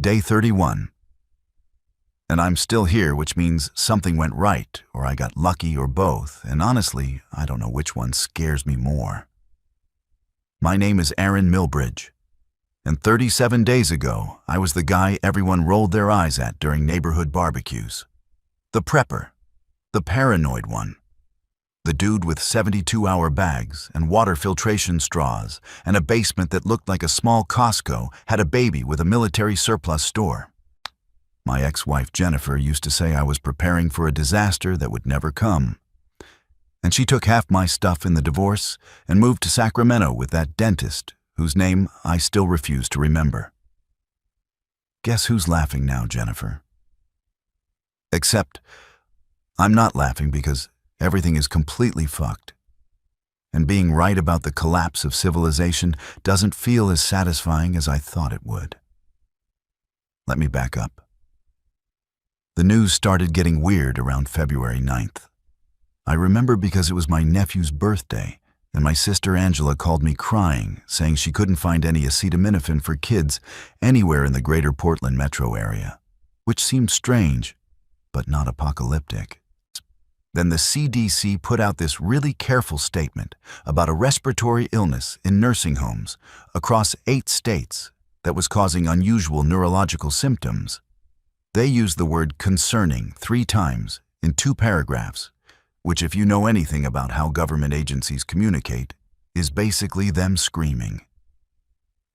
Day 31. And I'm still here, which means something went right, or I got lucky, or both, and honestly, I don't know which one scares me more. My name is Aaron Milbridge, and 37 days ago, I was the guy everyone rolled their eyes at during neighborhood barbecues. The prepper, the paranoid one. The dude with 72-hour bags and water filtration straws and a basement that looked like a small Costco had a baby with a military surplus store. My ex-wife Jennifer used to say I was preparing for a disaster that would never come. And she took half my stuff in the divorce and moved to Sacramento with that dentist, whose name I still refuse to remember. Guess who's laughing now, Jennifer? Except, I'm not laughing because everything is completely fucked. And being right about the collapse of civilization doesn't feel as satisfying as I thought it would. Let me back up. The news started getting weird around February 9th. I remember because it was my nephew's birthday, and my sister Angela called me crying, saying she couldn't find any acetaminophen for kids anywhere in the greater Portland metro area, which seemed strange, but not apocalyptic. Then the CDC put out this really careful statement about a respiratory illness in nursing homes across 8 states that was causing unusual neurological symptoms. They used the word concerning 3 times in 2 paragraphs, which, if you know anything about how government agencies communicate, is basically them screaming.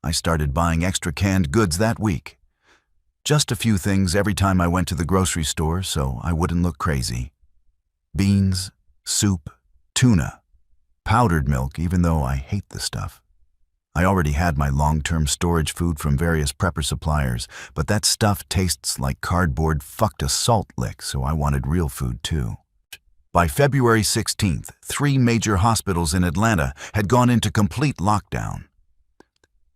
I started buying extra canned goods that week. Just a few things every time I went to the grocery store so I wouldn't look crazy. Beans, soup, tuna, powdered milk, even though I hate the stuff. I already had my long-term storage food from various prepper suppliers, but that stuff tastes like cardboard fucked a salt lick, so I wanted real food too. By February 16th, 3 major hospitals in Atlanta had gone into complete lockdown.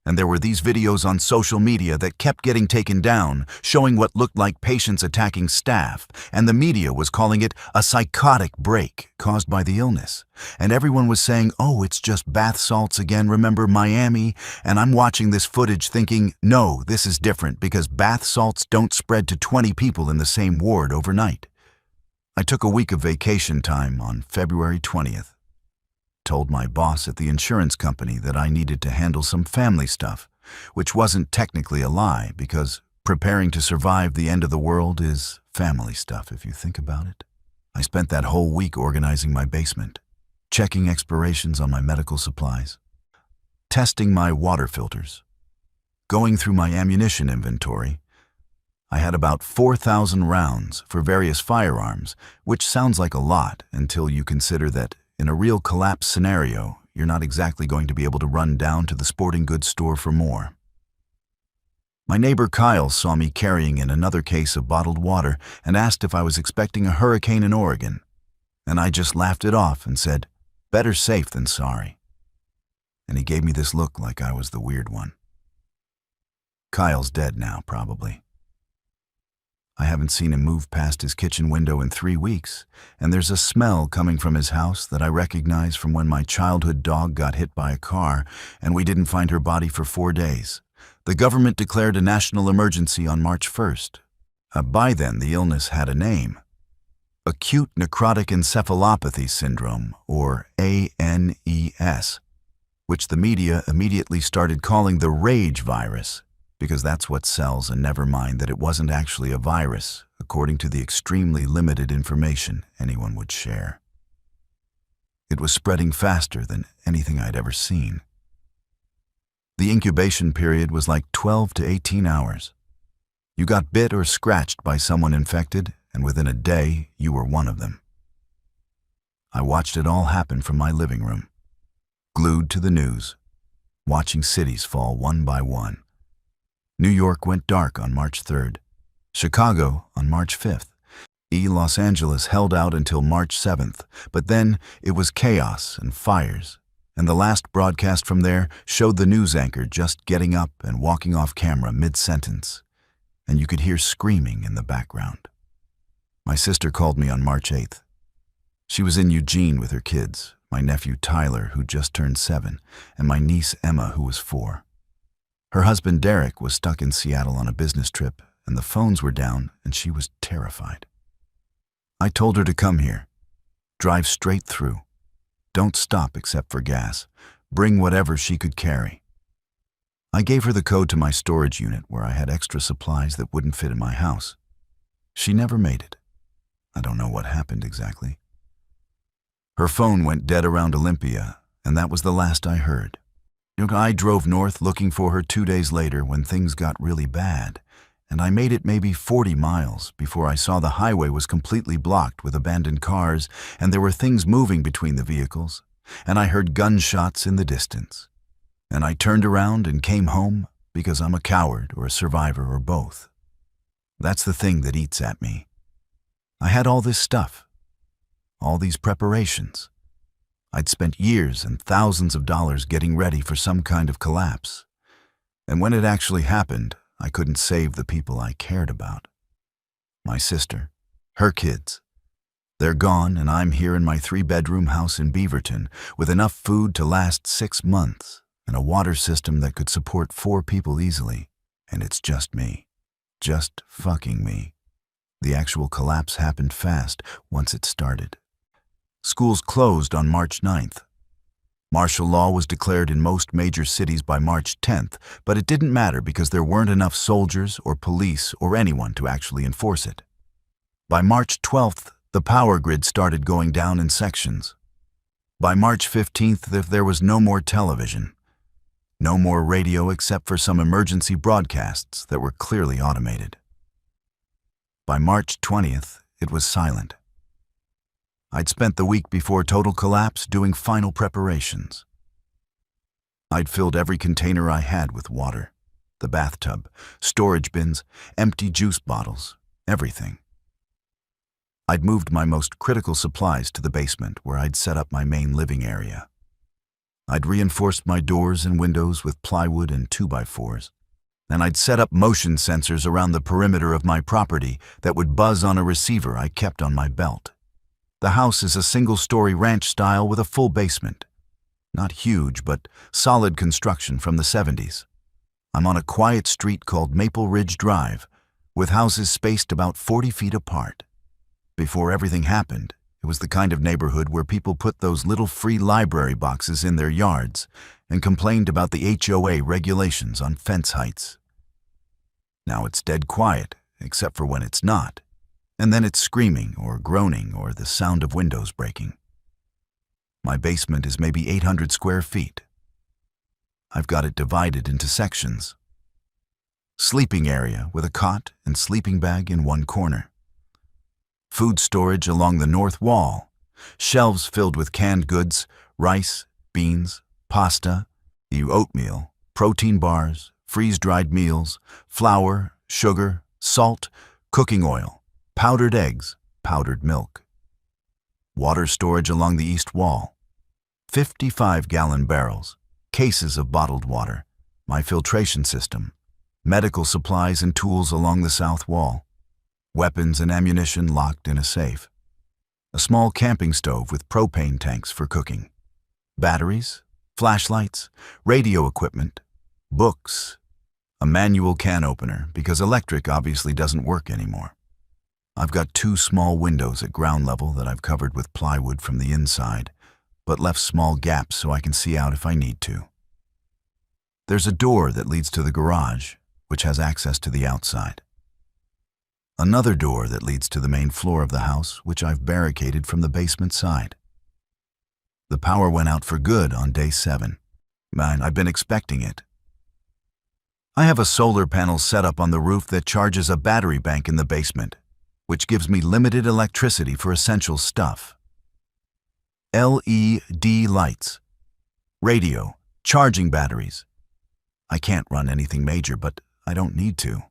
And there were these videos on social media that kept getting taken down, showing what looked like patients attacking staff, and the media was calling it a psychotic break caused by the illness. And everyone was saying, oh, it's just bath salts again, remember Miami? And I'm watching this footage thinking, no, this is different because bath salts don't spread to 20 people in the same ward overnight. I took a week of vacation time on February 20th. Told my boss at the insurance company that I needed to handle some family stuff, which wasn't technically a lie because preparing to survive the end of the world is family stuff if you think about it. I spent that whole week organizing my basement, checking expirations on my medical supplies, testing my water filters, going through my ammunition inventory. I had about 4,000 rounds for various firearms, which sounds like a lot until you consider that in a real collapse scenario, you're not exactly going to be able to run down to the sporting goods store for more. My neighbor Kyle saw me carrying in another case of bottled water and asked if I was expecting a hurricane in Oregon. And I just laughed it off and said, better safe than sorry. And he gave me this look like I was the weird one. Kyle's dead now, probably. I haven't seen him move past his kitchen window in 3 weeks, and there's a smell coming from his house that I recognize from when my childhood dog got hit by a car and we didn't find her body for 4 days. The government declared a national emergency on March 1st. By then, the illness had a name. Acute necrotic encephalopathy syndrome, or ANES, which the media immediately started calling the rage virus, because that's what sells, and never mind that it wasn't actually a virus, according to the extremely limited information anyone would share. It was spreading faster than anything I'd ever seen. The incubation period was like 12 to 18 hours. You got bit or scratched by someone infected, and within a day, you were one of them. I watched it all happen from my living room, glued to the news, watching cities fall one by one. New York went dark on March 3rd, Chicago on March 5th. Los Angeles held out until March 7th, but then it was chaos and fires, and the last broadcast from there showed the news anchor just getting up and walking off camera mid-sentence, and you could hear screaming in the background. My sister called me on March 8th. She was in Eugene with her kids, my nephew Tyler, who just turned 7, and my niece Emma, who was 4. Her husband Derek was stuck in Seattle on a business trip, and the phones were down, and she was terrified. I told her to come here. Drive straight through. Don't stop except for gas. Bring whatever she could carry. I gave her the code to my storage unit where I had extra supplies that wouldn't fit in my house. She never made it. I don't know what happened exactly. Her phone went dead around Olympia, and that was the last I heard. I drove north looking for her 2 days later when things got really bad, and I made it maybe 40 miles before I saw the highway was completely blocked with abandoned cars, and there were things moving between the vehicles, and I heard gunshots in the distance. And I turned around and came home because I'm a coward or a survivor or both. That's the thing that eats at me. I had all this stuff, all these preparations. I'd spent years and thousands of dollars getting ready for some kind of collapse. And when it actually happened, I couldn't save the people I cared about. My sister, her kids. They're gone, and I'm here in my 3-bedroom house in Beaverton with enough food to last 6 months and a water system that could support 4 people easily. And it's just me. Just fucking me. The actual collapse happened fast once it started. Schools closed on March 9th. Martial law was declared in most major cities by March 10th, but it didn't matter because there weren't enough soldiers or police or anyone to actually enforce it. By March 12th, the power grid started going down in sections. By March 15th, there was no more television. No more radio except for some emergency broadcasts that were clearly automated. By March 20th, it was silent. I'd spent the week before total collapse doing final preparations. I'd filled every container I had with water, the bathtub, storage bins, empty juice bottles, everything. I'd moved my most critical supplies to the basement where I'd set up my main living area. I'd reinforced my doors and windows with plywood and 2x4s, and I'd set up motion sensors around the perimeter of my property that would buzz on a receiver I kept on my belt. The house is a single-story ranch style with a full basement. Not huge, but solid construction from the 70s. I'm on a quiet street called Maple Ridge Drive, with houses spaced about 40 feet apart. Before everything happened, it was the kind of neighborhood where people put those little free library boxes in their yards and complained about the HOA regulations on fence heights. Now it's dead quiet, except for when it's not, and then it's screaming or groaning or the sound of windows breaking. My basement is maybe 800 square feet. I've got it divided into sections. Sleeping area with a cot and sleeping bag in one corner. Food storage along the north wall, shelves filled with canned goods, rice, beans, pasta, oatmeal, protein bars, freeze-dried meals, flour, sugar, salt, cooking oil, powdered eggs, powdered milk. Water storage along the east wall, 55-gallon barrels, cases of bottled water, my filtration system, medical supplies and tools along the south wall, weapons and ammunition locked in a safe, a small camping stove with propane tanks for cooking, batteries, flashlights, radio equipment, books, a manual can opener because electric obviously doesn't work anymore. I've got 2 small windows at ground level that I've covered with plywood from the inside, but left small gaps so I can see out if I need to. There's a door that leads to the garage, which has access to the outside. Another door that leads to the main floor of the house, which I've barricaded from the basement side. The power went out for good on day 7. Man, I've been expecting it. I have a solar panel set up on the roof that charges a battery bank in the basement, which gives me limited electricity for essential stuff. LED lights, radio, charging batteries. I can't run anything major, but I don't need to.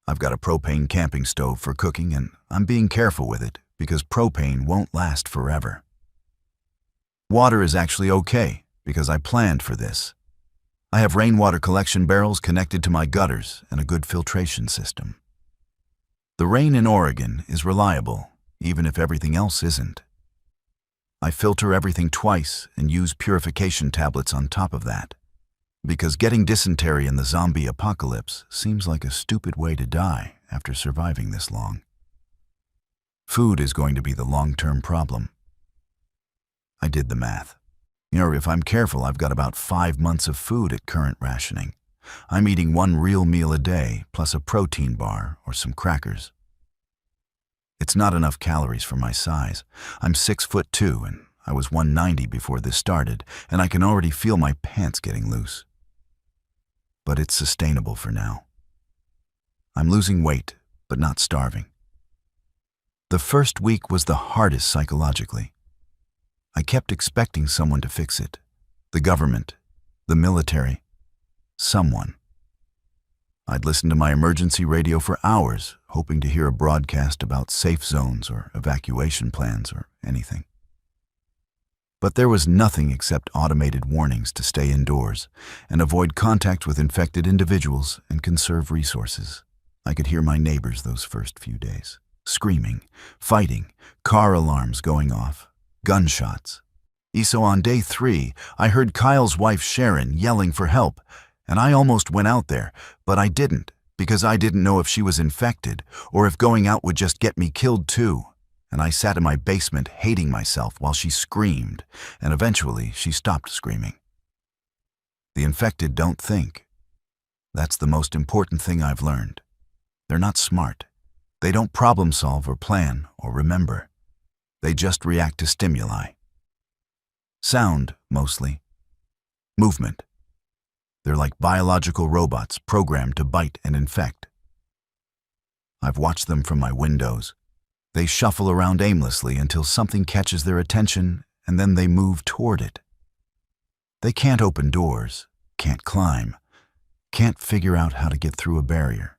I've got a propane camping stove for cooking, and I'm being careful with it because propane won't last forever. Water is actually okay because I planned for this. I have rainwater collection barrels connected to my gutters and a good filtration system. The rain in Oregon is reliable, even if everything else isn't. I filter everything twice and use purification tablets on top of that. Because getting dysentery in the zombie apocalypse seems like a stupid way to die after surviving this long. Food is going to be the long-term problem. I did the math. If I'm careful, I've got about 5 months of food at current rationing. I'm eating 1 real meal a day, plus a protein bar or some crackers. It's not enough calories for my size. I'm 6'2", and I was 190 before this started, and I can already feel my pants getting loose. But it's sustainable for now. I'm losing weight, but not starving. The first week was the hardest psychologically. I kept expecting someone to fix it. The government, the military, someone. I'd listen to my emergency radio for hours, hoping to hear a broadcast about safe zones or evacuation plans or anything. But there was nothing except automated warnings to stay indoors and avoid contact with infected individuals and conserve resources. I could hear my neighbors those first few days, screaming, fighting, car alarms going off, gunshots. So on day 3, I heard Kyle's wife Sharon yelling for help, and I almost went out there, but I didn't because I didn't know if she was infected or if going out would just get me killed too. And I sat in my basement hating myself while she screamed, and eventually she stopped screaming. The infected don't think. That's the most important thing I've learned. They're not smart. They don't problem solve or plan or remember. They just react to stimuli. Sound, mostly. Movement. They're like biological robots programmed to bite and infect. I've watched them from my windows. They shuffle around aimlessly until something catches their attention, and then they move toward it. They can't open doors, can't climb, can't figure out how to get through a barrier.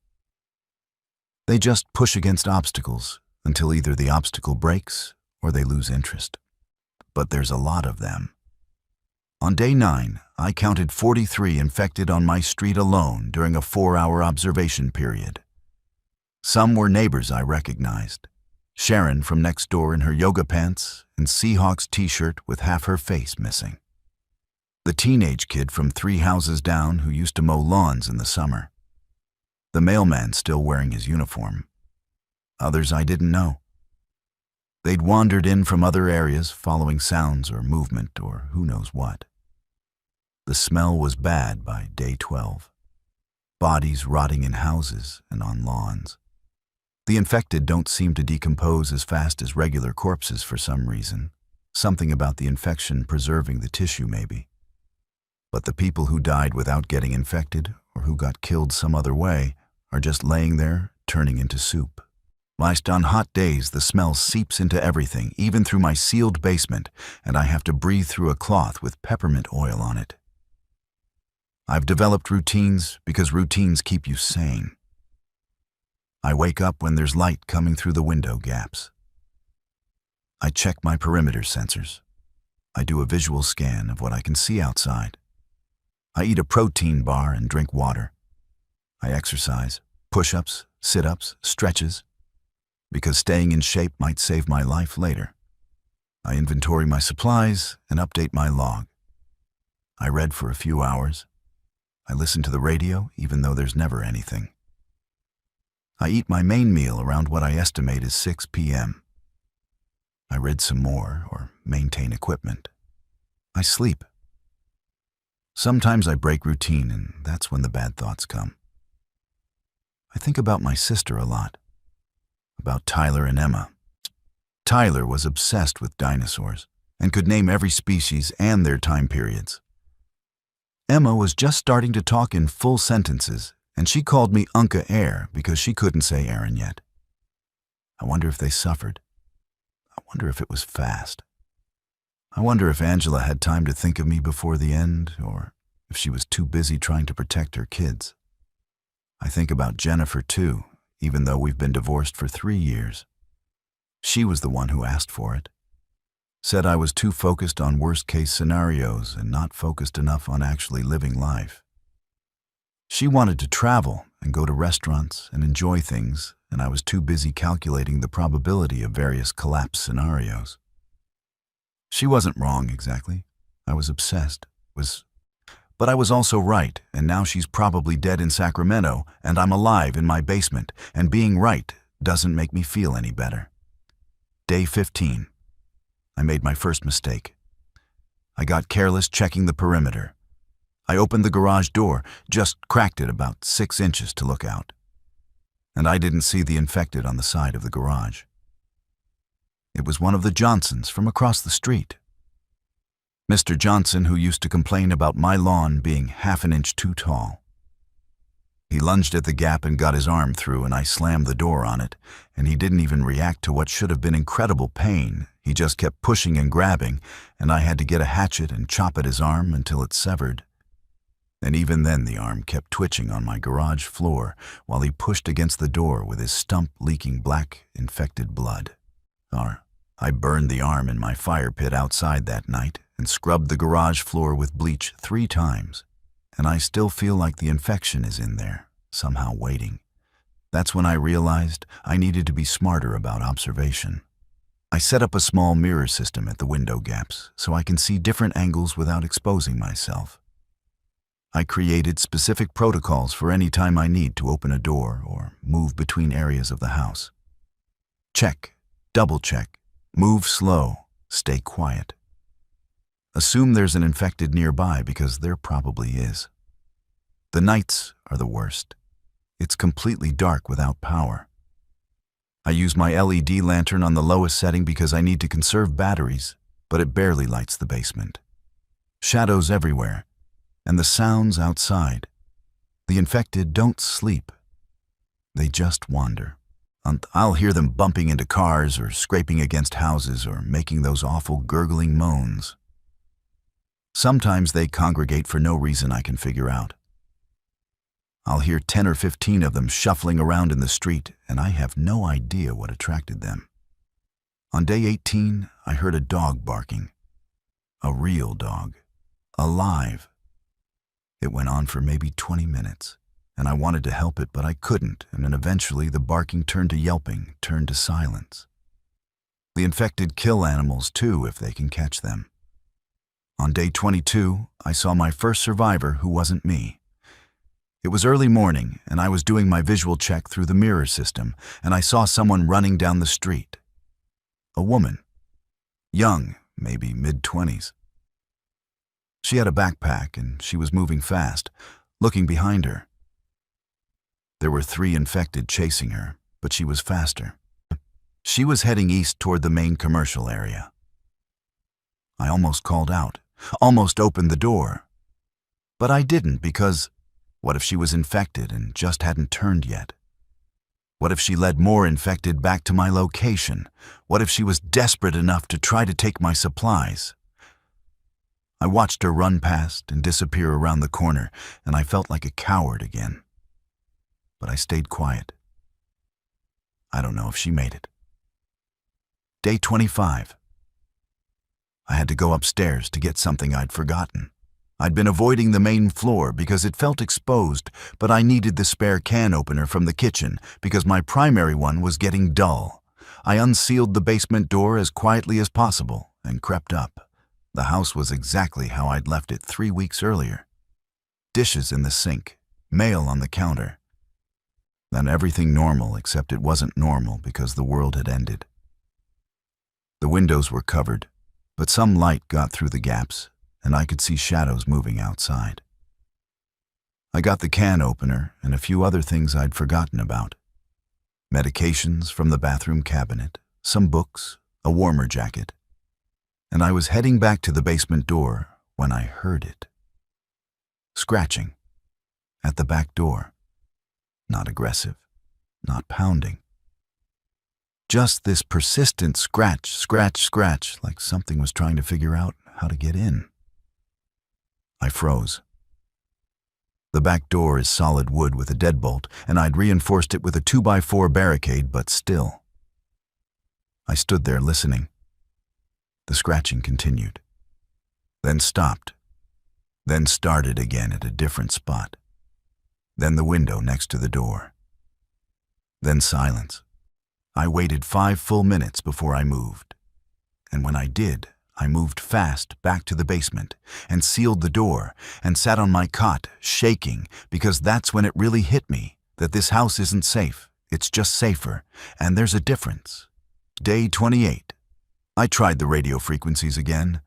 They just push against obstacles until either the obstacle breaks or they lose interest. But there's a lot of them. On day 9, I counted 43 infected on my street alone during a 4-hour observation period. Some were neighbors I recognized. Sharon from next door in her yoga pants and Seahawks t-shirt with half her face missing. The teenage kid from 3 houses down who used to mow lawns in the summer. The mailman still wearing his uniform. Others I didn't know. They'd wandered in from other areas following sounds or movement or who knows what. The smell was bad by day 12. Bodies rotting in houses and on lawns. The infected don't seem to decompose as fast as regular corpses for some reason. Something about the infection preserving the tissue, maybe. But the people who died without getting infected or who got killed some other way are just laying there, turning into soup. Whilst on hot days, the smell seeps into everything, even through my sealed basement, and I have to breathe through a cloth with peppermint oil on it. I've developed routines because routines keep you sane. I wake up when there's light coming through the window gaps. I check my perimeter sensors. I do a visual scan of what I can see outside. I eat a protein bar and drink water. I exercise, push-ups, sit-ups, stretches, because staying in shape might save my life later. I inventory my supplies and update my log. I read for a few hours. I listen to the radio even though there's never anything. I eat my main meal around what I estimate is 6 p.m. I read some more or maintain equipment. I sleep. Sometimes I break routine, and that's when the bad thoughts come. I think about my sister a lot, about Tyler and Emma. Tyler was obsessed with dinosaurs and could name every species and their time periods. Emma was just starting to talk in full sentences, and she called me Unca Air because she couldn't say Aaron yet. I wonder if they suffered. I wonder if it was fast. I wonder if Angela had time to think of me before the end, or if she was too busy trying to protect her kids. I think about Jennifer too, even though we've been divorced for 3 years. She was the one who asked for it. Said I was too focused on worst-case scenarios and not focused enough on actually living life. She wanted to travel and go to restaurants and enjoy things, and I was too busy calculating the probability of various collapse scenarios. She wasn't wrong exactly. I was obsessed, but But I was also right, and now she's probably dead in Sacramento, and I'm alive in my basement, and being right doesn't make me feel any better. Day 15. I made my first mistake. I got careless checking the perimeter. I opened the garage door, just cracked it about 6 inches to look out. And I didn't see the infected on the side of the garage. It was one of the Johnsons from across the street. Mr. Johnson, who used to complain about my lawn being half an inch too tall. He lunged at the gap and got his arm through, and I slammed the door on it, and he didn't even react to what should have been incredible pain. He just kept pushing and grabbing, and I had to get a hatchet and chop at his arm until it severed. And even then the arm kept twitching on my garage floor while he pushed against the door with his stump leaking black, infected blood. I burned the arm in my fire pit outside that night and scrubbed the garage floor with bleach 3 times, and I still feel like the infection is in there, somehow waiting. That's when I realized I needed to be smarter about observation. I set up a small mirror system at the window gaps so I can see different angles without exposing myself. I created specific protocols for any time I need to open a door or move between areas of the house. Check, double check, move slow, stay quiet. Assume there's an infected nearby because there probably is. The nights are the worst. It's completely dark without power. I use my LED lantern on the lowest setting because I need to conserve batteries, but it barely lights the basement. Shadows everywhere, and the sounds outside. The infected don't sleep. They just wander. I'll hear them bumping into cars or scraping against houses or making those awful gurgling moans. Sometimes they congregate for no reason I can figure out. I'll hear 10 or 15 of them shuffling around in the street, and I have no idea what attracted them. On day 18, I heard a dog barking. A real dog. Alive. It went on for maybe 20 minutes, and I wanted to help it, but I couldn't, and then eventually the barking turned to yelping, turned to silence. The infected kill animals too if they can catch them. On day 22, I saw my first survivor who wasn't me. It was early morning, and I was doing my visual check through the mirror system, and I saw someone running down the street. A woman. Young, maybe mid-20s. She had a backpack, and she was moving fast, looking behind her. There were 3 infected chasing her, but she was faster. She was heading east toward the main commercial area. I almost called out, almost opened the door. But I didn't because what if she was infected and just hadn't turned yet? What if she led more infected back to my location? What if she was desperate enough to try to take my supplies? I watched her run past and disappear around the corner, and I felt like a coward again. But I stayed quiet. I don't know if she made it. Day 25. I had to go upstairs to get something I'd forgotten. I'd been avoiding the main floor because it felt exposed, but I needed the spare can opener from the kitchen because my primary one was getting dull. I unsealed the basement door as quietly as possible and crept up. The house was exactly how I'd left it 3 weeks earlier. Dishes in the sink, mail on the counter. Then everything normal, except it wasn't normal because the world had ended. The windows were covered, but some light got through the gaps, and I could see shadows moving outside. I got the can opener and a few other things I'd forgotten about. Medications from the bathroom cabinet, some books, a warmer jacket. And I was heading back to the basement door when I heard it. Scratching. At the back door. Not aggressive. Not pounding. Just this persistent scratch, scratch, scratch, like something was trying to figure out how to get in. I froze. The back door is solid wood with a deadbolt, and I'd reinforced it with a 2x4 barricade, but still. I stood there listening. The scratching continued, then stopped, then started again at a different spot, then the window next to the door, then silence. I waited 5 full minutes before I moved, and when I did, I moved fast back to the basement and sealed the door and sat on my cot, shaking, because that's when it really hit me that this house isn't safe. It's just safer, and there's a difference. Day 28. I tried the radio frequencies again.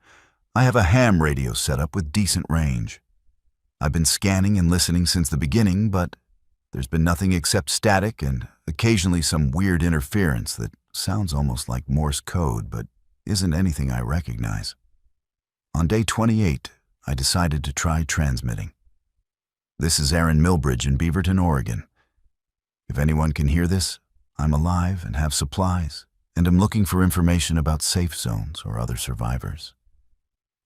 I have a ham radio set up with decent range. I've been scanning and listening since the beginning, but there's been nothing except static and occasionally some weird interference that sounds almost like Morse code, but isn't anything I recognize. On day 28, I decided to try transmitting. This is Aaron Milbridge in Beaverton, Oregon. If anyone can hear this, I'm alive and have supplies, and am looking for information about safe zones or other survivors.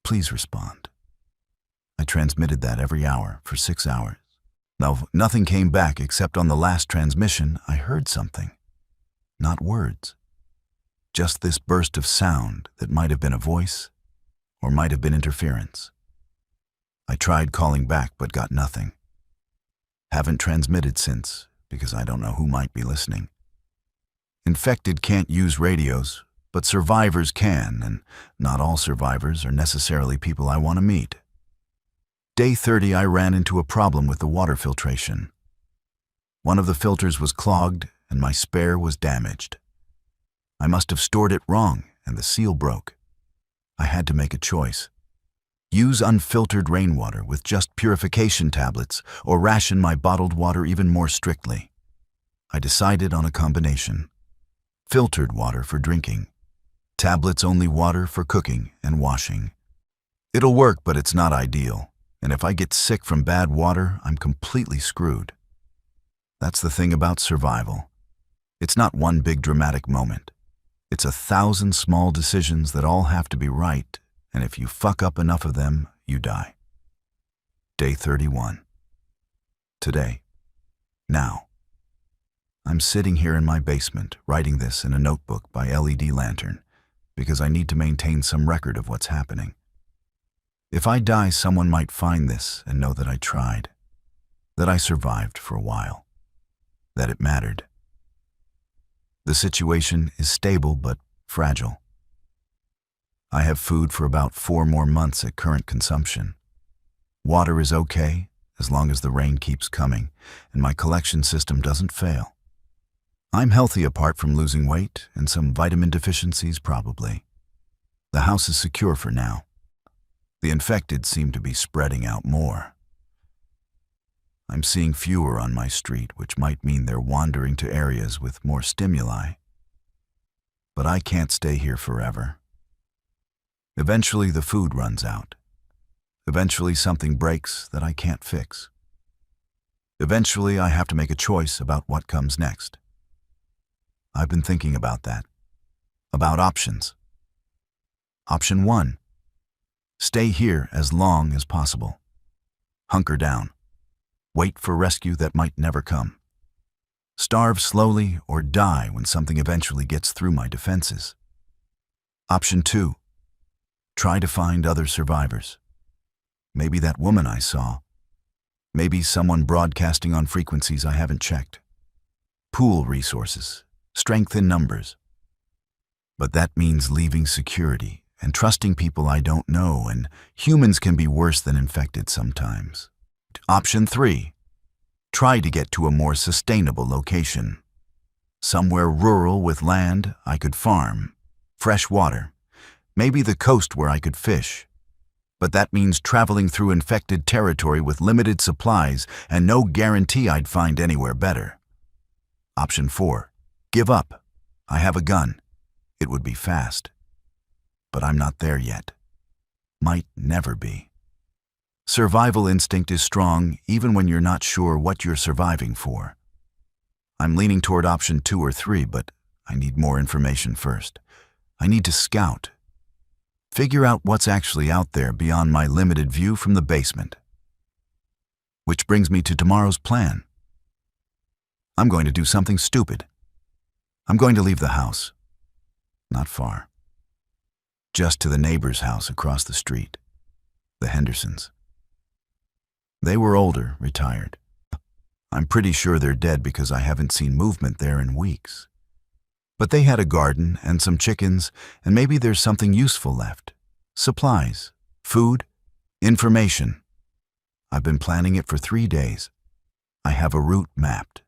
Please respond. I transmitted that every hour for 6 hours. Though nothing came back except on the last transmission, I heard something. Not words. Just this burst of sound that might have been a voice or might have been interference. I tried calling back but got nothing. Haven't transmitted since because I don't know who might be listening. Infected can't use radios, but survivors can, and not all survivors are necessarily people I want to meet. Day 30, I ran into a problem with the water filtration. One of the filters was clogged and my spare was damaged. I must have stored it wrong and the seal broke. I had to make a choice. Use unfiltered rainwater with just purification tablets or ration my bottled water even more strictly. I decided on a combination. Filtered water for drinking. Tablets only water for cooking and washing. It'll work, but it's not ideal. And if I get sick from bad water, I'm completely screwed. That's the thing about survival. It's not one big dramatic moment. It's 1,000 small decisions that all have to be right, and if you fuck up enough of them, you die. Day 31. Today. Now. I'm sitting here in my basement, writing this in a notebook by LED lantern, because I need to maintain some record of what's happening. If I die, someone might find this and know that I tried, that I survived for a while, that it mattered. The situation is stable but fragile. I have food for about 4 more months at current consumption. Water is okay as long as the rain keeps coming and my collection system doesn't fail. I'm healthy apart from losing weight and some vitamin deficiencies probably. The house is secure for now. The infected seem to be spreading out more. I'm seeing fewer on my street, which might mean they're wandering to areas with more stimuli. But I can't stay here forever. Eventually the food runs out. Eventually something breaks that I can't fix. Eventually I have to make a choice about what comes next. I've been thinking about that. About options. Option 1. Stay here as long as possible. Hunker down. Wait for rescue that might never come. Starve slowly or die when something eventually gets through my defenses. Option 2. Try to find other survivors. Maybe that woman I saw. Maybe someone broadcasting on frequencies I haven't checked. Pool resources. Strength in numbers. But that means leaving security and trusting people I don't know, and humans can be worse than infected sometimes. Option 3. Try to get to a more sustainable location. Somewhere rural with land I could farm, fresh water, maybe the coast where I could fish. But that means traveling through infected territory with limited supplies and no guarantee I'd find anywhere better. Option 4. Give up. I have a gun. It would be fast. But I'm not there yet. Might never be. Survival instinct is strong even when you're not sure what you're surviving for. I'm leaning toward option 2 or 3, but I need more information first. I need to scout. Figure out what's actually out there beyond my limited view from the basement. Which brings me to tomorrow's plan. I'm going to do something stupid. I'm going to leave the house. Not far. Just to the neighbor's house across the street, the Hendersons. They were older, retired. I'm pretty sure they're dead because I haven't seen movement there in weeks. But they had a garden and some chickens, and maybe there's something useful left. supplies, food, information. I've been planning it for 3 days. I have a route mapped.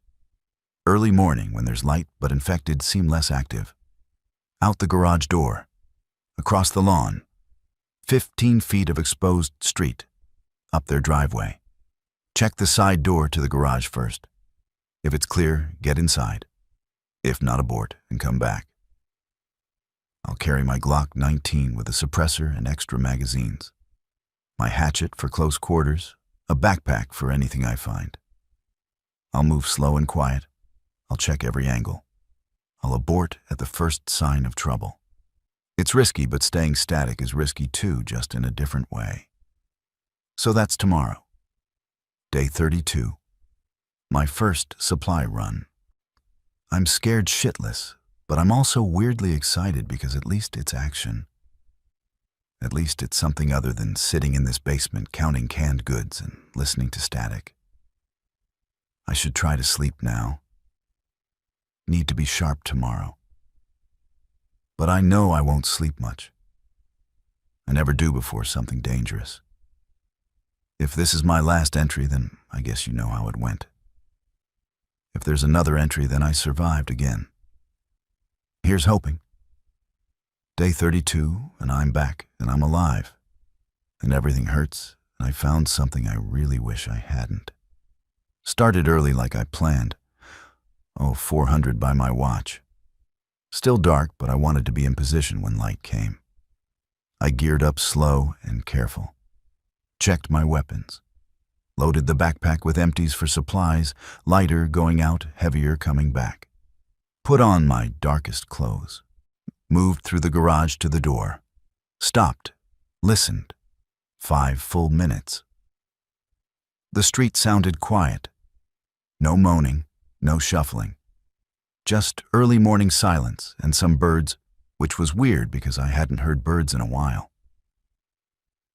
Early morning when there's light but infected seem less active. Out the garage door. Across the lawn. 15 feet of exposed street. Up their driveway. Check the side door to the garage first. If it's clear, get inside. If not, abort and come back. I'll carry my Glock 19 with a suppressor and extra magazines. My hatchet for close quarters, a backpack for anything I find. I'll move slow and quiet. I'll check every angle. I'll abort at the first sign of trouble. It's risky, but staying static is risky too, just in a different way. So that's tomorrow. Day 32. My first supply run. I'm scared shitless, but I'm also weirdly excited because at least it's action. At least it's something other than sitting in this basement counting canned goods and listening to static. I should try to sleep now. Need to be sharp tomorrow. But I know I won't sleep much. I never do before something dangerous. If this is my last entry, then I guess you know how it went. If there's another entry, then I survived again. Here's hoping. Day 32, and I'm back, and I'm alive. And everything hurts, and I found something I really wish I hadn't. Started early like I planned. 400 by my watch. Still dark, but I wanted to be in position when light came. I geared up slow and careful. Checked my weapons. Loaded the backpack with empties for supplies, lighter going out, heavier coming back. Put on my darkest clothes. Moved through the garage to the door. Stopped. Listened. 5 full minutes. The street sounded quiet. No moaning, no shuffling. Just early morning silence and some birds, which was weird because I hadn't heard birds in a while.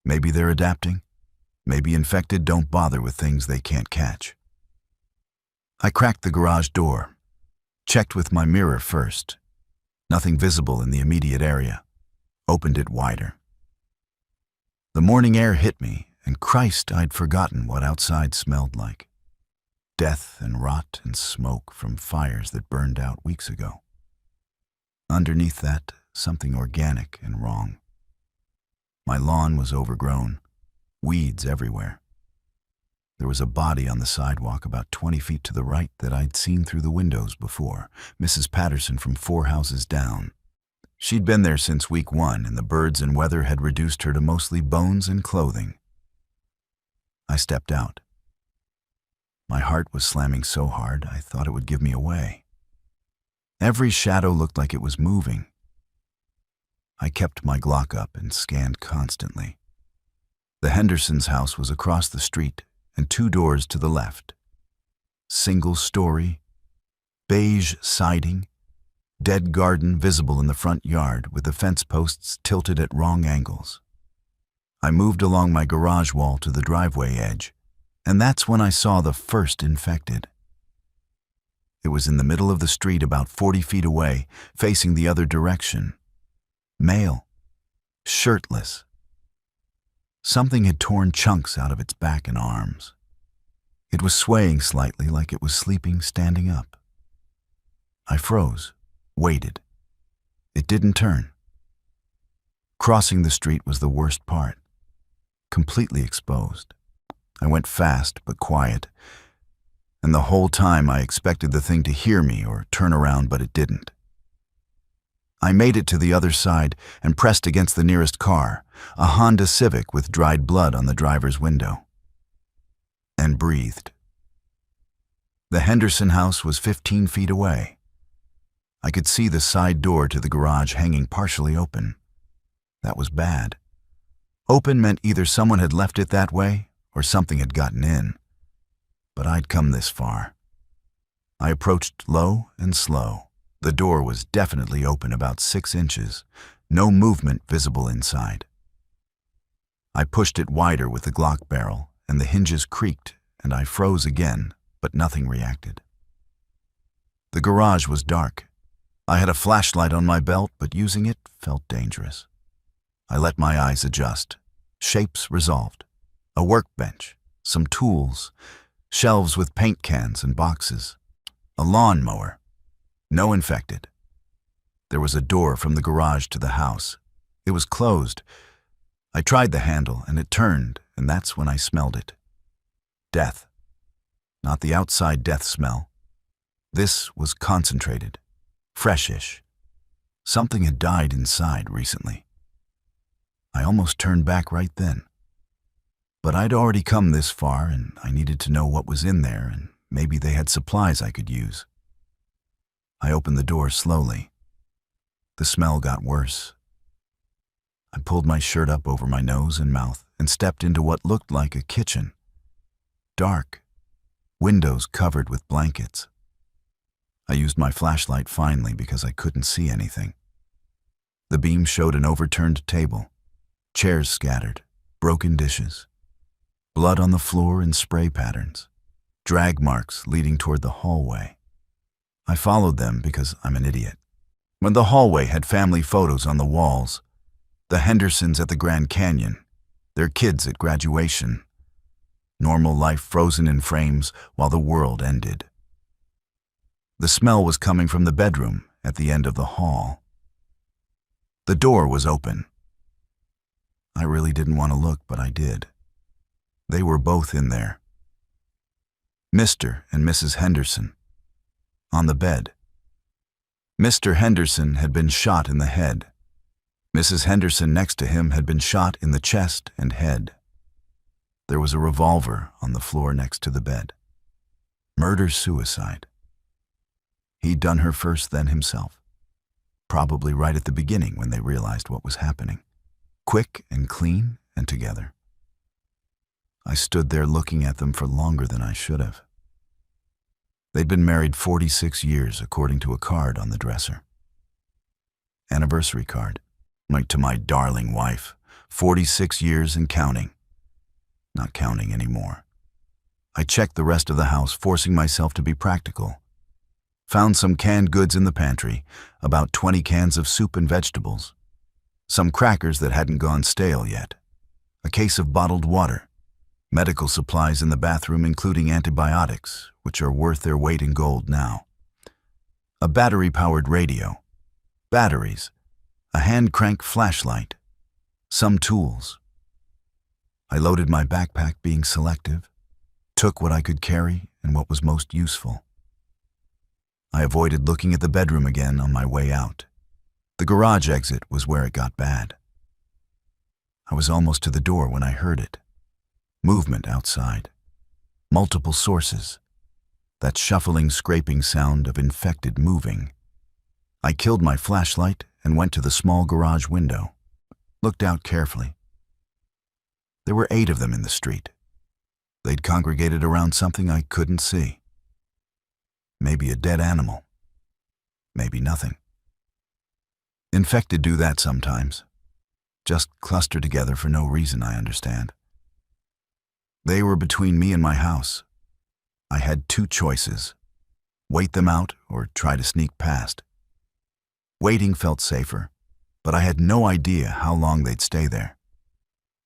Maybe they're adapting. Maybe infected don't bother with things they can't catch. I cracked the garage door. Checked with my mirror first. Nothing visible in the immediate area. Opened it wider. The morning air hit me, and Christ, I'd forgotten what outside smelled like. Death and rot and smoke from fires that burned out weeks ago. Underneath that, something organic and wrong. My lawn was overgrown, weeds everywhere. There was a body on the sidewalk about 20 feet to the right that I'd seen through the windows before, Mrs. Patterson from 4 houses down. She'd been there since week 1, and the birds and weather had reduced her to mostly bones and clothing. I stepped out. My heart was slamming so hard I thought it would give me away. Every shadow looked like it was moving. I kept my Glock up and scanned constantly. The Hendersons' house was across the street and 2 doors to the left. Single story, beige siding, dead garden visible in the front yard with the fence posts tilted at wrong angles. I moved along my garage wall to the driveway edge, and that's when I saw the first infected. It was in the middle of the street about 40 feet away, facing the other direction. Male, shirtless. Something had torn chunks out of its back and arms. It was swaying slightly like it was sleeping standing up. I froze, waited. It didn't turn. Crossing the street was the worst part. Completely exposed. I went fast but quiet, and the whole time I expected the thing to hear me or turn around, but it didn't. I made it to the other side and pressed against the nearest car, a Honda Civic with dried blood on the driver's window, and breathed. The Henderson house was 15 feet away. I could see the side door to the garage hanging partially open. That was bad. Open meant either someone had left it that way or something had gotten in. But I'd come this far. I approached low and slow. The door was definitely open about 6 inches, no movement visible inside. I pushed it wider with the Glock barrel, and the hinges creaked, and I froze again, but nothing reacted. The garage was dark. I had a flashlight on my belt, but using it felt dangerous. I let my eyes adjust. Shapes resolved. A workbench, some tools, shelves with paint cans and boxes, a lawnmower. No infected. There was a door from the garage to the house. It was closed. I tried the handle and it turned, and that's when I smelled it. Death. Not the outside death smell. This was concentrated, freshish. Something had died inside recently. I almost turned back right then. But I'd already come this far and I needed to know what was in there, and maybe they had supplies I could use. I opened the door slowly. The smell got worse. I pulled my shirt up over my nose and mouth and stepped into what looked like a kitchen. Dark, windows covered with blankets. I used my flashlight finally because I couldn't see anything. The beam showed an overturned table, chairs scattered, broken dishes, blood on the floor in spray patterns, drag marks leading toward the hallway. I followed them because I'm an idiot. When the hallway had family photos on the walls, the Hendersons at the Grand Canyon, their kids at graduation, normal life frozen in frames while the world ended. The smell was coming from the bedroom at the end of the hall. The door was open. I really didn't want to look, but I did. They were both in there. Mr. and Mrs. Henderson. On the bed. Mr. Henderson had been shot in the head. Mrs. Henderson next to him had been shot in the chest and head. There was a revolver on the floor next to the bed. Murder-suicide. He'd done her first, then himself. Probably right at the beginning when they realized what was happening. Quick and clean and together. I stood there looking at them for longer than I should have. They'd been married 46 years, according to a card on the dresser. Anniversary card. Like to my darling wife, 46 years and counting. Not counting anymore. I checked the rest of the house, forcing myself to be practical. Found some canned goods in the pantry, about 20 cans of soup and vegetables. Some crackers that hadn't gone stale yet. A case of bottled water. Medical supplies in the bathroom, including antibiotics, which are worth their weight in gold now. A battery-powered radio. Batteries. A hand-crank flashlight. Some tools. I loaded my backpack, being selective. Took what I could carry and what was most useful. I avoided looking at the bedroom again on my way out. The garage exit was where it got bad. I was almost to the door when I heard it. Movement outside. Multiple sources. That shuffling, scraping sound of infected moving. I killed my flashlight and went to the small garage window. Looked out carefully. There were 8 of them in the street. They'd congregated around something I couldn't see. Maybe a dead animal. Maybe nothing. Infected do that sometimes. Just cluster together for no reason I understand. They were between me and my house. I had 2 choices. Wait them out or try to sneak past. Waiting felt safer, but I had no idea how long they'd stay there.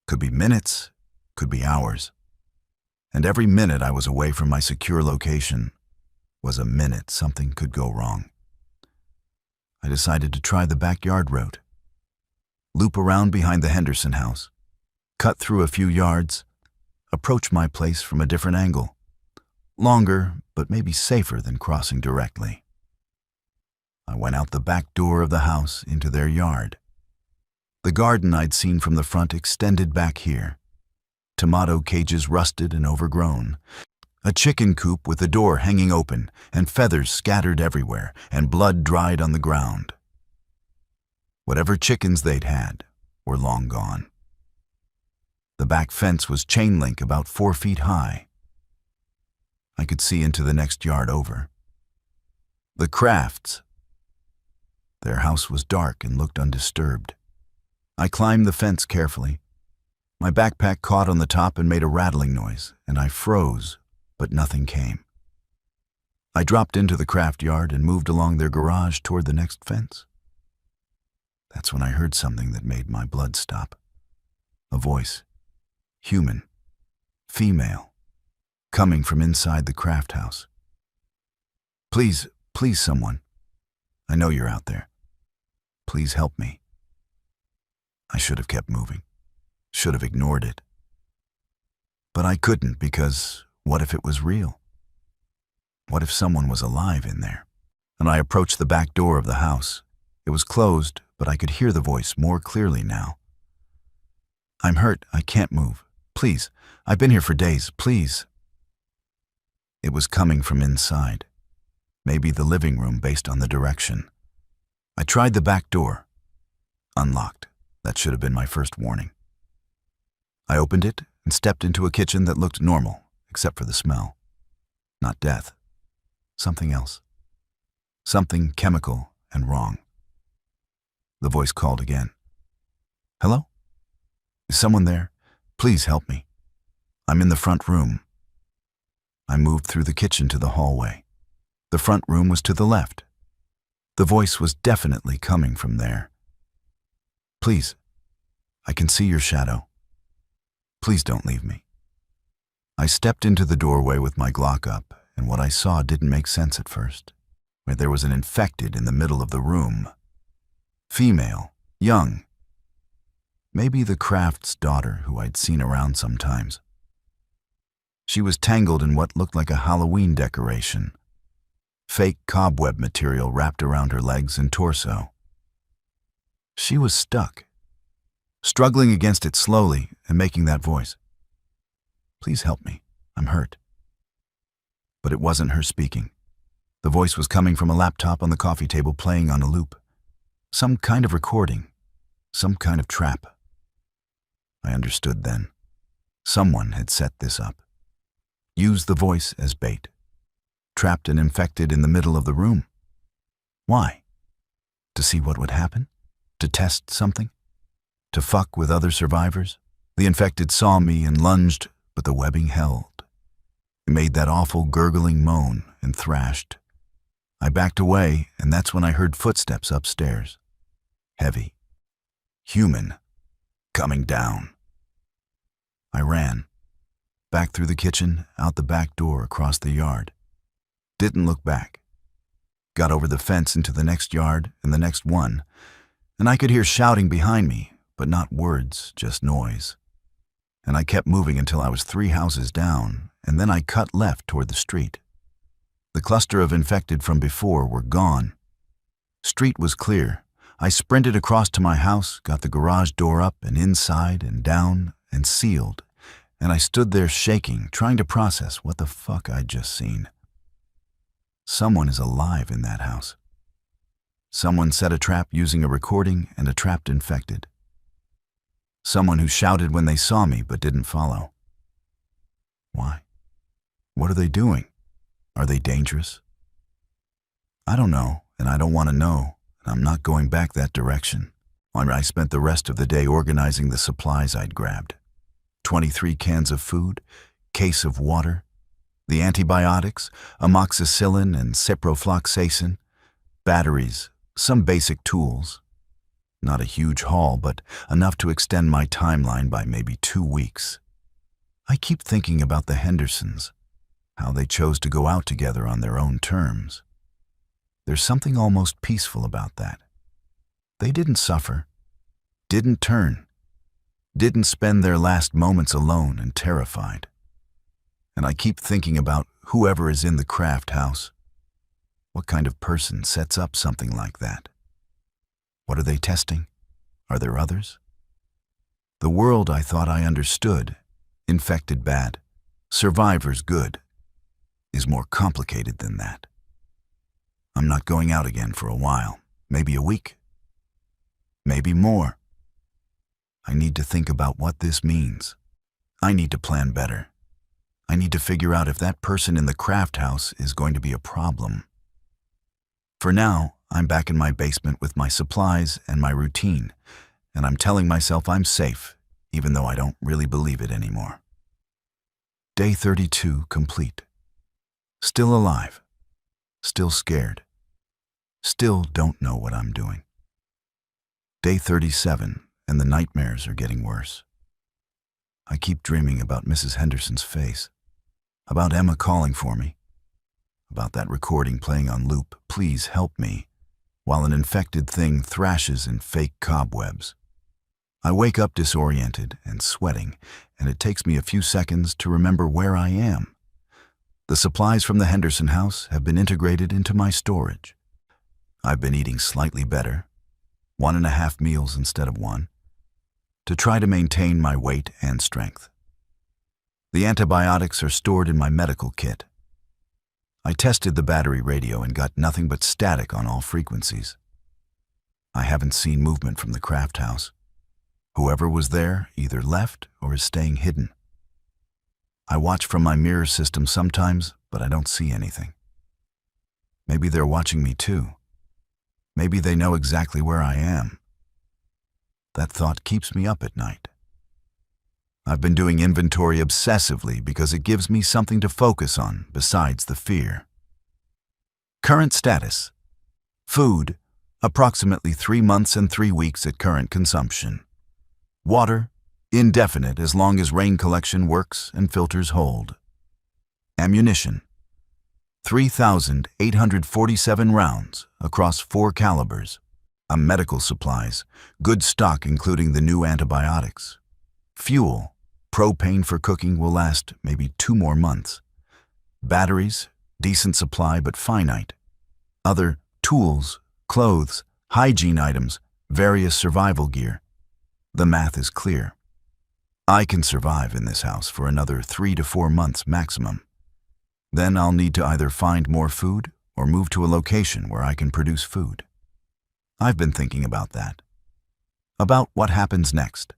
Could be minutes, could be hours. And every minute I was away from my secure location was a minute something could go wrong. I decided to try the backyard route. Loop around behind the Henderson house, cut through a few yards, approach my place from a different angle. Longer, but maybe safer than crossing directly. I went out the back door of the house into their yard. The garden I'd seen from the front extended back here. Tomato cages rusted and overgrown. A chicken coop with the door hanging open and feathers scattered everywhere and blood dried on the ground. Whatever chickens they'd had were long gone. The back fence was chain link about 4 feet high. I could see into the next yard over. The Crafts. Their house was dark and looked undisturbed. I climbed the fence carefully. My backpack caught on the top and made a rattling noise, and I froze, but nothing came. I dropped into the craft yard and moved along their garage toward the next fence. That's when I heard something that made my blood stop. A voice. Human. Female. Coming from inside the craft house. Please, please, someone. I know you're out there. Please help me. I should have kept moving. Should have ignored it. But I couldn't, because what if it was real? What if someone was alive in there? And I approached the back door of the house. It was closed, but I could hear the voice more clearly now. I'm hurt. I can't move. Please. I've been here for days. Please. It was coming from inside. Maybe the living room based on the direction. I tried the back door. Unlocked. That should have been my first warning. I opened it and stepped into a kitchen that looked normal, except for the smell. Not death. Something else. Something chemical and wrong. The voice called again. Hello? Is someone there? Please help me. I'm in the front room. I moved through the kitchen to the hallway. The front room was to the left. The voice was definitely coming from there. Please, I can see your shadow. Please don't leave me. I stepped into the doorway with my Glock up, and what I saw didn't make sense at first. Where there was an infected in the middle of the room. Female, young. Maybe the craft's daughter who I'd seen around sometimes. She was tangled in what looked like a Halloween decoration. Fake cobweb material wrapped around her legs and torso. She was stuck, struggling against it slowly and making that voice. Please help me. I'm hurt. But it wasn't her speaking. The voice was coming from a laptop on the coffee table playing on a loop. Some kind of recording. Some kind of trap. I understood then. Someone had set this up. Used the voice as bait. Trapped and infected in the middle of the room. Why? To see what would happen? To test something? To fuck with other survivors? The infected saw me and lunged, but the webbing held. It made that awful gurgling moan and thrashed. I backed away, and that's when I heard footsteps upstairs. Heavy. Human. Coming down. I ran. Back through the kitchen, out the back door, across the yard. Didn't look back. Got over the fence into the next yard and the next one, and I could hear shouting behind me, but not words, just noise. And I kept moving until I was 3 houses down, and then I cut left toward the street. The cluster of infected from before were gone. Street was clear. I sprinted across to my house, got the garage door up and inside and down and sealed, and I stood there shaking, trying to process what the fuck I'd just seen. Someone is alive in that house. Someone set a trap using a recording and a trapped infected. Someone who shouted when they saw me but didn't follow. Why? What are they doing? Are they dangerous? I don't know, and I don't want to know, and I'm not going back that direction. I spent the rest of the day organizing the supplies I'd grabbed. 23 cans of food, case of water, the antibiotics, amoxicillin and ciprofloxacin, batteries, some basic tools. Not a huge haul, but enough to extend my timeline by maybe 2 weeks. I keep thinking about the Hendersons, how they chose to go out together on their own terms. There's something almost peaceful about that. They didn't suffer, didn't turn, didn't spend their last moments alone and terrified. And I keep thinking about whoever is in the craft house. What kind of person sets up something like that? What are they testing? Are there others? The world I thought I understood, infected bad, survivors good, is more complicated than that. I'm not going out again for a while, maybe a week, maybe more. I need to think about what this means. I need to plan better. I need to figure out if that person in the craft house is going to be a problem. For now, I'm back in my basement with my supplies and my routine, and I'm telling myself I'm safe, even though I don't really believe it anymore. Day 32 complete. Still alive. Still scared. Still don't know what I'm doing. Day 37, and the nightmares are getting worse. I keep dreaming about Mrs. Henderson's face, about Emma calling for me, about that recording playing on loop, "Please help me," while an infected thing thrashes in fake cobwebs. I wake up disoriented and sweating, and it takes me a few seconds to remember where I am. The supplies from the Henderson house have been integrated into my storage. I've been eating slightly better, 1.5 meals instead of 1, to try to maintain my weight and strength. The antibiotics are stored in my medical kit. I tested the battery radio and got nothing but static on all frequencies. I haven't seen movement from the craft house. Whoever was there either left or is staying hidden. I watch from my mirror system sometimes, but I don't see anything. Maybe they're watching me too. Maybe they know exactly where I am. That thought keeps me up at night. I've been doing inventory obsessively because it gives me something to focus on besides the fear. Current status. Food, approximately 3 months and 3 weeks at current consumption. Water, indefinite as long as rain collection works and filters hold. Ammunition, 3,847 rounds across 4 calibers. Medical supplies, good stock including the new antibiotics. Fuel, propane for cooking will last maybe 2 more months. Batteries, decent supply but finite. Other tools, clothes, hygiene items, various survival gear. The math is clear. I can survive in this house for another 3 to 4 months maximum. Then I'll need to either find more food or move to a location where I can produce food. I've been thinking about that. About what happens next.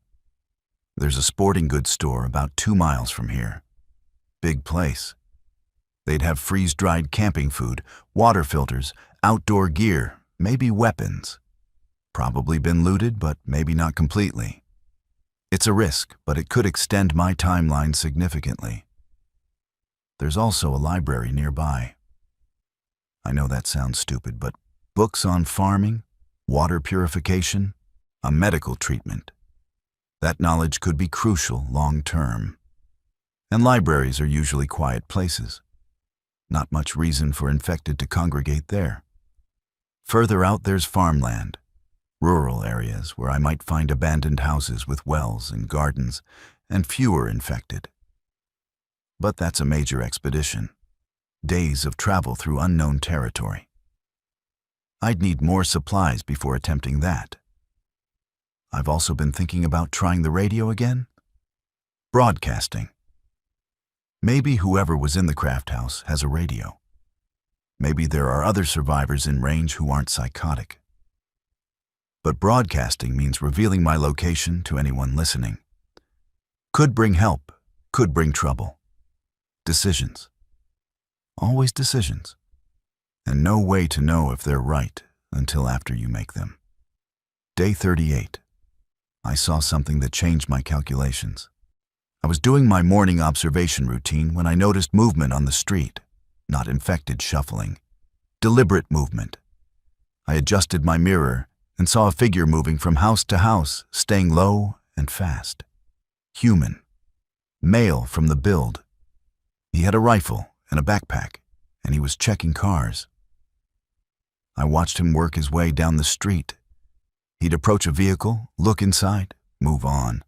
There's a sporting goods store about 2 miles from here. Big place. They'd have freeze-dried camping food, water filters, outdoor gear, maybe weapons. Probably been looted, but maybe not completely. It's a risk, but it could extend my timeline significantly. There's also a library nearby. I know that sounds stupid, but books on farming, water purification, a medical treatment. That knowledge could be crucial long-term. And libraries are usually quiet places. Not much reason for infected to congregate there. Further out there's farmland, rural areas where I might find abandoned houses with wells and gardens, and fewer infected. But that's a major expedition. Days of travel through unknown territory. I'd need more supplies before attempting that. I've also been thinking about trying the radio again. Broadcasting. Maybe whoever was in the craft house has a radio. Maybe there are other survivors in range who aren't psychotic. But broadcasting means revealing my location to anyone listening. Could bring help, could bring trouble. Decisions. Always decisions. And no way to know if they're right until after you make them. Day 38. I saw something that changed my calculations. I was doing my morning observation routine when I noticed movement on the street, not infected shuffling, deliberate movement. I adjusted my mirror and saw a figure moving from house to house, staying low and fast. Human. Male from the build. He had a rifle and a backpack, and he was checking cars. I watched him work his way down the street. He'd approach a vehicle, look inside, move on.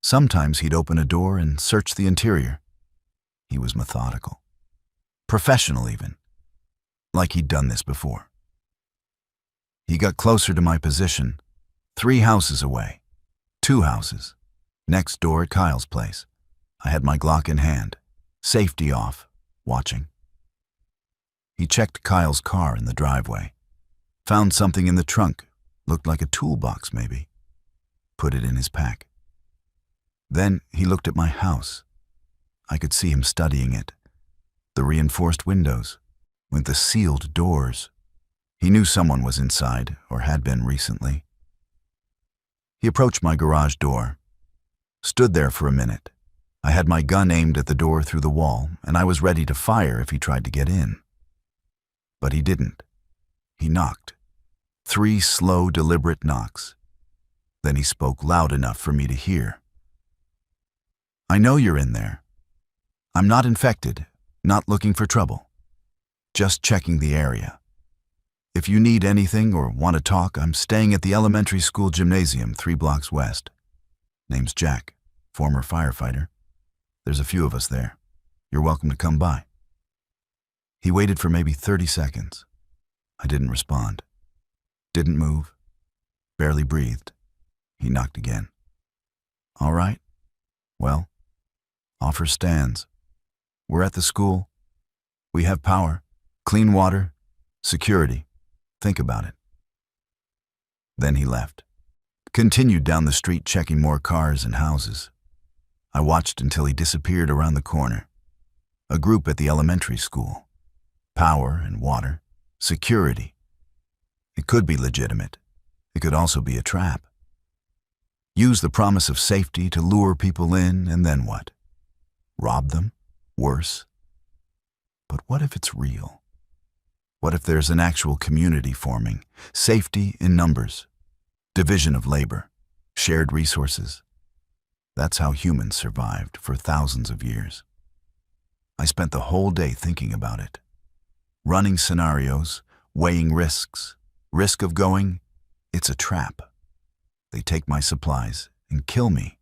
Sometimes he'd open a door and search the interior. He was methodical. Professional even. Like he'd done this before. He got closer to my position, 3 houses away, 2 houses, next door at Kyle's place. I had my Glock in hand, safety off, watching. He checked Kyle's car in the driveway, found something in the trunk, looked like a toolbox maybe, put it in his pack. Then he looked at my house. I could see him studying it, the reinforced windows, with the sealed doors. He knew someone was inside, or had been recently. He approached my garage door, stood there for a minute. I had my gun aimed at the door through the wall, and I was ready to fire if he tried to get in. But he didn't. He knocked. 3 slow, deliberate knocks. Then he spoke loud enough for me to hear. "I know you're in there. I'm not infected, not looking for trouble. Just checking the area. If you need anything or want to talk, I'm staying at the elementary school gymnasium 3 blocks west. Name's Jack, former firefighter. There's a few of us there. You're welcome to come by." He waited for maybe 30 seconds. I didn't respond. Didn't move. Barely breathed. He knocked again. "All right. Well, offer stands. We're at the school. We have power, clean water, security. Think about it." Then he left. Continued down the street checking more cars and houses. I watched until he disappeared around the corner. A group at the elementary school. Power and water. Security. It could be legitimate. It could also be a trap. Use the promise of safety to lure people in, and then what? Rob them? Worse? But what if it's real? What if there's an actual community forming? Safety in numbers. Division of labor. Shared resources. That's how humans survived for thousands of years. I spent the whole day thinking about it. Running scenarios, weighing risks. Risk of going, it's a trap. They take my supplies and kill me.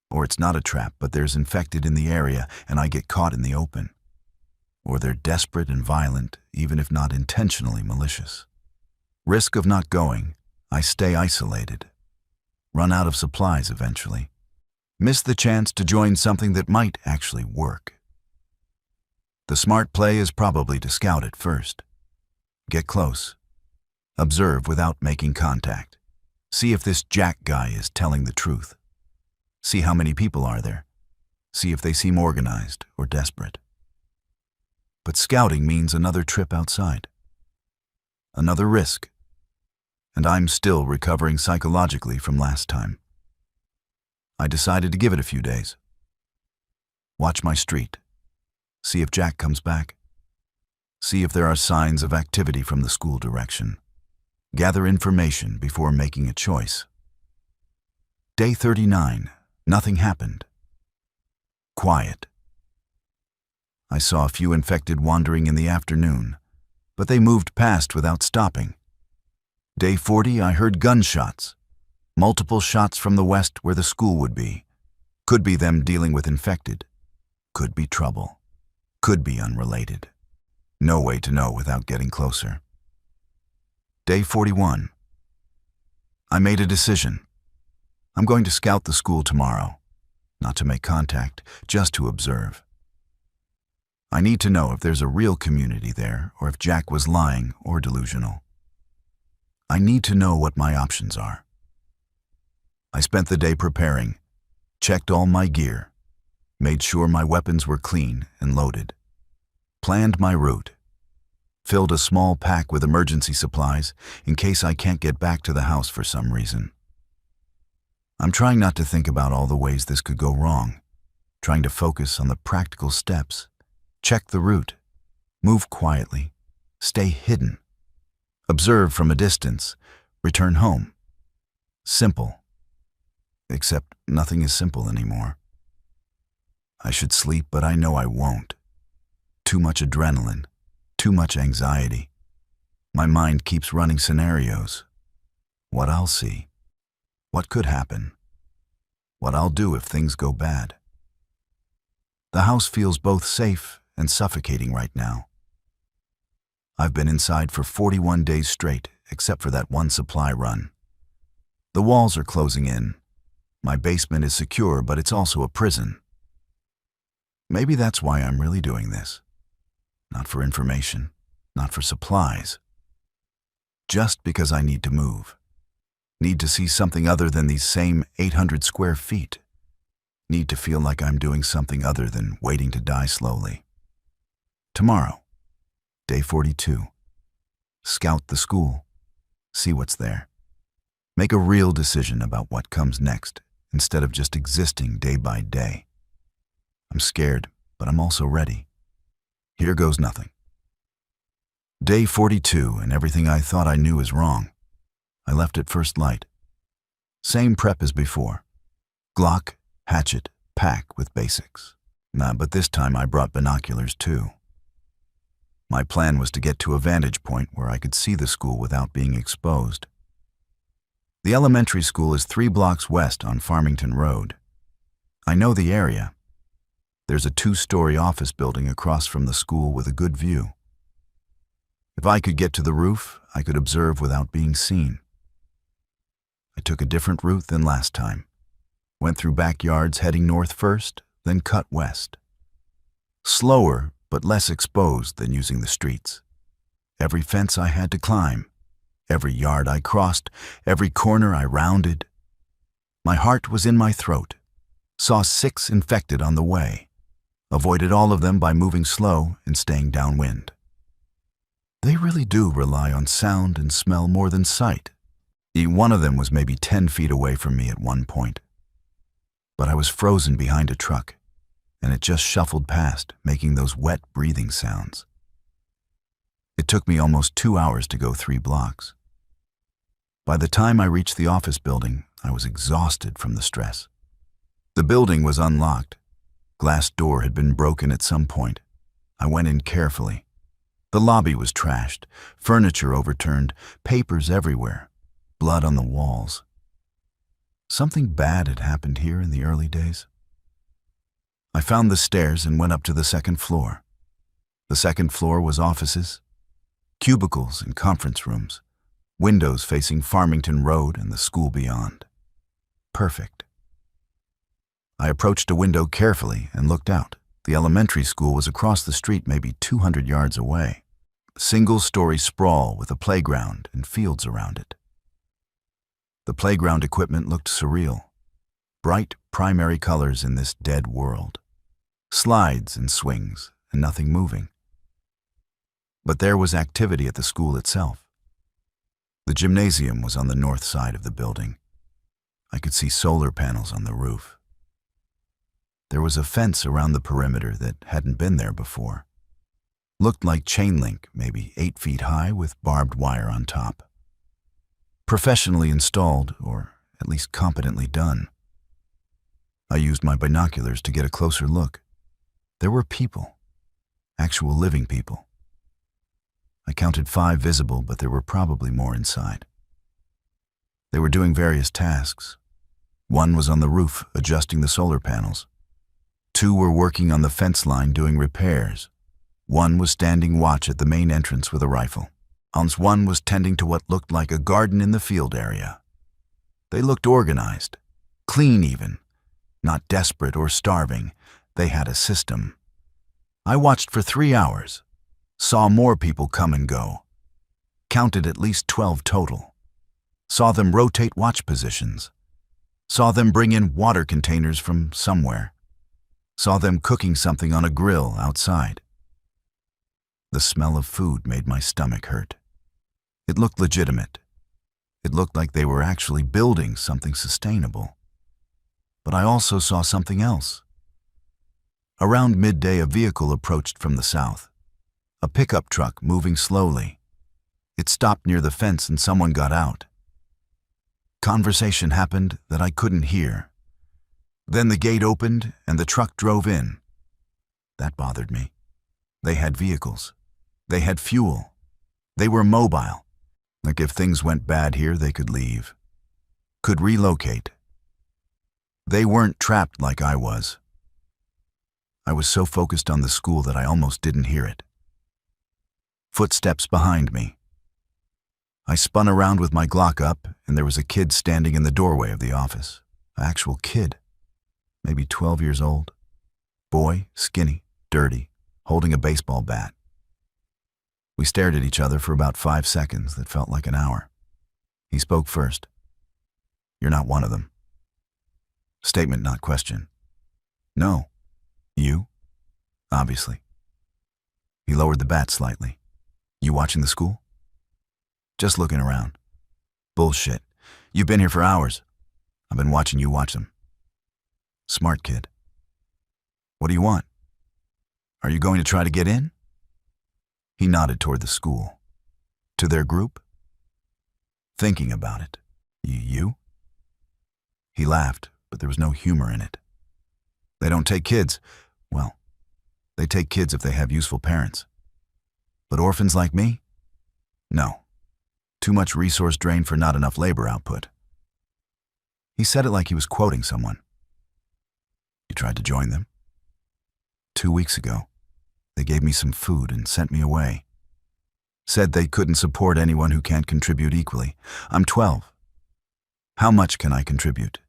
Or it's not a trap, but there's infected in the area and I get caught in the open. Or they're desperate and violent, even if not intentionally malicious. Risk of not going, I stay isolated. Run out of supplies eventually. Miss the chance to join something that might actually work. The smart play is probably to scout it first. Get close. Observe without making contact. See if this Jack guy is telling the truth. See how many people are there. See if they seem organized or desperate. But scouting means another trip outside. Another risk. And I'm still recovering psychologically from last time. I decided to give it a few days. Watch my street. See if Jack comes back. See if there are signs of activity from the school direction. Gather information before making a choice. Day 39. Nothing happened. Quiet. I saw a few infected wandering in the afternoon, but they moved past without stopping. Day 40, I heard gunshots. Multiple shots from the west where the school would be. Could be them dealing with infected. Could be trouble. Could be unrelated. No way to know without getting closer. Day 41. I made a decision. I'm going to scout the school tomorrow. Not to make contact, just to observe. I need to know if there's a real community there or if Jack was lying or delusional. I need to know what my options are. I spent the day preparing, checked all my gear, made sure my weapons were clean and loaded, planned my route, filled a small pack with emergency supplies in case I can't get back to the house for some reason. I'm trying not to think about all the ways this could go wrong, trying to focus on the practical steps. Check the route, move quietly, stay hidden, observe from a distance, return home. Simple. Except nothing is simple anymore. I should sleep, but I know I won't. Too much adrenaline, too much anxiety. My mind keeps running scenarios. What I'll see. What could happen. What I'll do if things go bad. The house feels both safe and suffocating right now. I've been inside for 41 days straight, except for that one supply run. The walls are closing in. My basement is secure, but it's also a prison. Maybe that's why I'm really doing this. Not for information, not for supplies. Just because I need to move. Need to see something other than these same 800 square feet. Need to feel like I'm doing something other than waiting to die slowly. Tomorrow, day 42. Scout the school. See what's there. Make a real decision about what comes next, instead of just existing day by day. I'm scared, but I'm also ready. Here goes nothing. Day 42, and everything I thought I knew is wrong. I left at first light. Same prep as before. Glock, hatchet, pack with basics. But this time I brought binoculars too. My plan was to get to a vantage point where I could see the school without being exposed. The elementary school is 3 blocks west on Farmington Road. I know the area. There's a 2-story office building across from the school with a good view. If I could get to the roof, I could observe without being seen. I took a different route than last time. Went through backyards heading north first, then cut west. Slower, but less exposed than using the streets. Every fence I had to climb, every yard I crossed, every corner I rounded. My heart was in my throat. Saw 6 infected on the way. Avoided all of them by moving slow and staying downwind. They really do rely on sound and smell more than sight. One of them was maybe 10 feet away from me at one point. But I was frozen behind a truck, and it just shuffled past, making those wet breathing sounds. It took me almost 2 hours to go 3 blocks. By the time I reached the office building, I was exhausted from the stress. The building was unlocked. Glass door had been broken at some point. I went in carefully. The lobby was trashed, furniture overturned, papers everywhere, blood on the walls. Something bad had happened here in the early days. I found the stairs and went up to the 2nd floor. The 2nd floor was offices, cubicles and conference rooms, windows facing Farmington Road and the school beyond. Perfect. I approached a window carefully and looked out. The elementary school was across the street, maybe 200 yards away. Single-story sprawl with a playground and fields around it. The playground equipment looked surreal. Bright primary colors in this dead world. Slides and swings and nothing moving. But there was activity at the school itself. The gymnasium was on the north side of the building. I could see solar panels on the roof. There was a fence around the perimeter that hadn't been there before. Looked like chain link, maybe 8 feet high with barbed wire on top. Professionally installed, or at least competently done. I used my binoculars to get a closer look. There were people, actual living people. I counted 5 visible, but there were probably more inside. They were doing various tasks. One was on the roof, adjusting the solar panels. 2 were working on the fence line doing repairs. 1 was standing watch at the main entrance with a rifle. One was tending to what looked like a garden in the field area. They looked organized, clean even, not desperate or starving. They had a system. I watched for 3 hours, saw more people come and go, counted at least 12 total, saw them rotate watch positions, saw them bring in water containers from somewhere, saw them cooking something on a grill outside. The smell of food made my stomach hurt. It looked legitimate. It looked like they were actually building something sustainable. But I also saw something else. Around midday, a vehicle approached from the south. A pickup truck moving slowly. It stopped near the fence and someone got out. Conversation happened that I couldn't hear. Then the gate opened and the truck drove in. That bothered me. They had vehicles. They had fuel. They were mobile. Like if things went bad here, they could leave. Could relocate. They weren't trapped like I was. I was so focused on the school that I almost didn't hear it. Footsteps behind me. I spun around with my Glock up, and there was a kid standing in the doorway of the office. An actual kid. Maybe 12 years old. Boy, skinny, dirty, holding a baseball bat. We stared at each other for about 5 seconds that felt like an hour. He spoke first. "You're not one of them." Statement, not question. "No. You?" "Obviously." He lowered the bat slightly. "You watching the school?" "Just looking around." "Bullshit. You've been here for hours. I've been watching you watch them." "Smart kid." "What do you want? Are you going to try to get in?" He nodded toward the school. "To their group?" "Thinking about it." You?" He laughed, but there was no humor in it. They don't take kids. Well, they take kids if they have useful parents. But orphans like me? No. Too much resource drain for not enough labor output. He said it like he was quoting someone. You tried to join them? 2 weeks ago, they gave me some food and sent me away. Said they couldn't support anyone who can't contribute equally. I'm 12. How much can I contribute?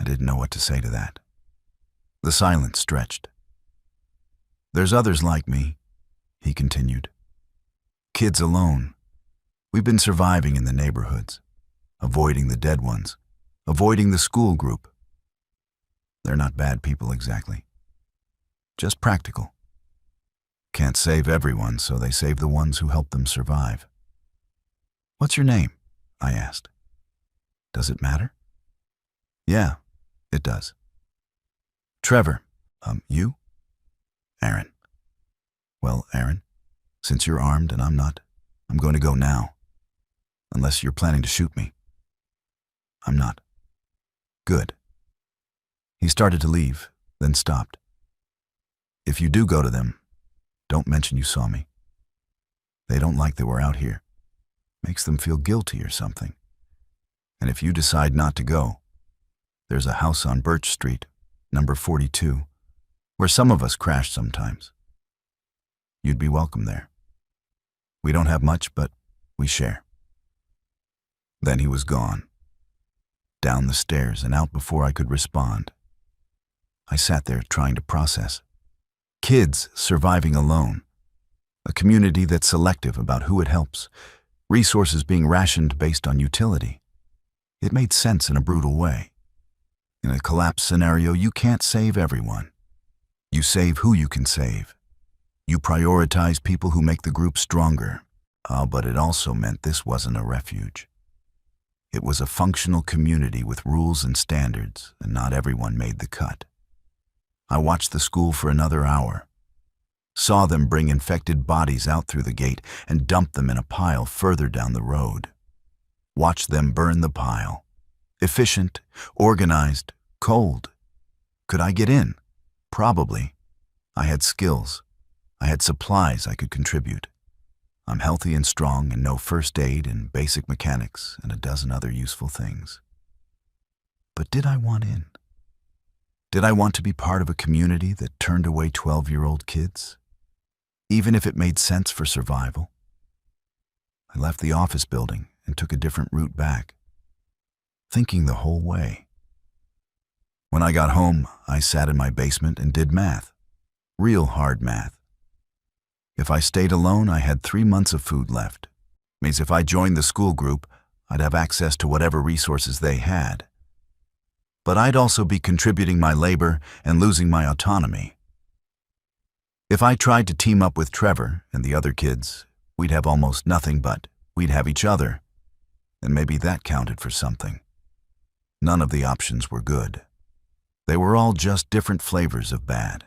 I didn't know what to say to that. The silence stretched. There's others like me, he continued. Kids alone. We've been surviving in the neighborhoods, avoiding the dead ones, avoiding the school group. They're not bad people exactly. Just practical. Can't save everyone, so they save the ones who help them survive. What's your name? I asked. Does it matter? Yeah, it does. Trevor. You? Aaron. Well, Aaron, since you're armed and I'm not, I'm going to go now. Unless you're planning to shoot me. I'm not. Good. He started to leave, then stopped. If you do go to them, don't mention you saw me. They don't like that we're out here. Makes them feel guilty or something. And if you decide not to go, there's a house on Birch Street, number 42, where some of us crash sometimes. You'd be welcome there. We don't have much, but we share. Then he was gone. Down the stairs and out before I could respond. I sat there trying to process. Kids surviving alone. A community that's selective about who it helps. Resources being rationed based on utility. It made sense in a brutal way. In a collapse scenario, you can't save everyone. You save who you can save. You prioritize people who make the group stronger. But it also meant this wasn't a refuge. It was a functional community with rules and standards, and not everyone made the cut. I watched the school for another hour. Saw them bring infected bodies out through the gate and dump them in a pile further down the road. Watched them burn the pile. Efficient, organized, cold. Could I get in? Probably. I had skills. I had supplies I could contribute. I'm healthy and strong and know first aid and basic mechanics and a dozen other useful things. But did I want in? Did I want to be part of a community that turned away 12-year-old kids? Even if it made sense for survival? I left the office building and took a different route back, thinking the whole way. When I got home, I sat in my basement and did math. Real hard math. If I stayed alone, I had 3 months of food left. Means if I joined the school group, I'd have access to whatever resources they had. But I'd also be contributing my labor and losing my autonomy. If I tried to team up with Trevor and the other kids, we'd have almost nothing, but we'd have each other. And maybe that counted for something. None of the options were good. They were all just different flavors of bad.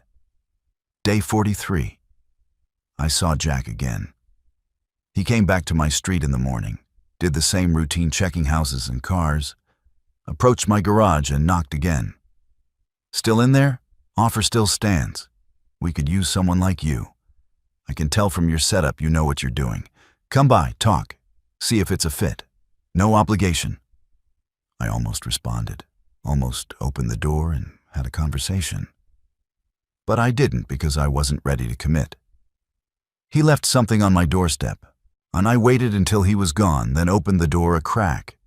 Day 43. I saw Jack again. He came back to my street in the morning, did the same routine checking houses and cars, approached my garage and knocked again. Still in there? Offer still stands. We could use someone like you. I can tell from your setup you know what you're doing. Come by, talk, see if it's a fit. No obligation. I almost responded, almost opened the door and had a conversation. But I didn't because I wasn't ready to commit. He left something on my doorstep, and I waited until he was gone, then opened the door a crack.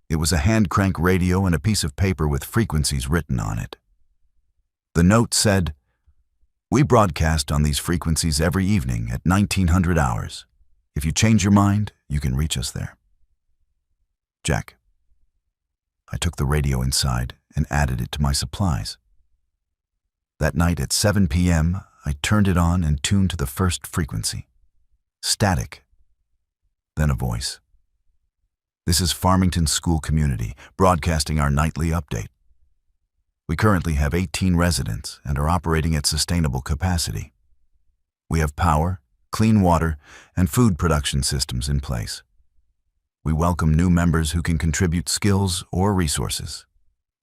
It was a hand-crank radio and a piece of paper with frequencies written on it. The note said, "We broadcast on these frequencies every evening at 1900 hours. If you change your mind, you can reach us there." Jack. I took the radio inside and added it to my supplies. That night at 7 p.m., I turned it on and tuned to the first frequency. Static. Then a voice. "This is Farmington School Community, broadcasting our nightly update. We currently have 18 residents and are operating at sustainable capacity. We have power, clean water, and food production systems in place. we welcome new members who can contribute skills or resources.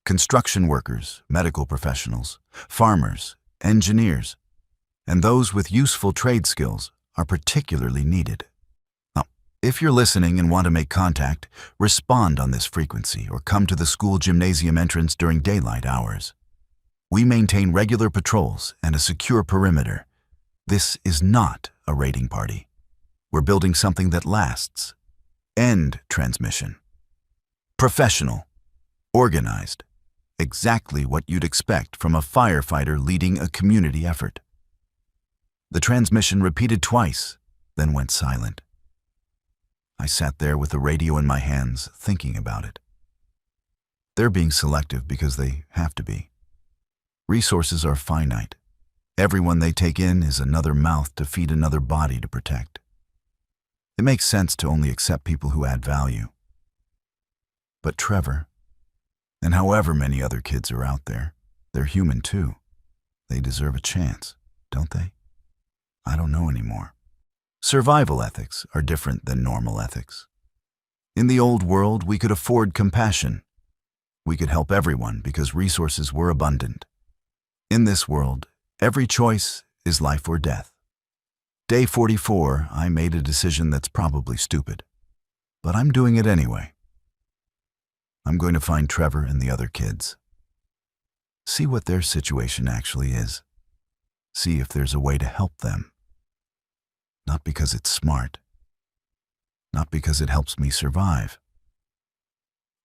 Construction workers, medical professionals, farmers, engineers, and those with useful trade skills are particularly needed. Now, if you're listening and want to make contact, respond on this frequency or come to the school gymnasium entrance during daylight hours. We maintain regular patrols and a secure perimeter. This is not a raiding party. We're building something that lasts. End transmission. Professional. Organized. Exactly what you'd expect from a firefighter leading a community effort. The transmission repeated twice, then went silent. I sat there with the radio in my hands, thinking about it. They're being selective because they have to be. Resources are finite. Everyone they take in is another mouth to feed another body to protect. It makes sense to only accept people who add value. But Trevor, and however many other kids are out there, they're human too. They deserve a chance, don't they? I don't know anymore. Survival ethics are different than normal ethics. In the old world, we could afford compassion. We could help everyone because resources were abundant. In this world, every choice is life or death. Day 44, I made a decision that's probably stupid, but I'm doing it anyway. I'm going to find Trevor and the other kids. See what their situation actually is. See if there's a way to help them. Not because it's smart. Not because it helps me survive.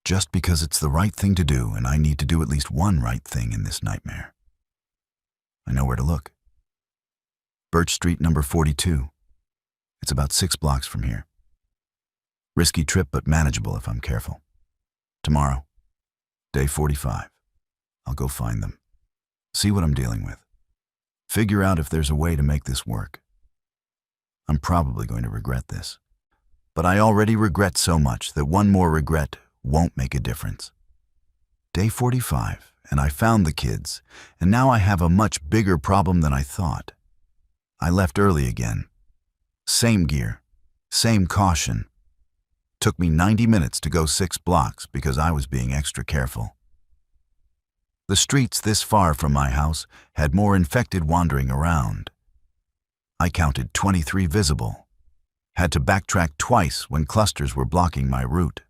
Just because it's the right thing to do and I need to do at least one right thing in this nightmare. I know where to look. Birch Street, number 42. It's about 6 blocks from here. Risky trip, but manageable if I'm careful. Tomorrow, day 45. I'll go find them. See what I'm dealing with. Figure out if there's a way to make this work. I'm probably going to regret this. But I already regret so much that one more regret won't make a difference. Day 45, and I found the kids, and now I have a much bigger problem than I thought. I left early again. Same gear, same caution. Took me 90 minutes to go 6 blocks because I was being extra careful. The streets this far from my house had more infected wandering around. I counted 23 visible. Had to backtrack twice when clusters were blocking my route.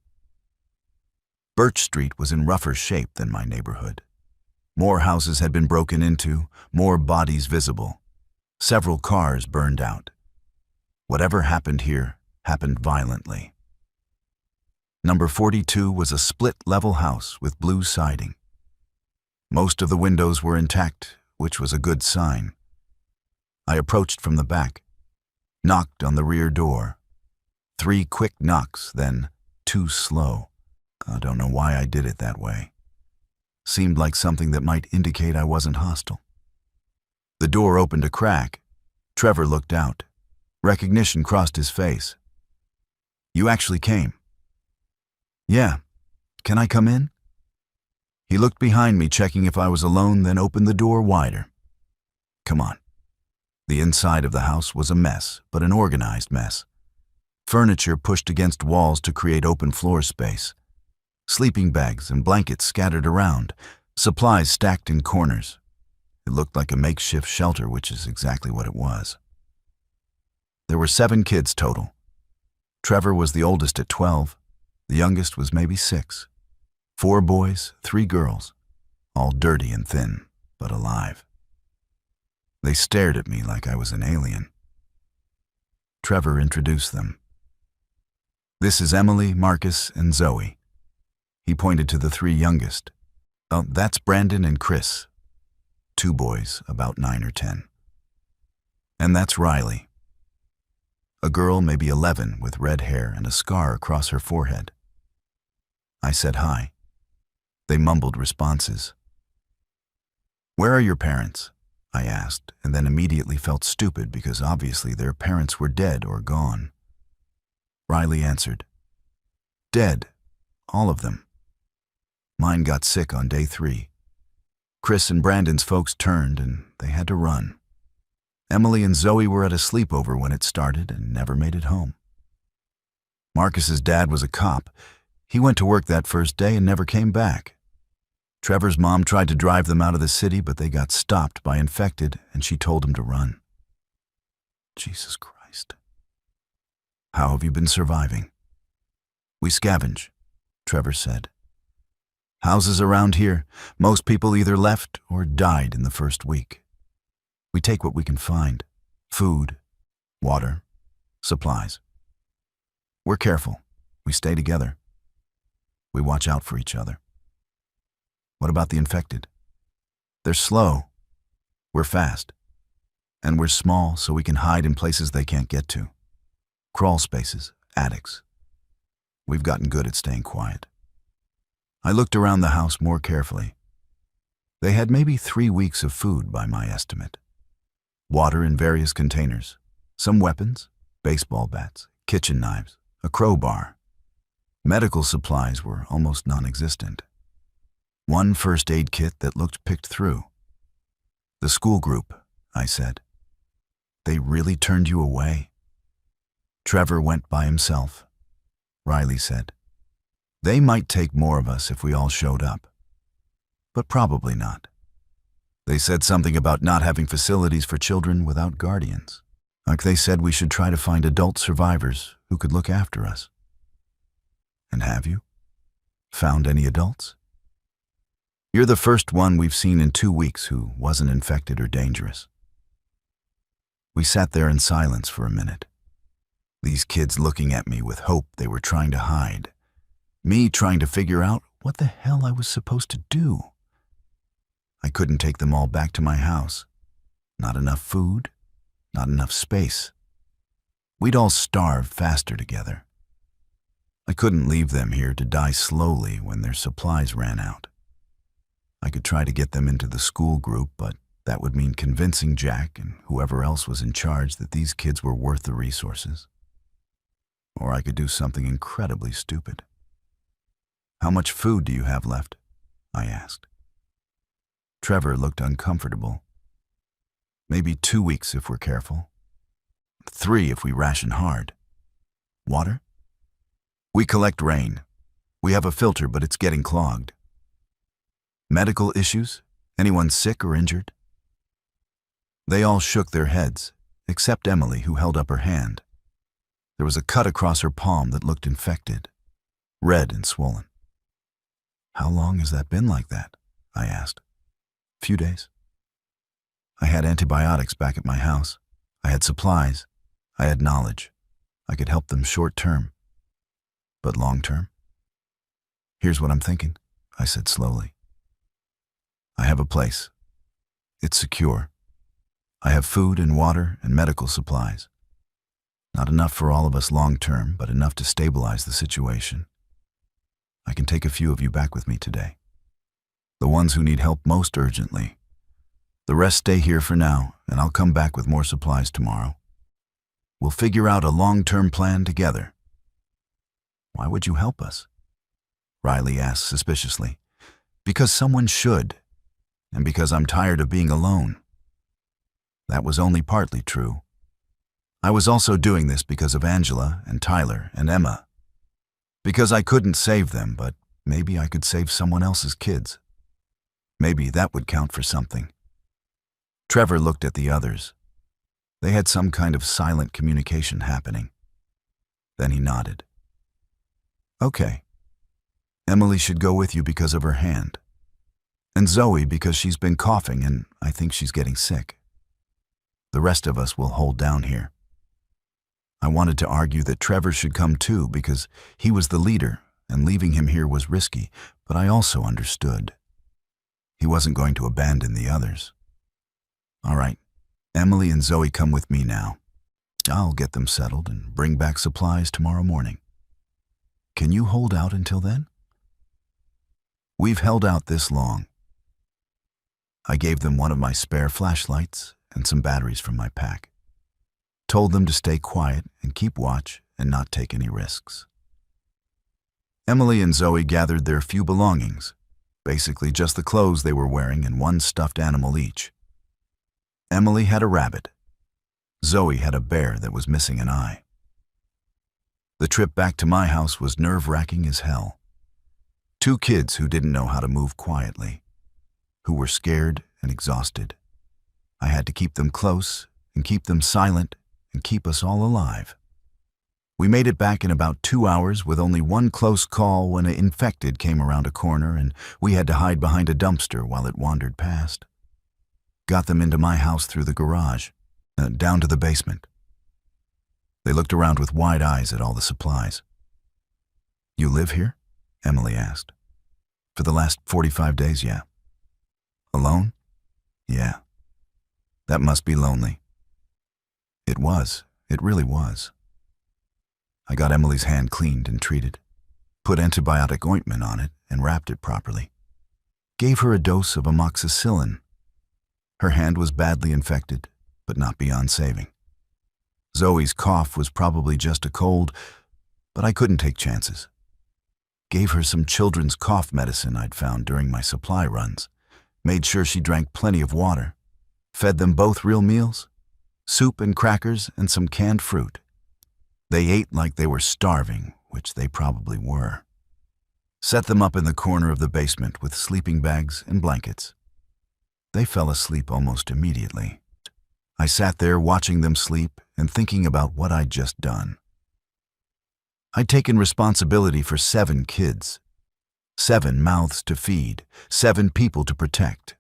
Birch Street was in rougher shape than my neighborhood. More houses had been broken into, more bodies visible. Several cars burned out. Whatever happened here happened violently. Number 42 was a split-level house with blue siding. Most of the windows were intact, which was a good sign. I approached from the back, knocked on the rear door. 3 quick knocks, then 2 slow. I don't know why I did it that way. Seemed like something that might indicate I wasn't hostile. The door opened a crack. Trevor looked out. Recognition crossed his face. "You actually came?" "Yeah. Can I come in?" He looked behind me, checking if I was alone, then opened the door wider. "Come on." The inside of the house was a mess, but an organized mess. Furniture pushed against walls to create open floor space. Sleeping bags and blankets scattered around, supplies stacked in corners. It looked like a makeshift shelter, which is exactly what it was. There were 7 kids total. Trevor was the oldest at 12. The youngest was maybe 6. 4 boys, 3 girls, all dirty and thin, but alive. They stared at me like I was an alien. Trevor introduced them. "This is Emily, Marcus, and Zoe." He pointed to the 3 youngest. "Oh, that's Brandon and Chris." 2 boys, about 9 or 10. "And that's Riley." A girl, maybe 11, with red hair and a scar across her forehead. I said hi. They mumbled responses. "Where are your parents?" I asked, and then immediately felt stupid because obviously their parents were dead or gone. Riley answered, "Dead, all of them. Mine got sick on day 3. Chris and Brandon's folks turned and they had to run. Emily and Zoe were at a sleepover when it started and never made it home." Marcus's dad was a cop. He went to work that first day and never came back. Trevor's mom tried to drive them out of the city, but they got stopped by infected, and she told him to run. Jesus Christ. How have you been surviving? We scavenge, Trevor said. Houses around here, most people either left or died in the first week. We take what we can find: food, water, supplies. We're careful. We stay together. We watch out for each other. What about the infected? They're slow. We're fast. And we're small, so we can hide in places they can't get to. Crawl spaces, attics. We've gotten good at staying quiet. I looked around the house more carefully. They had maybe 3 weeks of food by my estimate. Water in various containers, some weapons, baseball bats, kitchen knives, a crowbar. Medical supplies were almost non-existent. One first aid kit that looked picked through. The school group, I said. They really turned you away? Trevor went by himself. Riley said. They might take more of us if we all showed up. But probably not. They said something about not having facilities for children without guardians. Like they said we should try to find adult survivors who could look after us. And have you? Found any adults? You're the first one we've seen in 2 weeks who wasn't infected or dangerous. We sat there in silence for a minute. These kids looking at me with hope they were trying to hide. Me trying to figure out what the hell I was supposed to do. I couldn't take them all back to my house. Not enough food, not enough space. We'd all starve faster together. I couldn't leave them here to die slowly when their supplies ran out. I could try to get them into the school group, but that would mean convincing Jack and whoever else was in charge that these kids were worth the resources. Or I could do something incredibly stupid. How much food do you have left? I asked. Trevor looked uncomfortable. Maybe 2 weeks if we're careful. 3 if we ration hard. Water? We collect rain. We have a filter, but it's getting clogged. Medical issues? Anyone sick or injured? They all shook their heads, except Emily, who held up her hand. There was a cut across her palm that looked infected, red and swollen. How long has that been like that? I asked. Few days. I had antibiotics back at my house. I had supplies. I had knowledge. I could help them short term. But long term? Here's what I'm thinking, I said slowly. I have a place. It's secure. I have food and water and medical supplies. Not enough for all of us long term, but enough to stabilize the situation. I can take a few of you back with me today. The ones who need help most urgently. The rest stay here for now, and I'll come back with more supplies tomorrow. We'll figure out a long-term plan together. Why would you help us? Riley asked suspiciously. Because someone should, and because I'm tired of being alone. That was only partly true. I was also doing this because of Angela and Tyler and Emma. Because I couldn't save them, but maybe I could save someone else's kids. Maybe that would count for something. Trevor looked at the others. They had some kind of silent communication happening. Then he nodded. Okay. Emily should go with you because of her hand. And Zoe because she's been coughing and I think she's getting sick. The rest of us will hold down here. I wanted to argue that Trevor should come too because he was the leader and leaving him here was risky, but I also understood. He wasn't going to abandon the others. All right, Emily and Zoe come with me now. I'll get them settled and bring back supplies tomorrow morning. Can you hold out until then? We've held out this long. I gave them one of my spare flashlights and some batteries from my pack. Told them to stay quiet and keep watch and not take any risks. Emily and Zoe gathered their few belongings, basically just the clothes they were wearing and one stuffed animal each. Emily had a rabbit. Zoe had a bear that was missing an eye. The trip back to my house was nerve-wracking as hell. 2 kids who didn't know how to move quietly, who were scared and exhausted. I had to keep them close and keep them silent and keep us all alive. We made it back in about 2 hours with only one close call when an infected came around a corner and we had to hide behind a dumpster while it wandered past. Got them into my house through the garage, down to the basement. They looked around with wide eyes at all the supplies. "You live here?" Emily asked. "For the last 45 days, yeah." "Alone?" "Yeah." "That must be lonely." It was. It really was. I got Emily's hand cleaned and treated, put antibiotic ointment on it and wrapped it properly. Gave her a dose of amoxicillin. Her hand was badly infected, but not beyond saving. Zoe's cough was probably just a cold, but I couldn't take chances. Gave her some children's cough medicine I'd found during my supply runs, made sure she drank plenty of water, fed them both real meals, soup and crackers and some canned fruit. They ate like they were starving, which they probably were. Set them up in the corner of the basement with sleeping bags and blankets. They fell asleep almost immediately. I sat there watching them sleep and thinking about what I'd just done. I'd taken responsibility for 7 kids, 7 mouths to feed, 7 people to protect.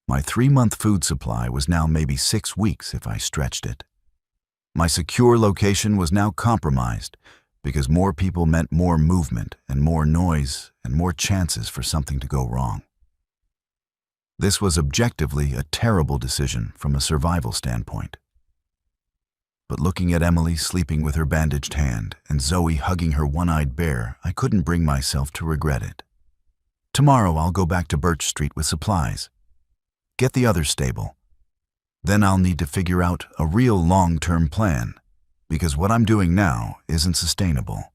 My 3-month food supply was now maybe 6 weeks if I stretched it. My secure location was now compromised because more people meant more movement and more noise and more chances for something to go wrong. This was objectively a terrible decision from a survival standpoint. But looking at Emily sleeping with her bandaged hand and Zoe hugging her one-eyed bear, I couldn't bring myself to regret it. Tomorrow I'll go back to Birch Street with supplies. Get the others stable. Then I'll need to figure out a real long-term plan, because what I'm doing now isn't sustainable.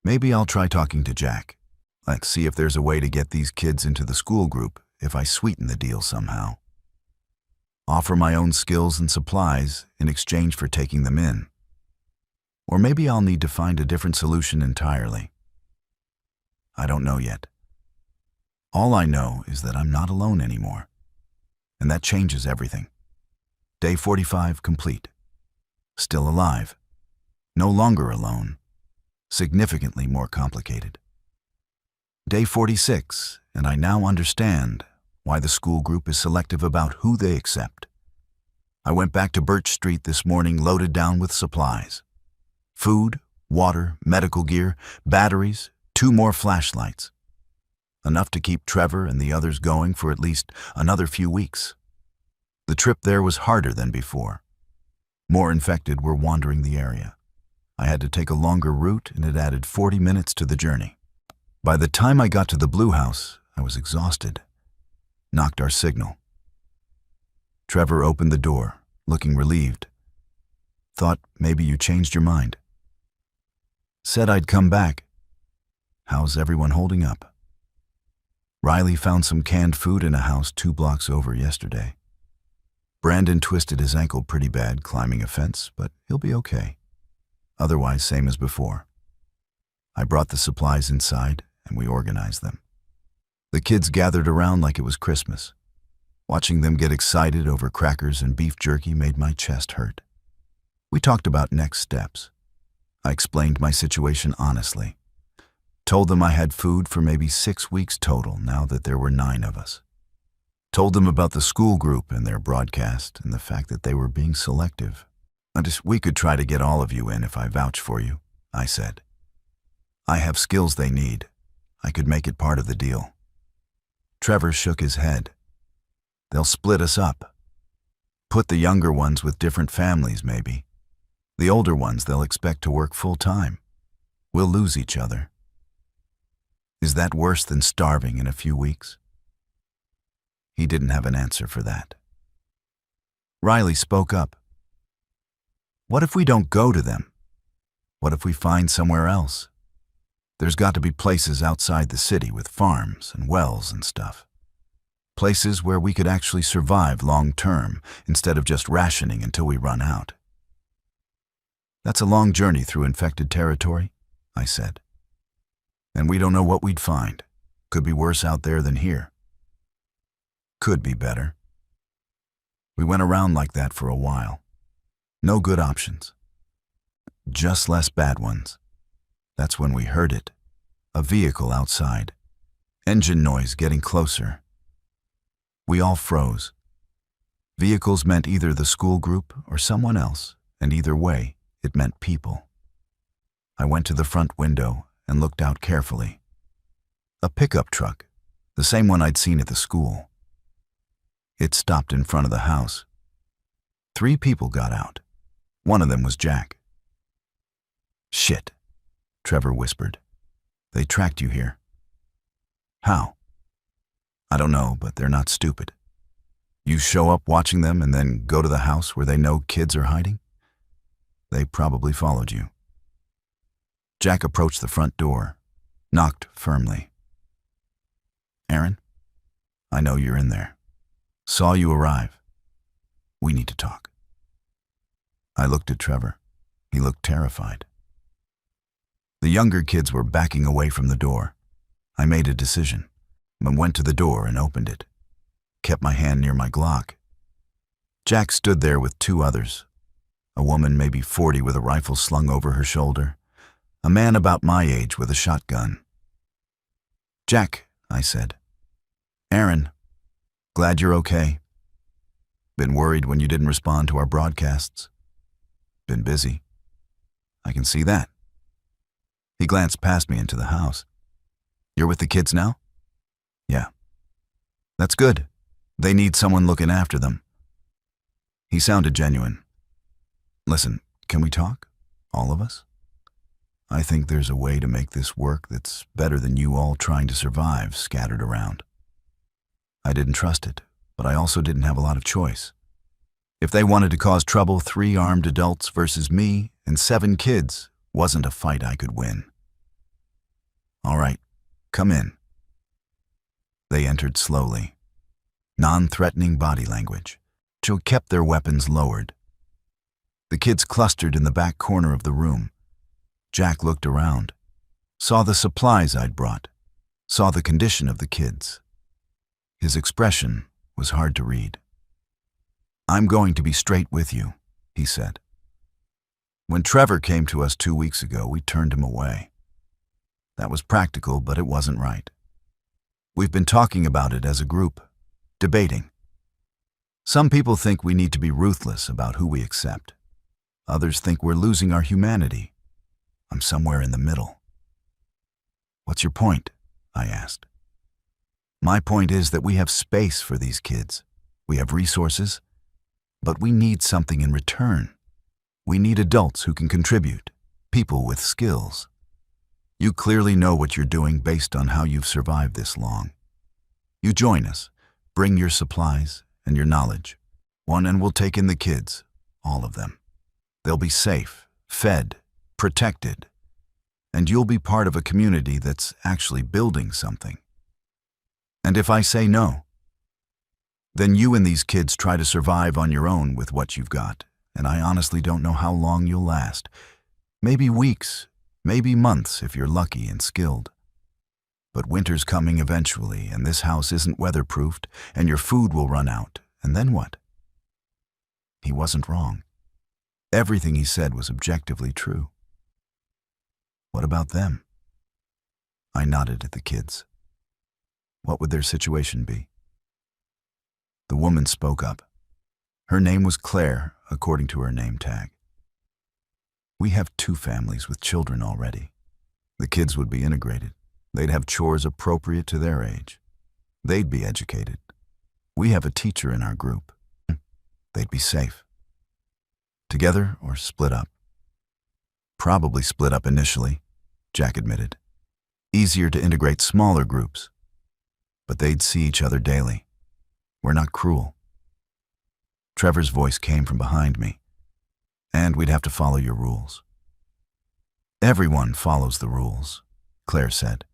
Maybe I'll try talking to Jack. Let's see if there's a way to get these kids into the school group if I sweeten the deal somehow. Offer my own skills and supplies in exchange for taking them in. Or maybe I'll need to find a different solution entirely. I don't know yet. All I know is that I'm not alone anymore. And that changes everything. Day 45 complete. Still alive. No longer alone. Significantly more complicated. Day 46, and I now understand why the school group is selective about who they accept. I went back to Birch Street this morning loaded down with supplies. Food, water, medical gear, batteries, 2 more flashlights. Enough to keep Trevor and the others going for at least another few weeks. The trip there was harder than before. More infected were wandering the area. I had to take a longer route and it added 40 minutes to the journey. By the time I got to the Blue House, I was exhausted. Knocked our signal. Trevor opened the door, looking relieved. Thought maybe you changed your mind. Said I'd come back. How's everyone holding up? Riley found some canned food in a house 2 blocks over yesterday. Brandon twisted his ankle pretty bad climbing a fence, but he'll be okay. Otherwise, same as before. I brought the supplies inside and we organized them. The kids gathered around like it was Christmas. Watching them get excited over crackers and beef jerky made my chest hurt. We talked about next steps. I explained my situation honestly. Told them I had food for maybe 6 weeks total now that there were 9 of us. Told them about the school group and their broadcast and the fact that they were being selective. We could try to get all of you in if I vouch for you, I said. I have skills they need. I could make it part of the deal. Trevor shook his head. They'll split us up. Put the younger ones with different families, maybe. The older ones they'll expect to work full-time. We'll lose each other. Is that worse than starving in a few weeks? He didn't have an answer for that. Riley spoke up. What if we don't go to them? What if we find somewhere else? There's got to be places outside the city with farms and wells and stuff. Places where we could actually survive long-term instead of just rationing until we run out. That's a long journey through infected territory, I said. And we don't know what we'd find. Could be worse out there than here. Could be better. We went around like that for a while. No good options. Just less bad ones. That's when we heard it. A vehicle outside. Engine noise getting closer. We all froze. Vehicles meant either the school group or someone else, and either way, it meant people. I went to the front window and looked out carefully. A pickup truck, the same one I'd seen at the school. It stopped in front of the house. 3 people got out. One of them was Jack. "Shit," Trevor whispered. "They tracked you here." "How?" "I don't know, but they're not stupid. You show up watching them and then go to the house where they know kids are hiding? They probably followed you." Jack approached the front door, knocked firmly. "Aaron, I know you're in there. Saw you arrive. We need to talk." I looked at Trevor. He looked terrified. The younger kids were backing away from the door. I made a decision, and went to the door and opened it. Kept my hand near my Glock. Jack stood there with 2 others. A woman maybe 40 with a rifle slung over her shoulder. A man about my age with a shotgun. "Jack," I said. "Aaron, glad you're okay. Been worried when you didn't respond to our broadcasts. Been busy. I can see that." He glanced past me into the house. "You're with the kids now?" "Yeah." "That's good. They need someone looking after them." He sounded genuine. "Listen, can we talk? All of us? I think there's a way to make this work that's better than you all trying to survive scattered around." I didn't trust it, but I also didn't have a lot of choice. If they wanted to cause trouble, 3 armed adults versus me and 7 kids wasn't a fight I could win. "All right, come in." They entered slowly. Non-threatening body language. Joe kept their weapons lowered. The kids clustered in the back corner of the room. Jack looked around, saw the supplies I'd brought, saw the condition of the kids. His expression was hard to read. "I'm going to be straight with you," he said. "When Trevor came to us 2 weeks ago, we turned him away. That was practical, but it wasn't right. We've been talking about it as a group, debating. Some people think we need to be ruthless about who we accept. Others think we're losing our humanity. I'm somewhere in the middle." "What's your point?" I asked. "My point is that we have space for these kids. We have resources, but we need something in return. We need adults who can contribute, people with skills. You clearly know what you're doing based on how you've survived this long. You join us, bring your supplies and your knowledge, and we'll take in the kids, all of them. They'll be safe, fed, protected, and you'll be part of a community that's actually building something. And if I say no, then you and these kids try to survive on your own with what you've got, and I honestly don't know how long you'll last. Maybe weeks, maybe months if you're lucky and skilled. But winter's coming eventually, and this house isn't weatherproofed, and your food will run out, and then what?" He wasn't wrong. Everything he said was objectively true. "What about them?" I nodded at the kids. What would their situation be? The woman spoke up. Her name was Claire, according to her name tag. "We have 2 families with children already. The kids would be integrated. They'd have chores appropriate to their age. They'd be educated. We have a teacher in our group. They'd be safe. Together or split up?" "Probably split up initially," Jack admitted. "Easier to integrate smaller groups. But they'd see each other daily. We're not cruel." Trevor's voice came from behind me. "And we'd have to follow your rules." "Everyone follows the rules," Claire said.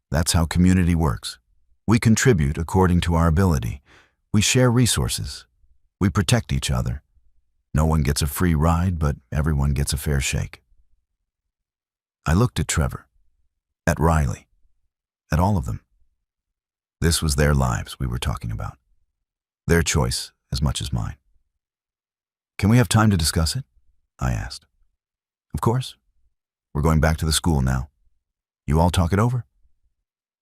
"That's how community works. We contribute according to our ability. We share resources. We protect each other. No one gets a free ride, but everyone gets a fair shake. I looked at Trevor, at Riley, at all of them. This was their lives we were talking about. Their choice as much as mine. Can we have time to discuss it? I asked. Of course. We're going back to the school now. You all talk it over?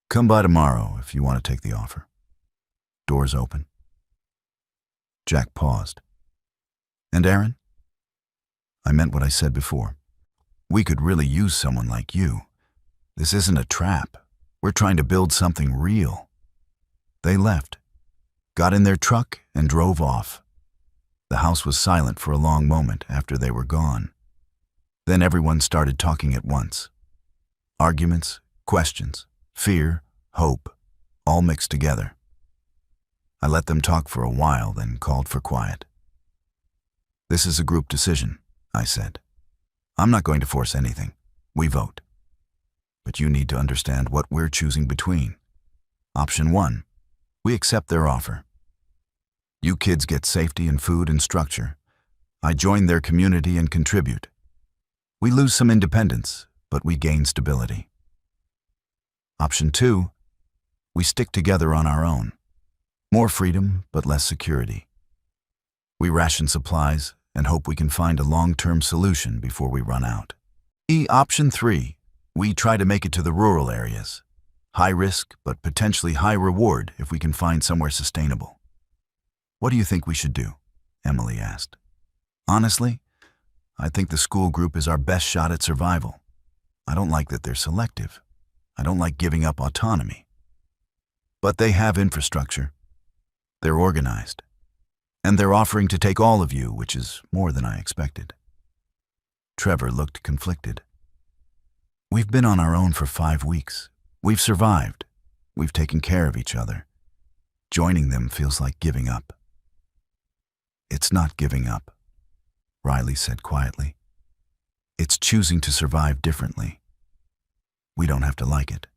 Come by tomorrow if you want to take the offer. Doors open. Jack paused. And Aaron? I meant what I said before. We could really use someone like you. This isn't a trap. We're trying to build something real. They left, got in their truck, and drove off. The house was silent for a long moment after they were gone. Then everyone started talking at once. Arguments, questions, fear, hope, all mixed together. I let them talk for a while, then called for quiet. This is a group decision, I said. I'm not going to force anything. We vote. But you need to understand what we're choosing between. Option 1, we accept their offer. You kids get safety and food and structure. I join their community and contribute. We lose some independence, but we gain stability. Option 2, we stick together on our own. More freedom, but less security. We ration supplies and hope we can find a long-term solution before we run out. Option 3, we try to make it to the rural areas. High risk, but potentially high reward if we can find somewhere sustainable. What do you think we should do? Emily asked. Honestly, I think the school group is our best shot at survival. I don't like that they're selective. I don't like giving up autonomy. But they have infrastructure. They're organized. And they're offering to take all of you, which is more than I expected. Trevor looked conflicted. We've been on our own for 5 weeks. We've survived. We've taken care of each other. Joining them feels like giving up. It's not giving up, Riley said quietly. It's choosing to survive differently. We don't have to like it.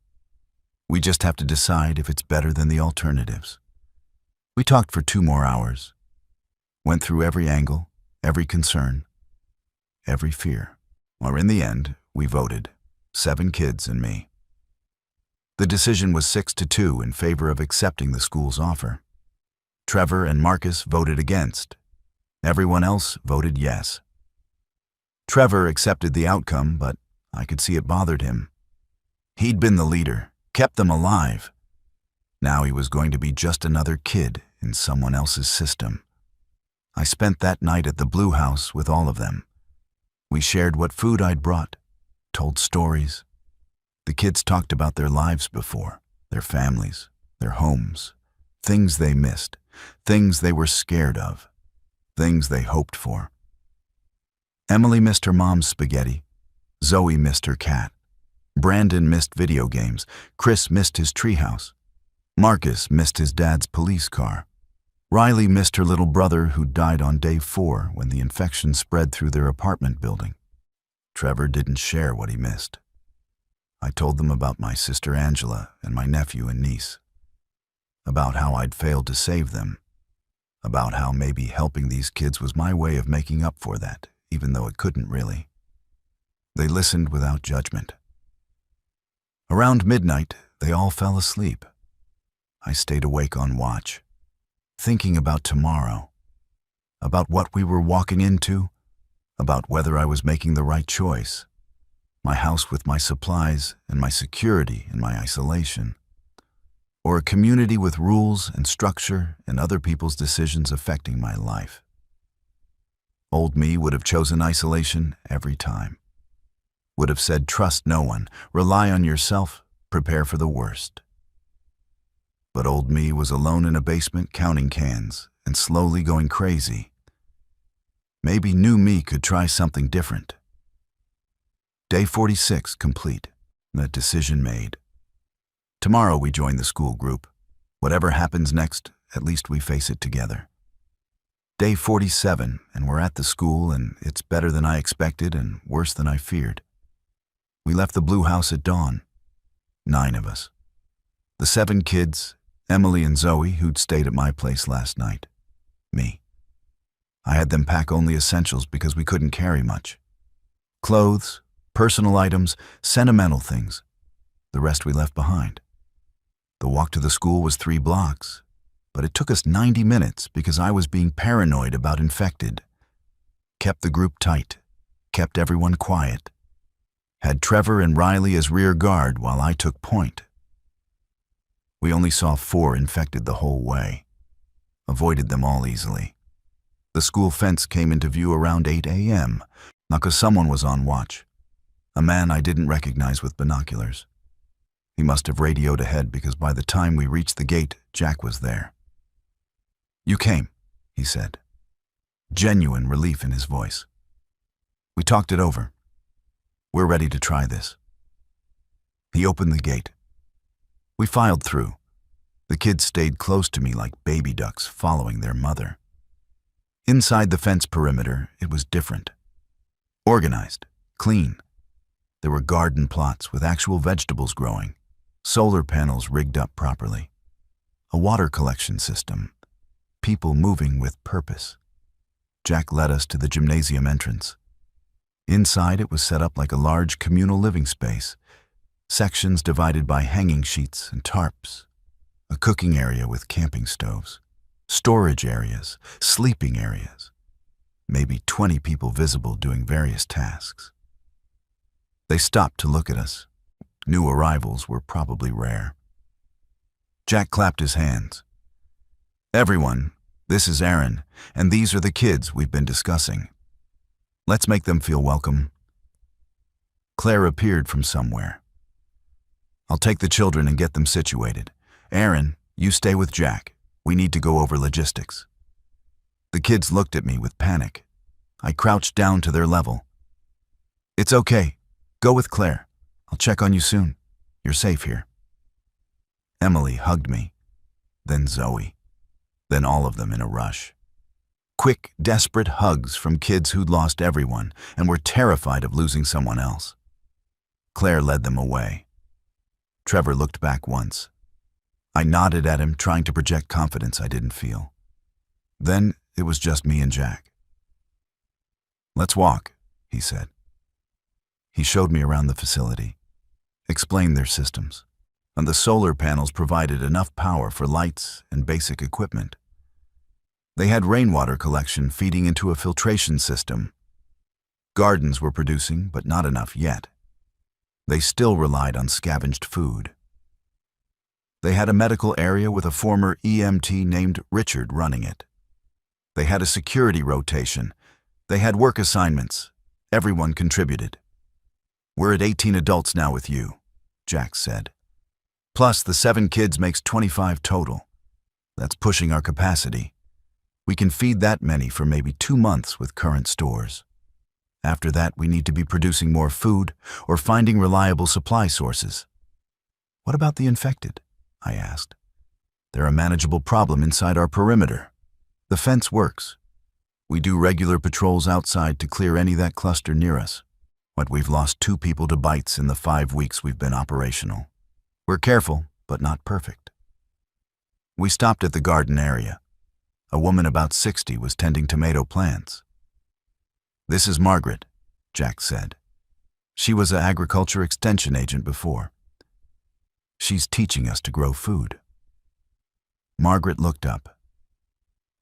We just have to decide if it's better than the alternatives. We talked for 2 more hours. Went through every angle, every concern, every fear. Or in the end, we voted, 7 kids and me. The decision was 6-2 in favor of accepting the school's offer. Trevor and Marcus voted against. Everyone else voted yes. Trevor accepted the outcome, but I could see it bothered him. He'd been the leader, kept them alive. Now he was going to be just another kid in someone else's system. I spent that night at the Blue House with all of them. We shared what food I'd brought, told stories. The kids talked about their lives before, their families, their homes, things they missed, things they were scared of, things they hoped for. Emily missed her mom's spaghetti. Zoe missed her cat. Brandon missed video games. Chris missed his treehouse. Marcus missed his dad's police car. Riley missed her little brother who died on day 4 when the infection spread through their apartment building. Trevor didn't share what he missed. I told them about my sister Angela and my nephew and niece. About how I'd failed to save them. About how maybe helping these kids was my way of making up for that, even though it couldn't really. They listened without judgment. Around midnight, they all fell asleep. I stayed awake on watch, thinking about tomorrow, about what we were walking into, about whether I was making the right choice, my house with my supplies and my security and my isolation, or a community with rules and structure and other people's decisions affecting my life. Old me would have chosen isolation every time. Would have said trust no one, rely on yourself, prepare for the worst. But old me was alone in a basement counting cans and slowly going crazy. Maybe new me could try something different. Day 46 complete, that decision made. Tomorrow we join the school group. Whatever happens next, at least we face it together. Day 47, and we're at the school, and it's better than I expected and worse than I feared. We left the Blue House at dawn. 9 of us. The 7 kids, Emily and Zoe, who'd stayed at my place last night. Me. I had them pack only essentials because we couldn't carry much. Clothes, personal items, sentimental things. The rest we left behind. The walk to the school was 3 blocks, but it took us 90 minutes because I was being paranoid about infected. Kept the group tight, kept everyone quiet. Had Trevor and Riley as rear guard while I took point. We only saw 4 infected the whole way. Avoided them all easily. The school fence came into view around 8 a.m., not because someone was on watch. A man I didn't recognize with binoculars. He must have radioed ahead because by the time we reached the gate, Jack was there. "You came," he said. Genuine relief in his voice. "We talked it over. We're ready to try this." He opened the gate. We filed through. The kids stayed close to me like baby ducks following their mother. Inside the fence perimeter, it was different. Organized, clean. There were garden plots with actual vegetables growing, solar panels rigged up properly, a water collection system, people moving with purpose. Jack led us to the gymnasium entrance. Inside, it was set up like a large communal living space, sections divided by hanging sheets and tarps, a cooking area with camping stoves, storage areas, sleeping areas, maybe 20 people visible doing various tasks. They stopped to look at us. New arrivals were probably rare. Jack clapped his hands. "Everyone, this is Aaron, and these are the kids we've been discussing. Let's make them feel welcome." Claire appeared from somewhere. "I'll take the children and get them situated. Aaron, you stay with Jack. We need to go over logistics." The kids looked at me with panic. I crouched down to their level. "It's okay. Go with Claire. I'll check on you soon. You're safe here." Emily hugged me, then Zoe, then all of them in a rush. Quick, desperate hugs from kids who'd lost everyone and were terrified of losing someone else. Claire led them away. Trevor looked back once. I nodded at him, trying to project confidence I didn't feel. Then it was just me and Jack. "Let's walk," he said. He showed me around the facility, explained their systems, and the solar panels provided enough power for lights and basic equipment. They had rainwater collection feeding into a filtration system. Gardens were producing, but not enough yet. They still relied on scavenged food. They had a medical area with a former EMT named Richard running it. They had a security rotation. They had work assignments. Everyone contributed. "We're at 18 adults now with you," Jack said. "Plus the 7 kids makes 25 total. That's pushing our capacity. We can feed that many for maybe 2 months with current stores. After that, we need to be producing more food or finding reliable supply sources." "What about the infected?" I asked. "They're a manageable problem inside our perimeter. The fence works. We do regular patrols outside to clear any that cluster near us. But we've lost 2 people to bites in the 5 weeks we've been operational. We're careful, but not perfect." We stopped at the garden area. A woman about 60 was tending tomato plants. "This is Margaret," Jack said. She was an agriculture extension agent before. "She's teaching us to grow food." Margaret looked up.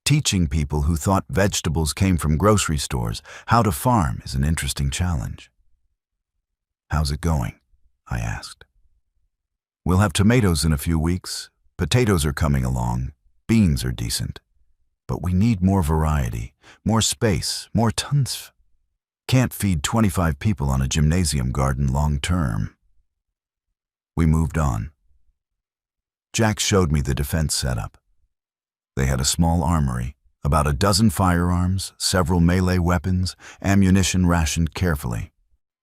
Teaching people who thought vegetables came from grocery stores how to farm is an interesting challenge. "How's it going?" I asked. "We'll have tomatoes in a few weeks. Potatoes are coming along. Beans are decent. But we need more variety, more space, more tons. Can't feed 25 people on a gymnasium garden long term." We moved on. Jack showed me the defense setup. They had a small armory, about a dozen firearms, several melee weapons, ammunition rationed carefully.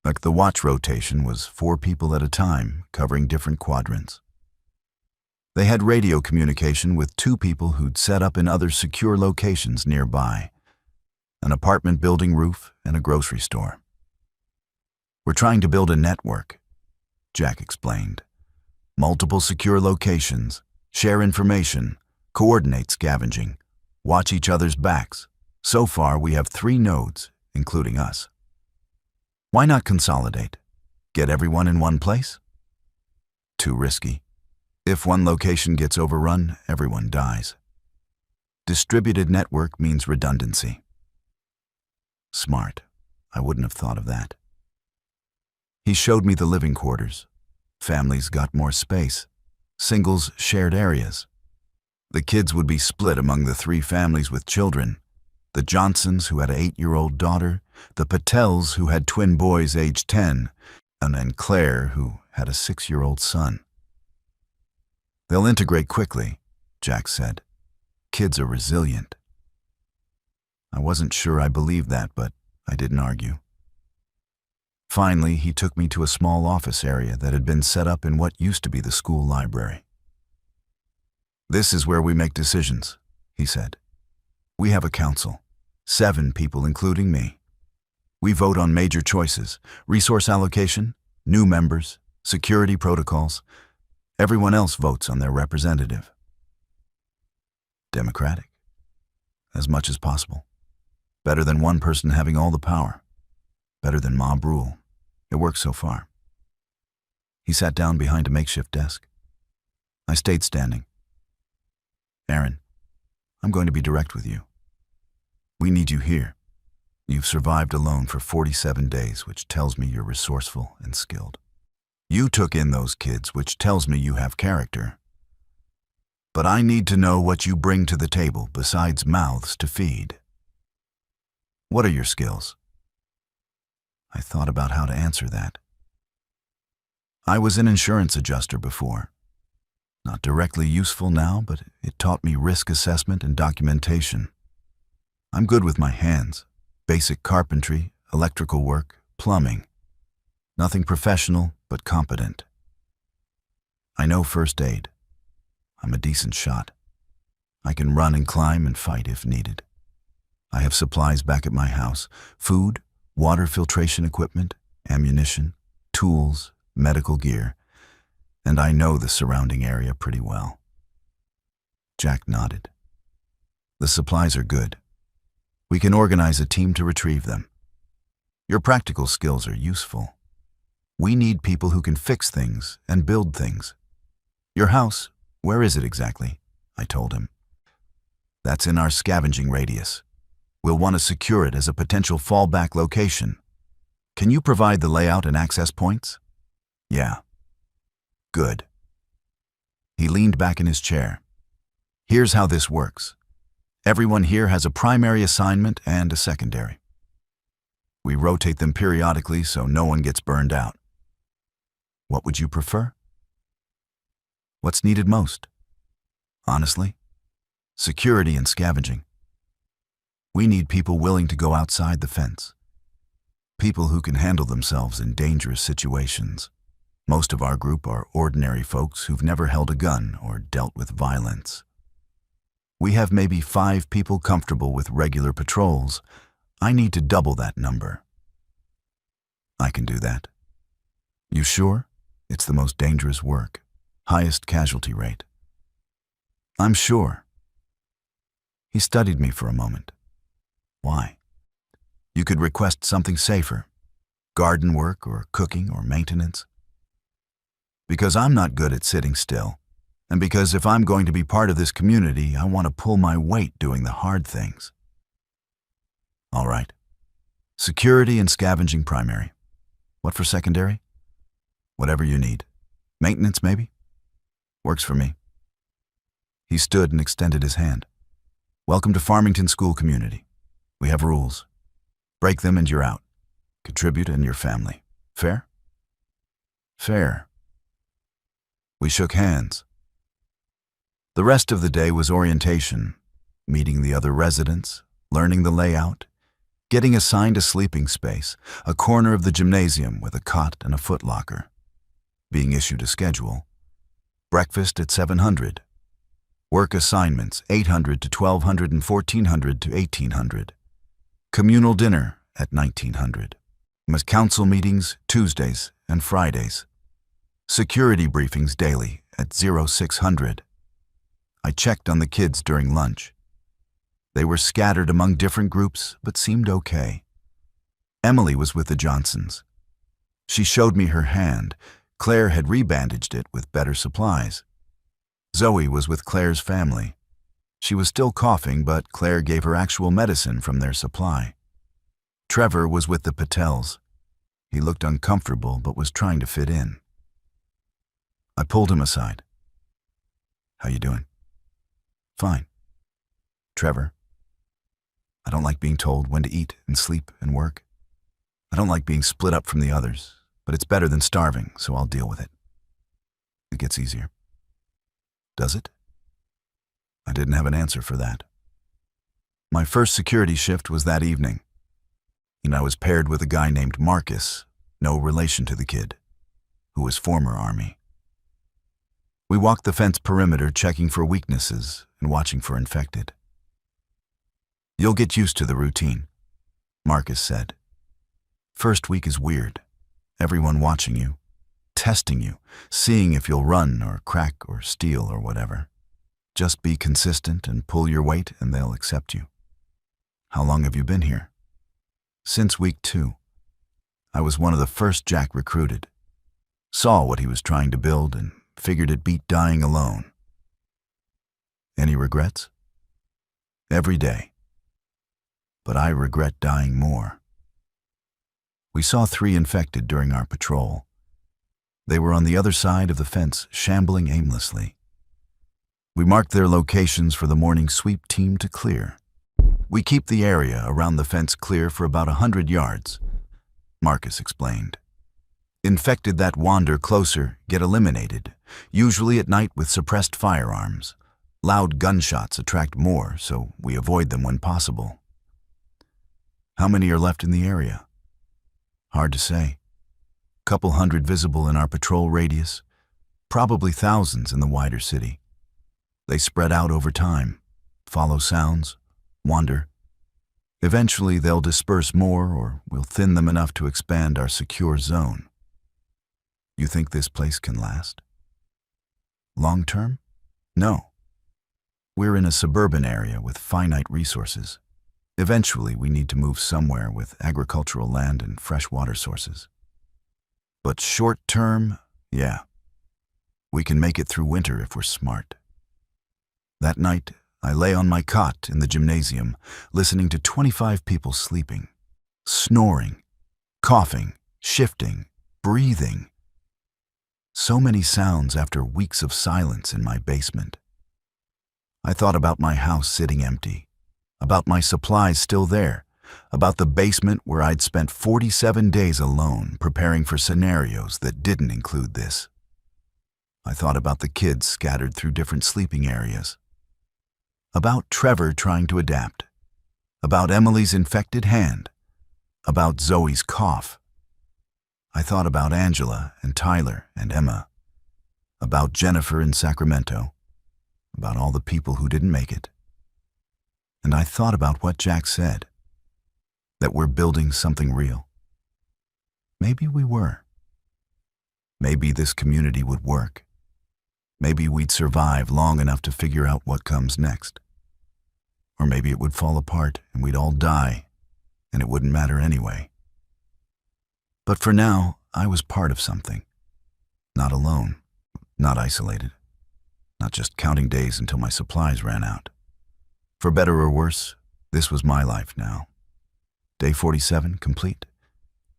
Like the watch rotation was 4 people at a time, covering different quadrants. They had radio communication with 2 people who'd set up in other secure locations nearby, an apartment building roof and a grocery store. "We're trying to build a network," Jack explained. "Multiple secure locations, share information, coordinate scavenging, watch each other's backs, So far, we have 3 nodes, including us. Why not consolidate? Get everyone in one place? Too risky. If one location gets overrun, everyone dies. Distributed network means redundancy. Smart. I wouldn't have thought of that. He showed me the living quarters. Families got more space. Singles shared areas. The kids would be split among the 3 families with children. The Johnsons, who had an 8-year-old daughter, the Patels, who had twin boys aged 10, and then Claire, who had a 6-year-old son. They'll integrate quickly, Jack said. Kids are resilient. I wasn't sure I believed that, but I didn't argue. Finally, he took me to a small office area that had been set up in what used to be the school library. This is where we make decisions, he said. We have a council, 7 people including me. We vote on major choices, resource allocation, new members, security protocols. Everyone else votes on their representative. Democratic. As much as possible. Better than one person having all the power. Better than mob rule. It works so far. He sat down behind a makeshift desk. I stayed standing. Aaron, I'm going to be direct with you. We need you here. You've survived alone for 47 days, which tells me you're resourceful and skilled. You took in those kids, which tells me you have character. But I need to know what you bring to the table besides mouths to feed. What are your skills? I thought about how to answer that. I was an insurance adjuster before. Not directly useful now, but it taught me risk assessment and documentation. I'm good with my hands. Basic carpentry, electrical work, plumbing. Nothing professional, but competent. I know first aid. I'm a decent shot. I can run and climb and fight if needed. I have supplies back at my house: food, water filtration equipment, ammunition, tools, medical gear, and I know the surrounding area pretty well. Jack nodded. The supplies are good. We can organize a team to retrieve them. Your practical skills are useful. We need people who can fix things and build things. Your house, where is it exactly? I told him. That's in our scavenging radius. We'll want to secure it as a potential fallback location. Can you provide the layout and access points? Yeah. Good. He leaned back in his chair. Here's how this works. Everyone here has a primary assignment and a secondary. We rotate them periodically so no one gets burned out. What would you prefer? What's needed most? Honestly, security and scavenging. We need people willing to go outside the fence. People who can handle themselves in dangerous situations. Most of our group are ordinary folks who've never held a gun or dealt with violence. We have maybe 5 people comfortable with regular patrols. I need to double that number. I can do that. You sure? It's the most dangerous work. Highest casualty rate. I'm sure. He studied me for a moment. Why? You could request something safer. Garden work or cooking or maintenance. Because I'm not good at sitting still. And because if I'm going to be part of this community, I want to pull my weight doing the hard things. All right. Security and scavenging primary. What for secondary? Whatever you need. Maintenance, maybe? Works for me. He stood and extended his hand. Welcome to Farmington School Community. We have rules. Break them and you're out. Contribute and your family. Fair? Fair. We shook hands. The rest of the day was orientation, meeting the other residents, learning the layout, getting assigned a sleeping space, a corner of the gymnasium with a cot and a footlocker, being issued a schedule, breakfast at 700, work assignments 800 to 1200 and 1400 to 1800, communal dinner at 1900, council meetings Tuesdays and Fridays, security briefings daily at 0600. I checked on the kids during lunch. They were scattered among different groups, but seemed okay. Emily was with the Johnsons. She showed me her hand. Claire had rebandaged it with better supplies. Zoe was with Claire's family. She was still coughing, but Claire gave her actual medicine from their supply. Trevor was with the Patels. He looked uncomfortable, but was trying to fit in. I pulled him aside. "How you doing?" "Fine." "Trevor, I don't like being told when to eat and sleep and work. I don't like being split up from the others, but it's better than starving, so I'll deal with it. It gets easier." "Does it?" I didn't have an answer for that. My first security shift was that evening, and I was paired with a guy named Marcus, no relation to the kid, who was former Army. We walked the fence perimeter, checking for weaknesses and watching for infected. "You'll get used to the routine," Marcus said. "First week is weird. Everyone watching you, testing you, seeing if you'll run or crack or steal or whatever. Just be consistent and pull your weight and they'll accept you." "How long have you been here?" "Since week 2. I was one of the first Jack recruited. Saw what he was trying to build and figured it beat dying alone." "Any regrets?" "Every day. But I regret dying more." We saw 3 infected during our patrol. They were on the other side of the fence, shambling aimlessly. We marked their locations for the morning sweep team to clear. "We keep the area around the fence clear for about 100 yards, Marcus explained. "Infected that wander closer get eliminated, usually at night with suppressed firearms. Loud gunshots attract more, so we avoid them when possible." "How many are left in the area?" "Hard to say. Couple hundred visible in our patrol radius, probably thousands in the wider city. They spread out over time, follow sounds, wander. Eventually they'll disperse more, or we'll thin them enough to expand our secure zone." "You think this place can last?" "Long term? No. We're in a suburban area with finite resources. Eventually we need to move somewhere with agricultural land and fresh water sources. But short term, yeah. We can make it through winter if we're smart." That night, I lay on my cot in the gymnasium, listening to 25 people sleeping, snoring, coughing, shifting, breathing. So many sounds after weeks of silence in my basement. I thought about my house sitting empty, about my supplies still there, about the basement where I'd spent 47 days alone preparing for scenarios that didn't include this. I thought about the kids scattered through different sleeping areas, about Trevor trying to adapt, about Emily's infected hand, about Zoe's cough. I thought about Angela and Tyler and Emma, about Jennifer in Sacramento, about all the people who didn't make it. And I thought about what Jack said, that we're building something real. Maybe we were. Maybe this community would work. Maybe we'd survive long enough to figure out what comes next. Or maybe it would fall apart and we'd all die, and it wouldn't matter anyway. But for now, I was part of something. Not alone, not isolated, not just counting days until my supplies ran out. For better or worse, this was my life now. Day 47 complete.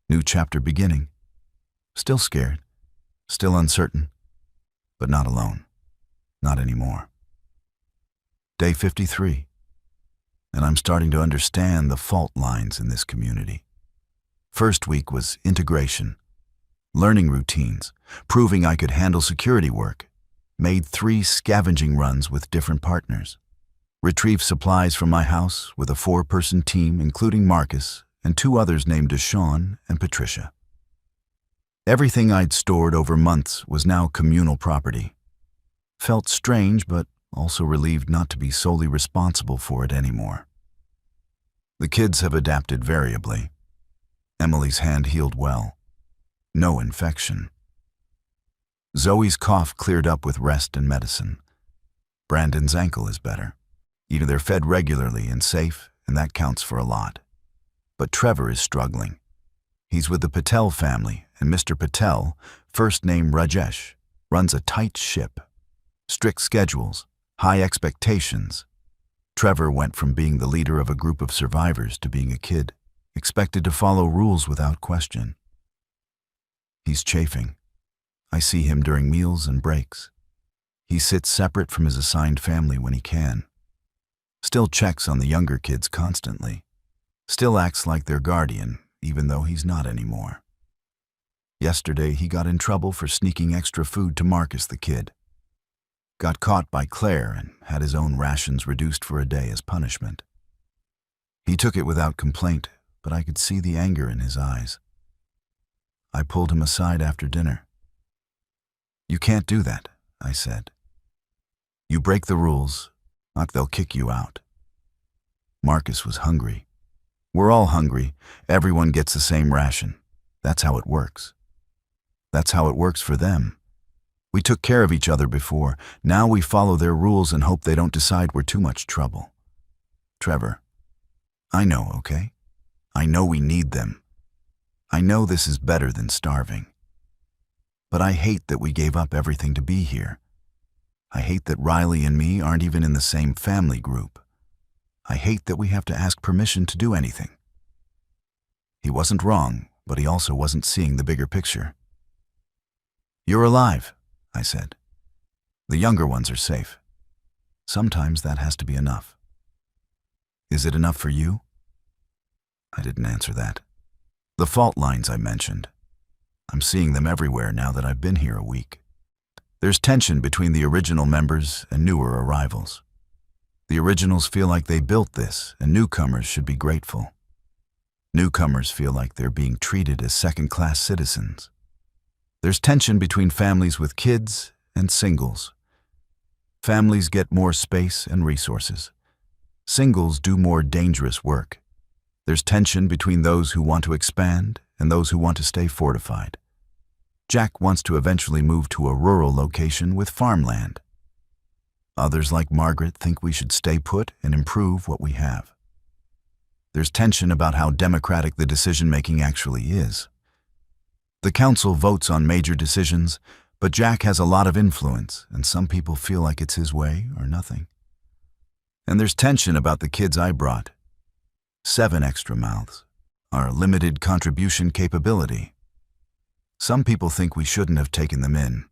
New chapter beginning. Still scared, still uncertain, but not alone. Not anymore. Day 53. And I'm starting to understand the fault lines in this community. First week was integration, learning routines, proving I could handle security work, made 3 scavenging runs with different partners, retrieved supplies from my house with a 4-person team including Marcus and 2 others named Deshawn and Patricia. Everything I'd stored over months was now communal property. Felt strange, but also relieved not to be solely responsible for it anymore. The kids have adapted variably. Emily's hand healed well. No infection. Zoe's cough cleared up with rest and medicine. Brandon's ankle is better. Either they're fed regularly and safe, and that counts for a lot. But Trevor is struggling. He's with the Patel family, and Mr. Patel, first name Rajesh, runs a tight ship. Strict schedules, high expectations. Trevor went from being the leader of a group of survivors to being a kid, expected to follow rules without question. He's chafing. I see him during meals and breaks. He sits separate from his assigned family when he can. Still checks on the younger kids constantly. Still acts like their guardian, even though he's not anymore. Yesterday, he got in trouble for sneaking extra food to Marcus the kid. Got caught by Claire and had his own rations reduced for a day as punishment. He took it without complaint, but I could see the anger in his eyes. I pulled him aside after dinner. "You can't do that," I said. "You break the rules, not they'll kick you out." Marcus was hungry. We're all hungry. Everyone gets the same ration. That's how it works. That's how it works for them. We took care of each other before. Now we follow their rules and hope they don't decide we're too much trouble. Trevor, I know, okay? I know we need them. I know this is better than starving. But I hate that we gave up everything to be here. I hate that Riley and me aren't even in the same family group. I hate that we have to ask permission to do anything. He wasn't wrong, but he also wasn't seeing the bigger picture. "You're alive," I said. "The younger ones are safe. Sometimes that has to be enough." "Is it enough for you?" I didn't answer that. The fault lines I mentioned. I'm seeing them everywhere now that I've been here a week. There's tension between the original members and newer arrivals. The originals feel like they built this, and newcomers should be grateful. Newcomers feel like they're being treated as second-class citizens. There's tension between families with kids and singles. Families get more space and resources. Singles do more dangerous work. There's tension between those who want to expand and those who want to stay fortified. Jack wants to eventually move to a rural location with farmland. Others, like Margaret, think we should stay put and improve what we have. There's tension about how democratic the decision-making actually is. The council votes on major decisions, but Jack has a lot of influence, and some people feel like it's his way or nothing. And there's tension about the kids I brought. 7 extra mouths, our limited contribution capability. Some people think we shouldn't have taken them in.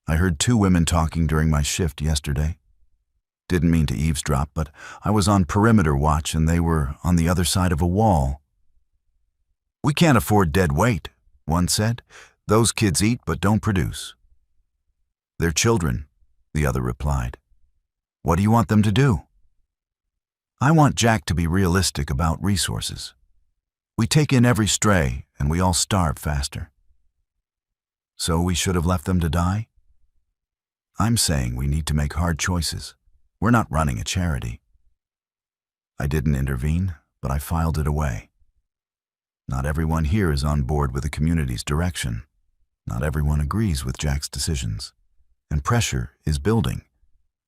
I heard 2 women talking during my shift yesterday. Didn't mean to eavesdrop, but I was on perimeter watch and they were on the other side of a wall. "We can't afford dead weight," one said. "Those kids eat but don't produce." "They're children," the other replied. "What do you want them to do?" I want Jack to be realistic about resources. We take in every stray and we all starve faster. So we should have left them to die? I'm saying we need to make hard choices. We're not running a charity. I didn't intervene, but I filed it away. Not everyone here is on board with the community's direction. Not everyone agrees with Jack's decisions. And pressure is building.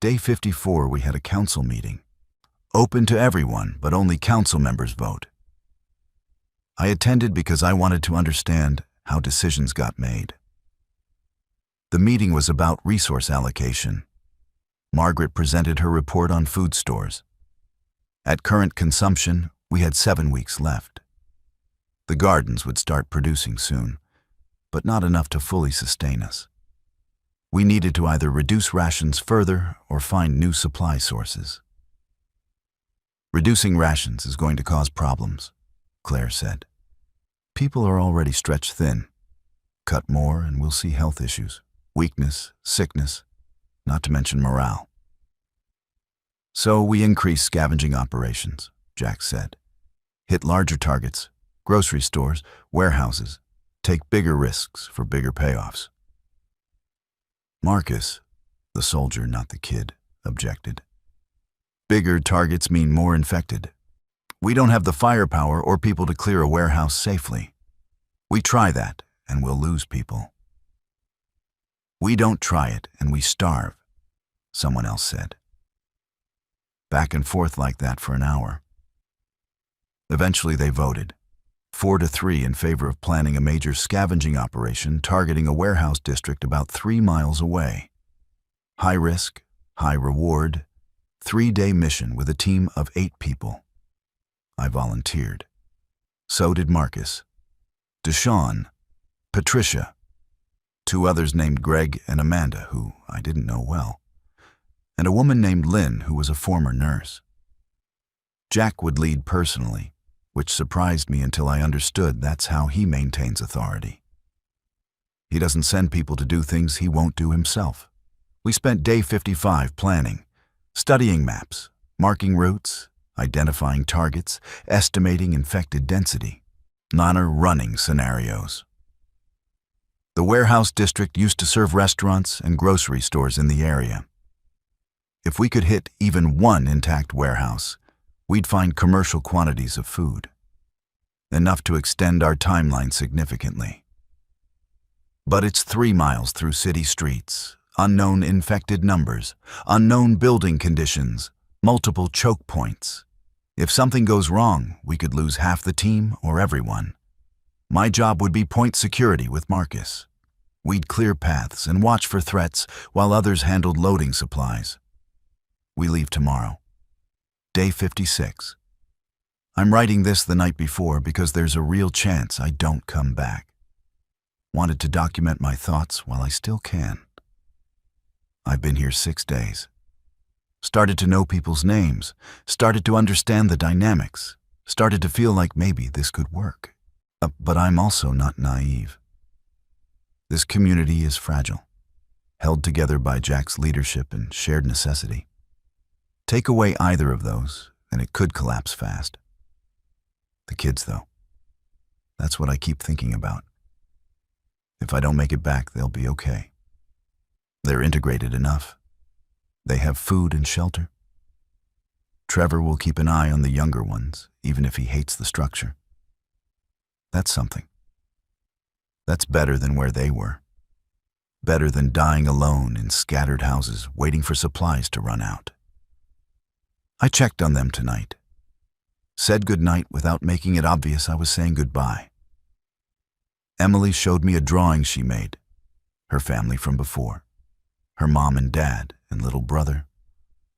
Day 54, we had a council meeting. Open to everyone, but only council members vote. I attended because I wanted to understand how decisions got made. The meeting was about resource allocation. Margaret presented her report on food stores. At current consumption, we had 7 weeks left. The gardens would start producing soon, but not enough to fully sustain us. We needed to either reduce rations further or find new supply sources. "Reducing rations is going to cause problems," Claire said. "People are already stretched thin. Cut more and we'll see health issues, weakness, sickness, not to mention morale." "So we increase scavenging operations," Jack said. "Hit larger targets, grocery stores, warehouses, take bigger risks for bigger payoffs." Marcus, the soldier, not the kid, objected. "Bigger targets mean more infected. We don't have the firepower or people to clear a warehouse safely. We try that, and we'll lose people." "We don't try it, and we starve," someone else said. back and forth like that for an hour. Eventually they voted, 4-3 in favor of planning a major scavenging operation targeting a warehouse district about 3 miles away. High risk, high reward, 3-day mission with a team of 8 people. I volunteered. So did Marcus, Deshawn, Patricia, 2 others named Greg and Amanda, who I didn't know well, and a woman named Lynn, who was a former nurse. Jack would lead personally, which surprised me until I understood that's how he maintains authority. He doesn't send people to do things he won't do himself. We spent day 55 planning, studying maps, marking routes, identifying targets, estimating infected density, running scenarios. The warehouse district used to serve restaurants and grocery stores in the area. If we could hit even one intact warehouse, we'd find commercial quantities of food, enough to extend our timeline significantly. But it's 3 miles through city streets, unknown infected numbers, unknown building conditions, multiple choke points. If something goes wrong, we could lose half the team or everyone. My job would be point security with Marcus. We'd clear paths and watch for threats while others handled loading supplies. We leave tomorrow. Day 56. I'm writing this the night before because there's a real chance I don't come back. Wanted to document my thoughts while I still can. I've been here 6 days. Started to know people's names, started to understand the dynamics, started to feel like maybe this could work. But I'm also not naive. This community is fragile, held together by Jack's leadership and shared necessity. Take away either of those, and it could collapse fast. The kids, though, that's what I keep thinking about. If I don't make it back, they'll be okay. They're integrated enough. They have food and shelter. Trevor will keep an eye on the younger ones, even if he hates the structure. That's something. That's better than where they were. Better than dying alone in scattered houses waiting for supplies to run out. I checked on them tonight. Said goodnight without making it obvious I was saying goodbye. Emily showed me a drawing she made. Her family from before. Her mom and dad and little brother.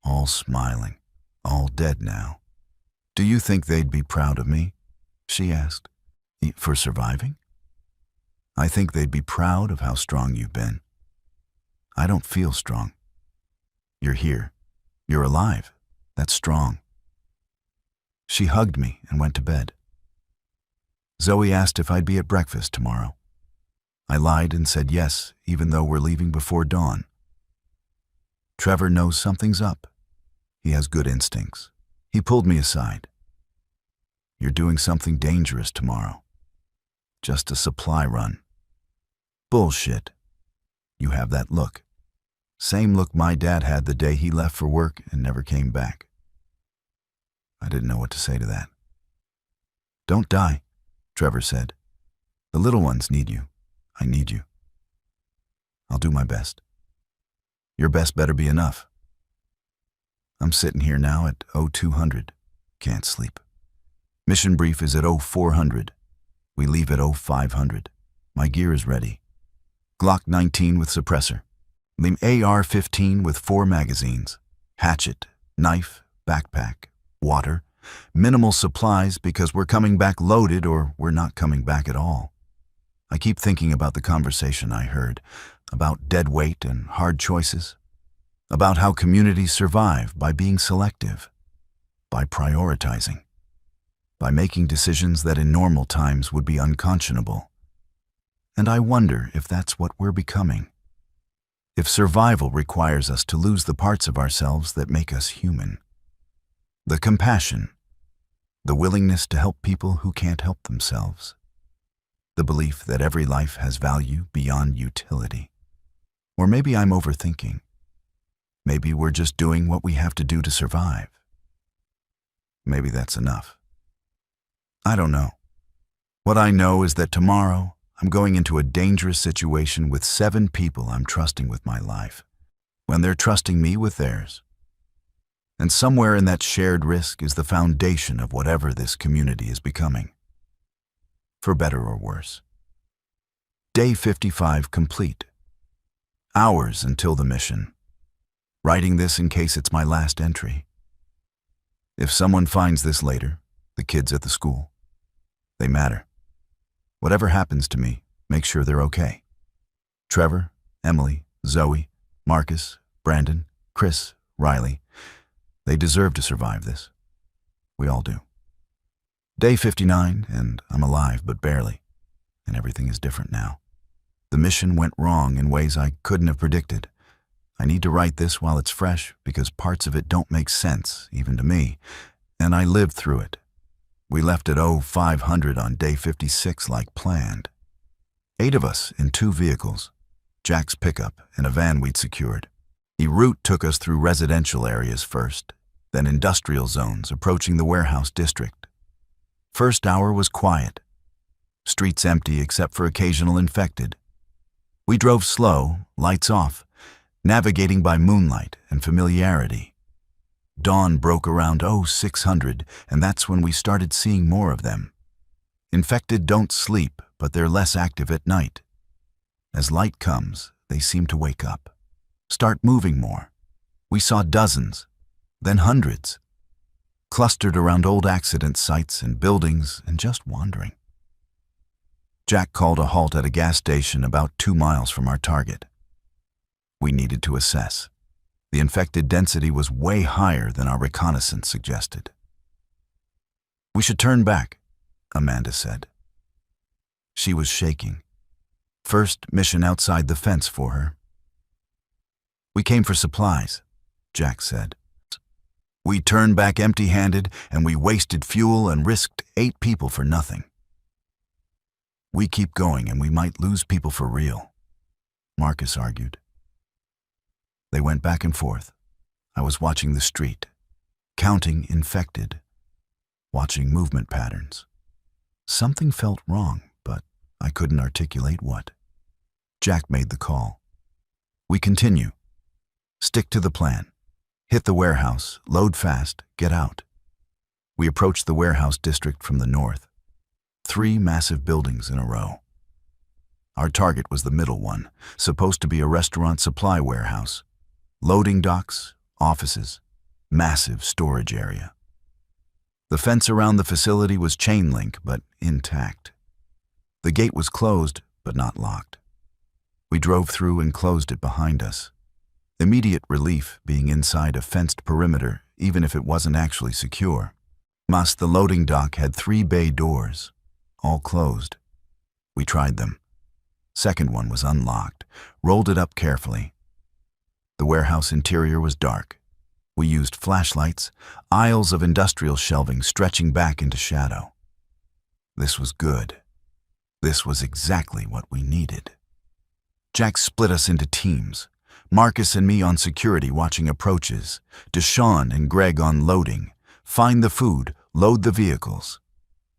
All smiling. All dead now. Do you think they'd be proud of me? She asked. For surviving? I think they'd be proud of how strong you've been. I don't feel strong. You're here. You're alive. That's strong. She hugged me and went to bed. Zoe asked if I'd be at breakfast tomorrow. I lied and said yes, even though we're leaving before dawn. Trevor knows something's up. He has good instincts. He pulled me aside. You're doing something dangerous tomorrow. Just a supply run. Bullshit. You have that look. Same look my dad had the day he left for work and never came back. I didn't know what to say to that. Don't die, Trevor said. The little ones need you. I need you. I'll do my best. Your best better be enough. I'm sitting here now at 0200. Can't sleep. Mission brief is at 0400. We leave at 0500. My gear is ready. Glock 19 with suppressor. The AR-15 with 4 magazines. Hatchet, knife, backpack, water. Minimal supplies because we're coming back loaded or we're not coming back at all. I keep thinking about the conversation I heard, about dead weight and hard choices, about how communities survive by being selective, by prioritizing, by making decisions that in normal times would be unconscionable. And I wonder if that's what we're becoming. If survival requires us to lose the parts of ourselves that make us human. The compassion, the willingness to help people who can't help themselves. The belief that every life has value beyond utility. Or maybe I'm overthinking. Maybe we're just doing what we have to do to survive. Maybe that's enough. I don't know. What I know is that tomorrow I'm going into a dangerous situation with 7 people I'm trusting with my life, when they're trusting me with theirs. And somewhere in that shared risk is the foundation of whatever this community is becoming. For better or worse. Day 55 complete. Hours until the mission. Writing this in case it's my last entry. If someone finds this later, the kids at the school, they matter. Whatever happens to me, make sure they're okay. Trevor, Emily, Zoe, Marcus, Brandon, Chris, Riley, they deserve to survive this. We all do. Day 59, and I'm alive, but barely. And everything is different now. The mission went wrong in ways I couldn't have predicted. I need to write this while it's fresh because parts of it don't make sense, even to me, and I lived through it. We left at 0500 on day 56 like planned. 8 of us in 2 vehicles, Jack's pickup and a van we'd secured. The route took us through residential areas first, then industrial zones approaching the warehouse district. First hour was quiet. Streets empty except for occasional infected. We drove slow, lights off, navigating by moonlight and familiarity. Dawn broke around 0600, and that's when we started seeing more of them. Infected don't sleep, but they're less active at night. As light comes, they seem to wake up, start moving more. We saw dozens, then hundreds, clustered around old accident sites and buildings and just wandering. Jack called a halt at a gas station about 2 miles from our target. We needed to assess. The infected density was way higher than our reconnaissance suggested. We should turn back, Amanda said. She was shaking. First mission outside the fence for her. We came for supplies, Jack said. We turned back empty-handed and we wasted fuel and risked 8 people for nothing. We keep going and we might lose people for real, Marcus argued. They went back and forth. I was watching the street, counting infected, watching movement patterns. Something felt wrong, but I couldn't articulate what. Jack made the call. We continue. Stick to the plan. Hit the warehouse, load fast, get out. We approached the warehouse district from the north. 3 massive buildings in a row. Our target was the middle one, supposed to be a restaurant supply warehouse. Loading docks, offices, massive storage area. The fence around the facility was chain link, but intact. The gate was closed, but not locked. We drove through and closed it behind us. Immediate relief being inside a fenced perimeter, even if it wasn't actually secure. The loading dock had 3 bay doors, all closed. We tried them. Second one was unlocked, rolled it up carefully. The warehouse interior was dark. We used flashlights, aisles of industrial shelving stretching back into shadow. This was good. This was exactly what we needed. Jack split us into teams. Marcus and me on security watching approaches, Deshaun and Greg on loading, find the food, load the vehicles.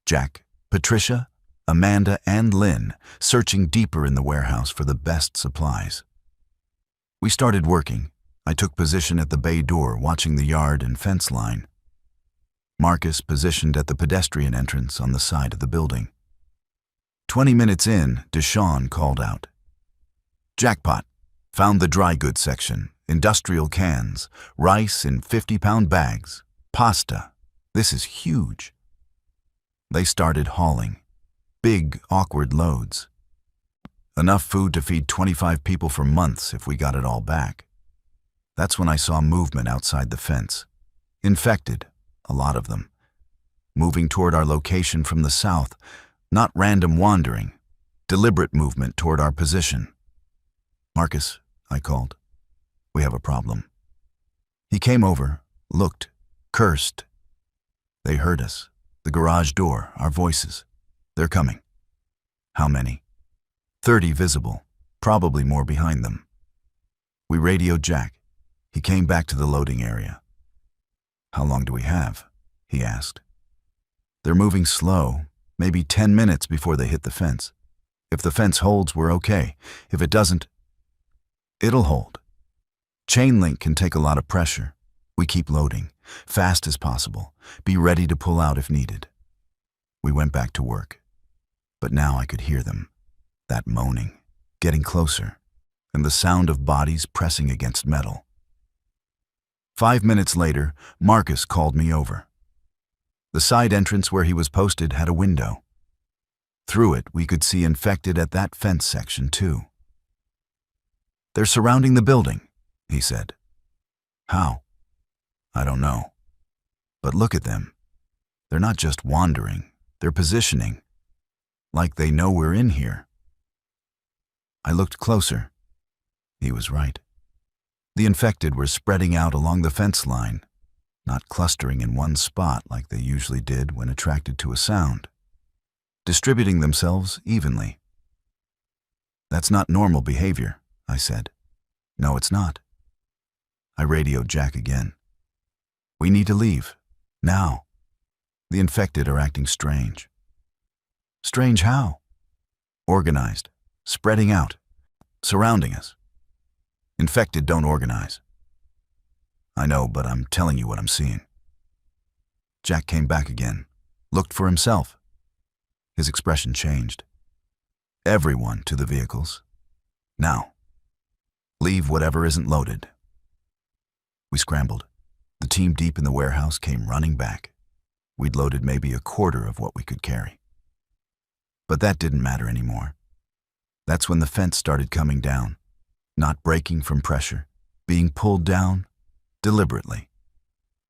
Jack, Patricia, Amanda, and Lynn searching deeper in the warehouse for the best supplies. We started working. I took position at the bay door, watching the yard and fence line. Marcus positioned at the pedestrian entrance on the side of the building. 20 minutes in, Deshaun called out. Jackpot. Found the dry goods section, industrial cans, rice in 50-pound bags, pasta. This is huge. They started hauling. Big, awkward loads. Enough food to feed 25 people for months if we got it all back. That's when I saw movement outside the fence. Infected, a lot of them. Moving toward our location from the south, not random wandering. Deliberate movement toward our position. Marcus, I called. We have a problem. He came over, looked, cursed. They heard us. The garage door, our voices. They're coming. How many? 30 visible, probably more behind them. We radioed Jack. He came back to the loading area. How long do we have? He asked. They're moving slow, maybe 10 minutes before they hit the fence. If the fence holds, we're okay. If it doesn't, it'll hold. Chain link can take a lot of pressure. We keep loading, fast as possible. Be ready to pull out if needed. We went back to work. But now I could hear them. That moaning, getting closer, and the sound of bodies pressing against metal. 5 minutes later, Marcus called me over. The side entrance where he was posted had a window. Through it, we could see infected at that fence section too. "They're surrounding the building," he said. "How?" "I don't know. But look at them. They're not just wandering, they're positioning. Like they know we're in here." I looked closer. He was right. The infected were spreading out along the fence line, not clustering in one spot like they usually did when attracted to a sound, distributing themselves evenly. "That's not normal behavior," I said. "No, it's not." I radioed Jack again. "We need to leave. Now. The infected are acting strange." "Strange how?" "Organized. Spreading out. Surrounding us. Infected don't organize." "I know, but I'm telling you what I'm seeing." Jack came back again, looked for himself. His expression changed. "Everyone to the vehicles. Now. Leave whatever isn't loaded." We scrambled. The team deep in the warehouse came running back. We'd loaded maybe a quarter of what we could carry. But that didn't matter anymore. That's when the fence started coming down, not breaking from pressure, being pulled down deliberately.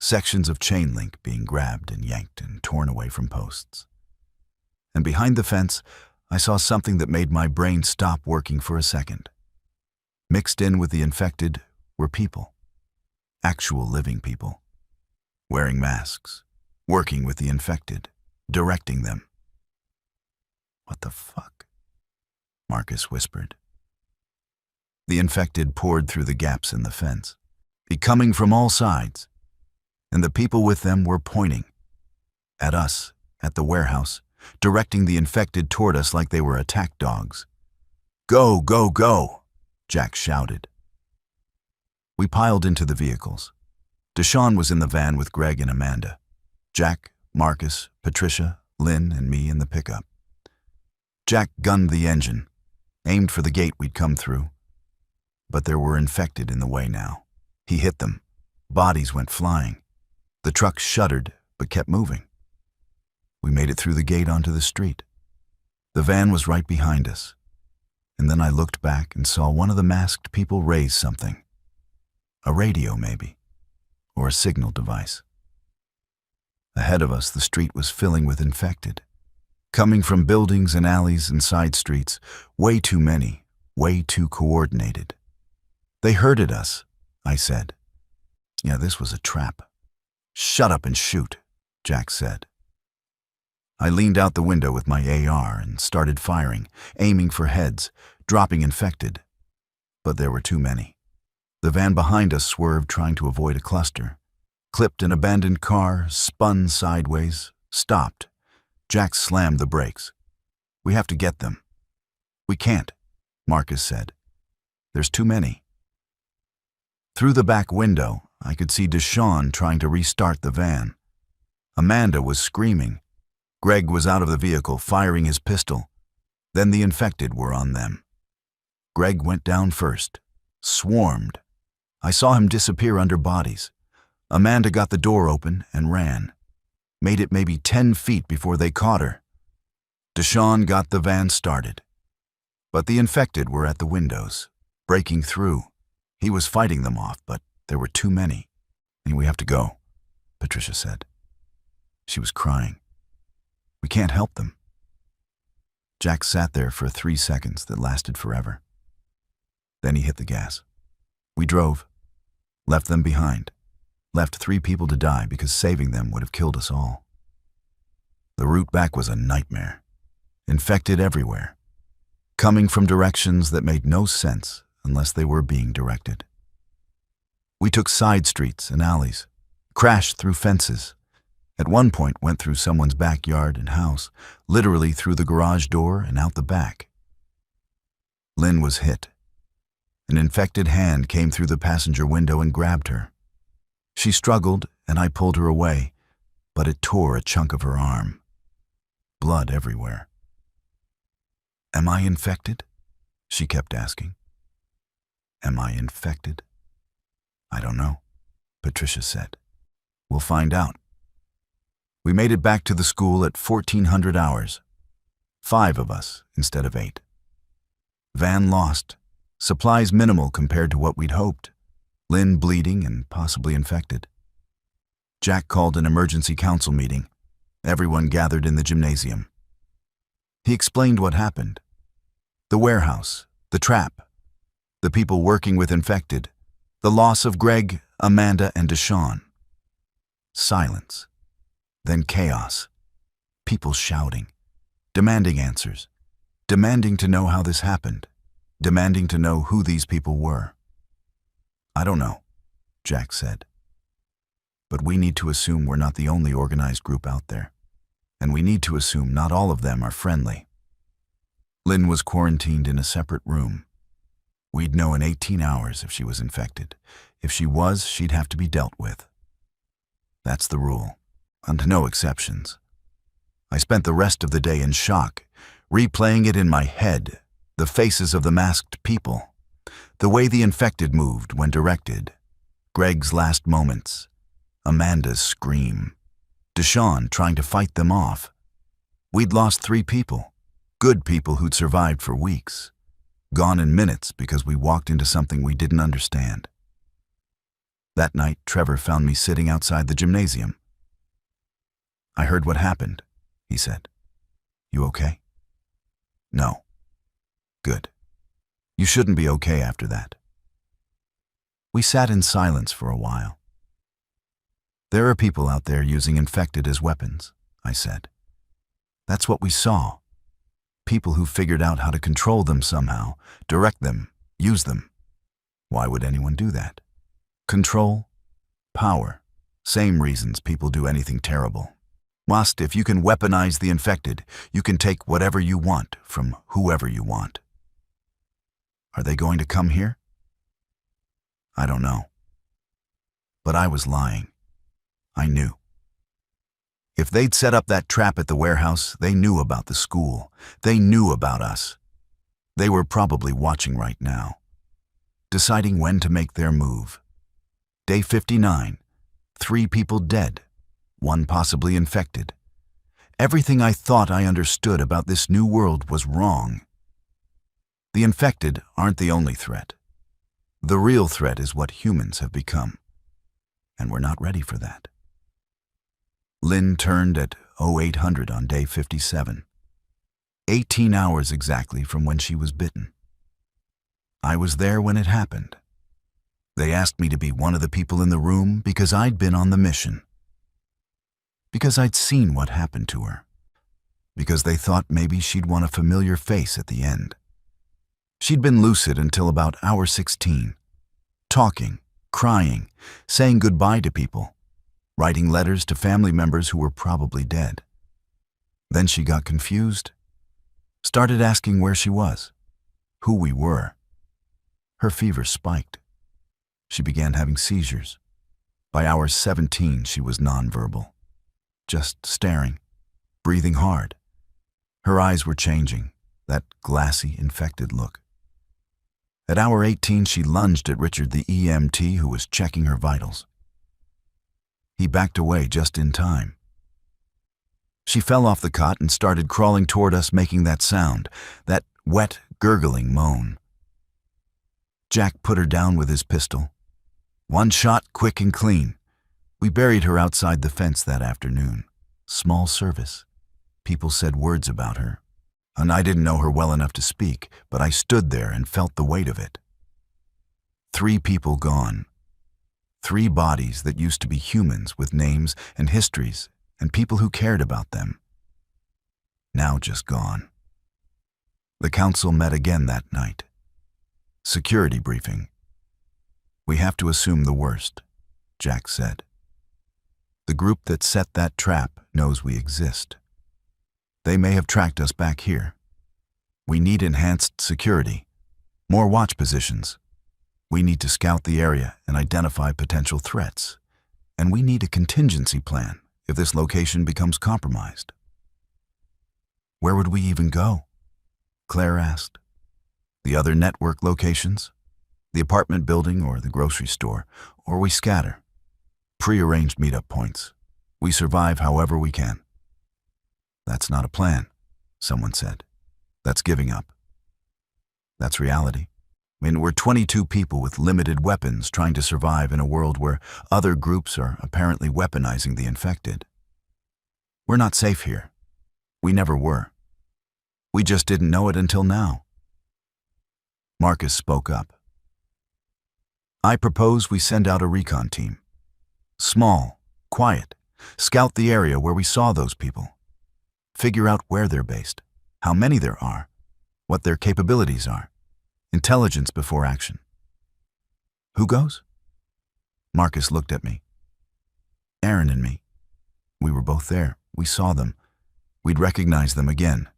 Sections of chain link being grabbed and yanked and torn away from posts. And behind the fence, I saw something that made my brain stop working for a second. Mixed in with the infected were people. Actual living people. Wearing masks, working with the infected, directing them. "What the fuck?" Marcus whispered. The infected poured through the gaps in the fence, coming from all sides, and the people with them were pointing. At us, at the warehouse, directing the infected toward us like they were attack dogs. "Go, go, go!" Jack shouted. We piled into the vehicles. Deshawn was in the van with Greg and Amanda. Jack, Marcus, Patricia, Lynn, and me in the pickup. Jack gunned the engine, aimed for the gate we'd come through. But there were infected in the way now. He hit them. Bodies went flying. The truck shuddered, but kept moving. We made it through the gate onto the street. The van was right behind us. And then I looked back and saw one of the masked people raise something. A radio, maybe, or a signal device. Ahead of us, the street was filling with infected. Coming from buildings and alleys and side streets, way too many, way too coordinated. "They herded us," I said. "Yeah, this was a trap." "Shut up and shoot," Jack said. I leaned out the window with my AR and started firing, aiming for heads, dropping infected. But there were too many. The van behind us swerved, trying to avoid a cluster. Clipped an abandoned car, spun sideways, stopped. Jack slammed the brakes. "We have to get them." "We can't," Marcus said. "There's too many." Through the back window, I could see Deshawn trying to restart the van. Amanda was screaming. Greg was out of the vehicle, firing his pistol. Then the infected were on them. Greg went down first. Swarmed. I saw him disappear under bodies. Amanda got the door open and ran. Made it maybe 10 feet before they caught her. Deshawn got the van started. But the infected were at the windows, breaking through. He was fighting them off, but there were too many. "We have to go," Patricia said. She was crying. "We can't help them." Jack sat there for 3 seconds that lasted forever. Then he hit the gas. We drove, left them behind, left 3 people to die because saving them would have killed us all. The route back was a nightmare. Infected everywhere, coming from directions that made no sense unless they were being directed. We took side streets and alleys, crashed through fences. At one point went through someone's backyard and house, literally through the garage door and out the back. Lynn was hit. An infected hand came through the passenger window and grabbed her. She struggled, and I pulled her away, but it tore a chunk of her arm. Blood everywhere. "Am I infected?" she kept asking. "Am I infected?" "I don't know," Patricia said. "We'll find out." We made it back to the school at 1400 hours. 5 of us instead of 8. Van lost. Supplies minimal compared to what we'd hoped. Lynn bleeding and possibly infected. Jack called an emergency council meeting. Everyone gathered in the gymnasium. He explained what happened. The warehouse, the trap, the people working with infected, the loss of Greg, Amanda, and Deshawn. Silence. Then chaos. People shouting, demanding answers, demanding to know how this happened, demanding to know who these people were. "I don't know," Jack said. "But we need to assume we're not the only organized group out there. And we need to assume not all of them are friendly." Lynn was quarantined in a separate room. We'd know in 18 hours if she was infected. If she was, she'd have to be dealt with. That's the rule, and no exceptions. I spent the rest of the day in shock, replaying it in my head, the faces of the masked people, the way the infected moved when directed, Greg's last moments, Amanda's scream, Deshawn trying to fight them off. We'd lost 3 people, good people who'd survived for weeks, gone in minutes because we walked into something we didn't understand. That night, Trevor found me sitting outside the gymnasium. "I heard what happened," he said. "You okay?" "No." "Good. You shouldn't be okay after that." We sat in silence for a while. "There are people out there using infected as weapons," I said. "That's what we saw. People who figured out how to control them somehow, direct them, use them. Why would anyone do that? Control, power, same reasons people do anything terrible. Whilst if you can weaponize the infected, you can take whatever you want from whoever you want. Are they going to come here? I don't know. But I was lying. I knew. If they'd set up that trap at the warehouse, they knew about the school. They knew about us. They were probably watching right now, deciding when to make their move. Day 59, 3 people dead, 1 possibly infected. Everything I thought I understood about this new world was wrong. The infected aren't the only threat. The real threat is what humans have become. And we're not ready for that. Lynn turned at 0800 on day 57. 18 hours exactly from when she was bitten. I was there when it happened. They asked me to be one of the people in the room because I'd been on the mission. Because I'd seen what happened to her. Because they thought maybe she'd want a familiar face at the end. She'd been lucid until about hour 16, talking, crying, saying goodbye to people, writing letters to family members who were probably dead. Then she got confused, started asking where she was, who we were. Her fever spiked. She began having seizures. By hour 17, she was nonverbal, just staring, breathing hard. Her eyes were changing, that glassy, infected look. At hour 18, she lunged at Richard, the EMT who was checking her vitals. He backed away just in time. She fell off the cot and started crawling toward us, making that sound, that wet, gurgling moan. Jack put her down with his pistol. 1 shot, quick and clean. We buried her outside the fence that afternoon. Small service. People said words about her. And I didn't know her well enough to speak, but I stood there and felt the weight of it. 3 people gone. 3 bodies that used to be humans with names and histories and people who cared about them. Now just gone. The council met again that night. Security briefing. "We have to assume the worst," Jack said. "The group that set that trap knows we exist. They may have tracked us back here. We need enhanced security, more watch positions. We need to scout the area and identify potential threats. And we need a contingency plan if this location becomes compromised. Where would we even go? Claire asked. The other network locations? The apartment building or the grocery store? Or we scatter? Pre-arranged meetup points. We survive however we can. That's not a plan, someone said. That's giving up. That's reality. I mean, we're 22 people with limited weapons trying to survive in a world where other groups are apparently weaponizing the infected. We're not safe here. We never were. We just didn't know it until now. Marcus spoke up. I propose we send out a recon team. Small, quiet, scout the area where we saw those people. Figure out where they're based, how many there are, what their capabilities are. Intelligence before action. Who goes? Marcus looked at me. Aaron and me. We were both there. We saw them. We'd recognize them again.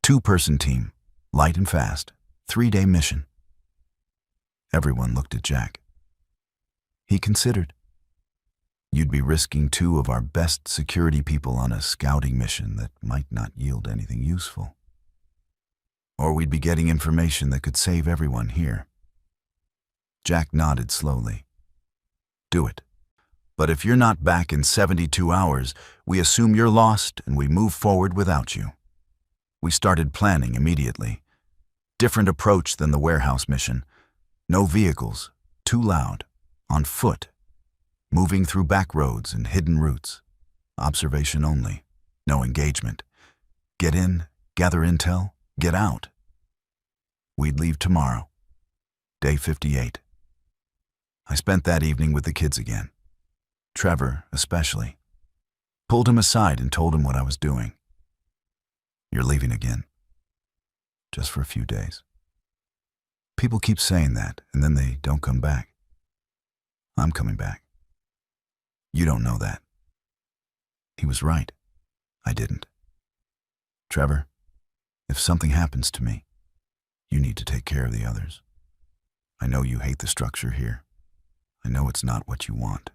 2-person team, light and fast, 3-day mission. Everyone looked at Jack. He considered. You'd be risking 2 of our best security people on a scouting mission that might not yield anything useful. Or we'd be getting information that could save everyone here. Jack nodded slowly. Do it. But if you're not back in 72 hours, we assume you're lost and we move forward without you. We started planning immediately. Different approach than the warehouse mission. No vehicles, too loud, on foot, moving through back roads and hidden routes. Observation only, no engagement. Get in, gather intel, get out. We'd leave tomorrow, day 58. I spent that evening with the kids again. Trevor, especially. Pulled him aside and told him what I was doing. You're leaving again. Just for a few days. People keep saying that, and then they don't come back. I'm coming back. You don't know that. He was right. I didn't. Trevor, if something happens to me, you need to take care of the others. I know you hate the structure here. I know it's not what you want.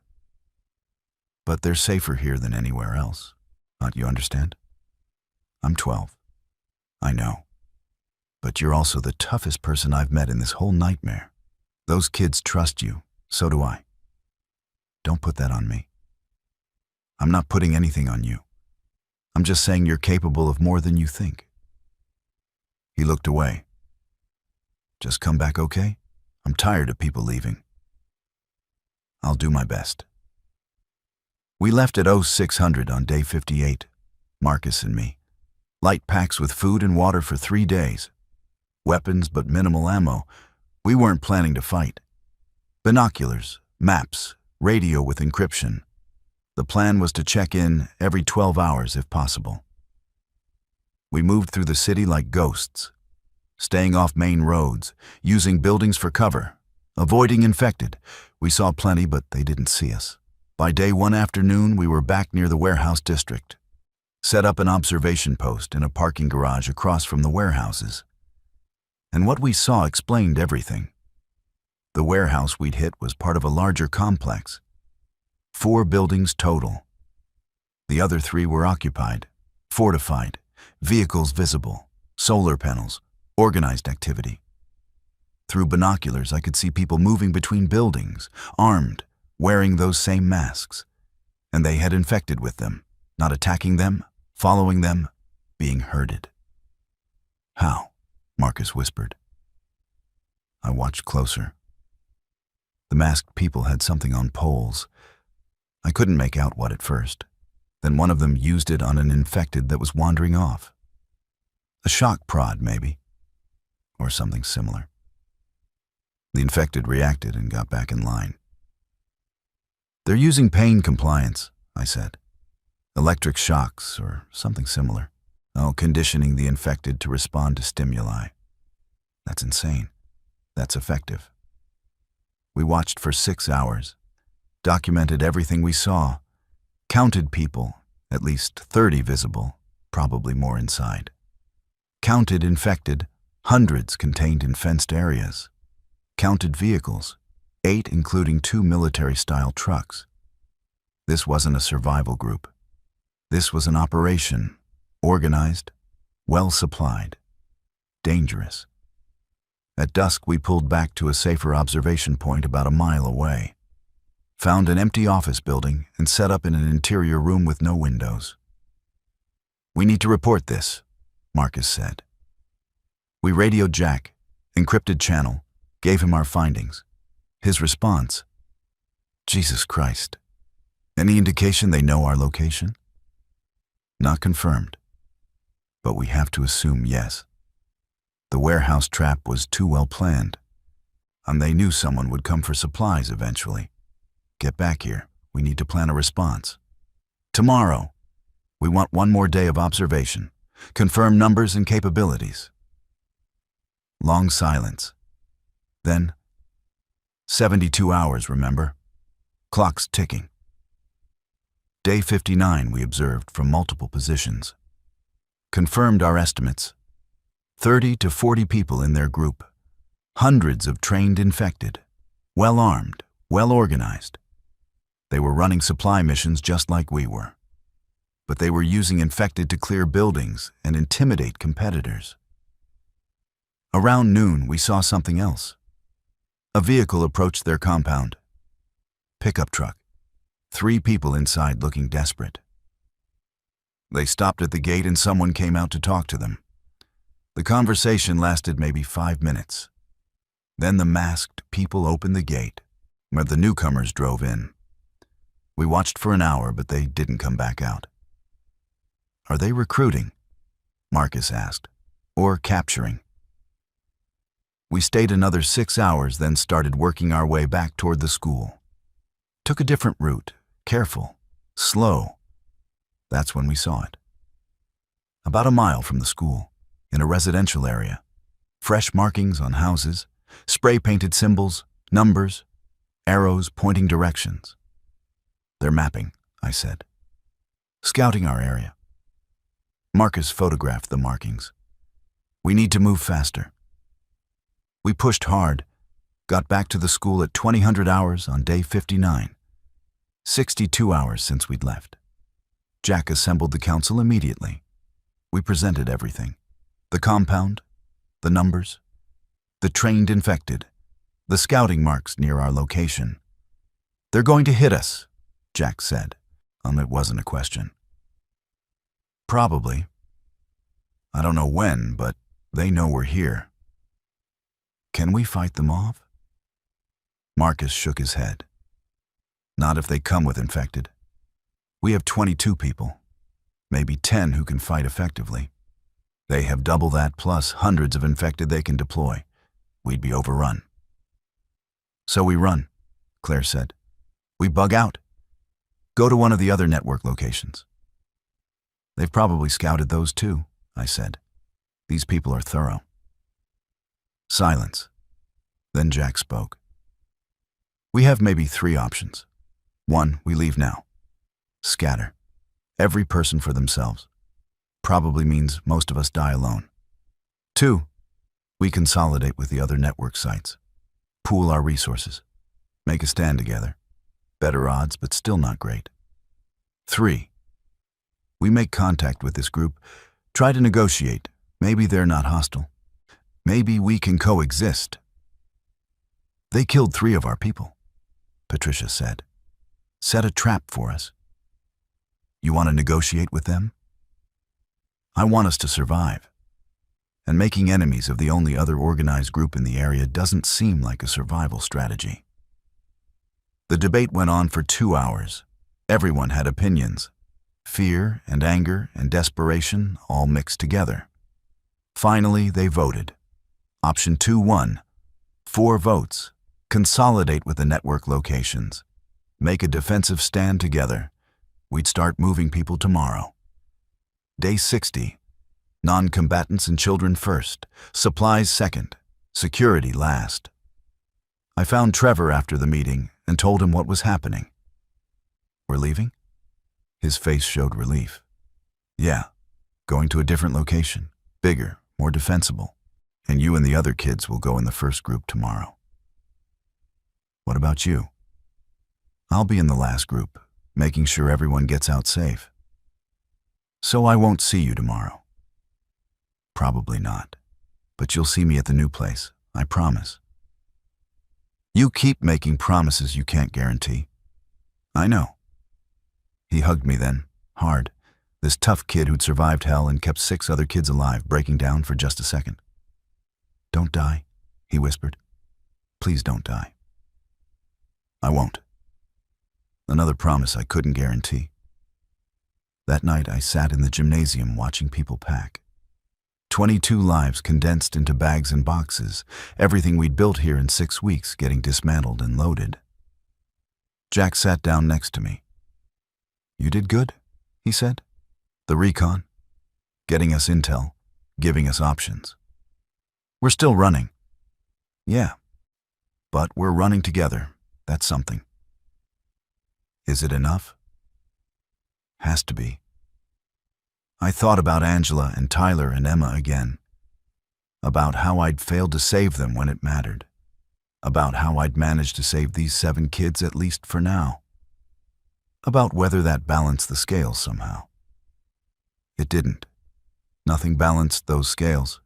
But they're safer here than anywhere else. Don't you understand? I'm 12. I know. But you're also the toughest person I've met in this whole nightmare. Those kids trust you. So do I. Don't put that on me. I'm not putting anything on you. I'm just saying you're capable of more than you think. He looked away. Just come back okay? I'm tired of people leaving. I'll do my best. We left at 0600 on day 58, Marcus and me. Light packs with food and water for 3 days. Weapons but minimal ammo. We weren't planning to fight. Binoculars, maps, radio with encryption. The plan was to check in every 12 hours if possible. We moved through the city like ghosts, staying off main roads, using buildings for cover, avoiding infected. We saw plenty, but they didn't see us. By day 1 afternoon, we were back near the warehouse district. Set up an observation post in a parking garage across from the warehouses. And what we saw explained everything. The warehouse we'd hit was part of a larger complex. 4 buildings total. The other 3 were occupied, fortified, vehicles visible, solar panels, organized activity. Through binoculars, I could see people moving between buildings, armed, wearing those same masks. And they had infected with them, not attacking them, following them, being herded. How? Marcus whispered. I watched closer. The masked people had something on poles. I couldn't make out what at first. Then one of them used it on an infected that was wandering off. A shock prod, maybe. Or something similar. The infected reacted and got back in line. They're using pain compliance, I said. Electric shocks or something similar. Oh, conditioning the infected to respond to stimuli. That's insane. That's effective. We watched for 6 hours, documented everything we saw, counted people, at least 30 visible, probably more inside. Counted infected, hundreds contained in fenced areas. Counted vehicles, 8 including 2 military-style trucks. This wasn't a survival group. This was an operation, organized, well-supplied, dangerous. At dusk, we pulled back to a safer observation point about a mile away, found an empty office building, and set up in an interior room with no windows. "We need to report this," Marcus said. We radioed Jack, encrypted channel, gave him our findings. His response: "Jesus Christ. Any indication they know our location?" "Not confirmed. But we have to assume yes. The warehouse trap was too well planned, and they knew someone would come for supplies eventually. Get back here. We need to plan a response. Tomorrow. We want one more day of observation. Confirm numbers and capabilities." Long silence. Then, 72 hours, remember? Clock's ticking. Day 59 we observed from multiple positions. Confirmed our estimates. 30 to 40 people in their group. Hundreds of trained infected. Well-armed, well-organized. They were running supply missions just like we were. But they were using infected to clear buildings and intimidate competitors. Around noon, we saw something else. A vehicle approached their compound. Pickup truck. 3 people inside looking desperate. They stopped at the gate and someone came out to talk to them. The conversation lasted maybe 5 minutes. Then the masked people opened the gate, where the newcomers drove in. We watched for an hour, but they didn't come back out. "Are they recruiting?" Marcus asked. "Or capturing?" We stayed another 6 hours, then started working our way back toward the school. Took a different route, careful, slow. That's when we saw it. About a mile from the school, in a residential area. Fresh markings on houses, spray-painted symbols, numbers, arrows pointing directions. "They're mapping," I said. "Scouting our area." Marcus photographed the markings. "We need to move faster." We pushed hard, got back to the school at 2000 hours on day 59. 62 hours since we'd left. Jack assembled the council immediately. We presented everything. The compound, the numbers, the trained infected, the scouting marks near our location. "They're going to hit us," Jack said. It wasn't a question. "Probably. I don't know when, but they know we're here." "Can we fight them off?" Marcus shook his head. "Not if they come with infected. We have 22 people, maybe 10 who can fight effectively. They have double that plus hundreds of infected they can deploy. We'd be overrun." "So we run," Claire said. "We bug out. Go to one of the other network locations." "They've probably scouted those too," I said. "These people are thorough." Silence. Then Jack spoke. "We have maybe 3 options. 1, we leave now. Scatter. Every person for themselves. Probably means most of us die alone. 2, we consolidate with the other network sites. Pool our resources. Make a stand together. Better odds, but still not great. 3, we make contact with this group, try to negotiate. Maybe they're not hostile. Maybe we can coexist." "They killed 3 of our people," Patricia said. "Set a trap for us." "You want to negotiate with them?" "I want us to survive. And making enemies of the only other organized group in the area doesn't seem like a survival strategy." The debate went on for 2 hours. Everyone had opinions. Fear and anger and desperation all mixed together. Finally, they voted. Option 2 won. 4 votes. Consolidate with the network locations. Make a defensive stand together. We'd start moving people tomorrow. Day 60. Non-combatants and children first. Supplies second. Security last. I found Trevor after the meeting and told him what was happening. "We're leaving?" His face showed relief. "Yeah, going to a different location. Bigger, more defensible. And you and the other kids will go in the first group tomorrow." "What about you?" "I'll be in the last group, making sure everyone gets out safe. So I won't see you tomorrow. Probably not, but you'll see me at the new place, I promise. You keep making promises you can't guarantee. I know. He hugged me then, hard, this tough kid who'd survived hell and kept 6 other kids alive, breaking down for just a second. Don't die, he whispered. Please don't die. I won't. Another promise I couldn't guarantee. That night I sat in the gymnasium watching people pack. 22 lives condensed into bags and boxes, everything we'd built here in 6 weeks getting dismantled and loaded. Jack sat down next to me. You did good, he said. The recon, getting us intel, giving us options. We're still running. Yeah, but we're running together. That's something. Is it enough? Has to be. I thought about Angela and Tyler and Emma again. About how I'd failed to save them when it mattered. About how I'd managed to save these 7 kids at least for now. About whether that balanced the scales somehow. It didn't. Nothing balanced those scales.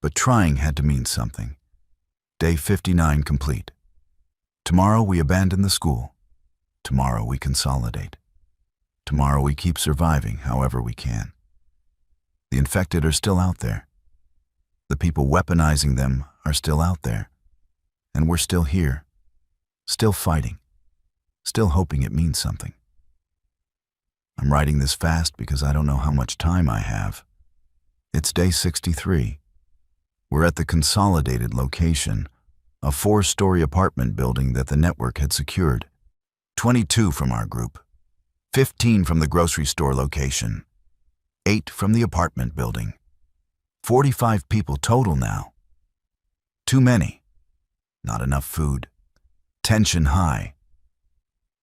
But trying had to mean something. Day 59 complete. Tomorrow we abandon the school. Tomorrow we consolidate. Tomorrow we keep surviving however we can. The infected are still out there. The people weaponizing them are still out there. And we're still here. Still fighting. Still hoping it means something. I'm writing this fast because I don't know how much time I have. It's day 63. We're at the consolidated location, a 4-story apartment building that the network had secured. 22 from our group, 15 from the grocery store location, 8 from the apartment building. 45 people total now. Too many. Not enough food. Tension high.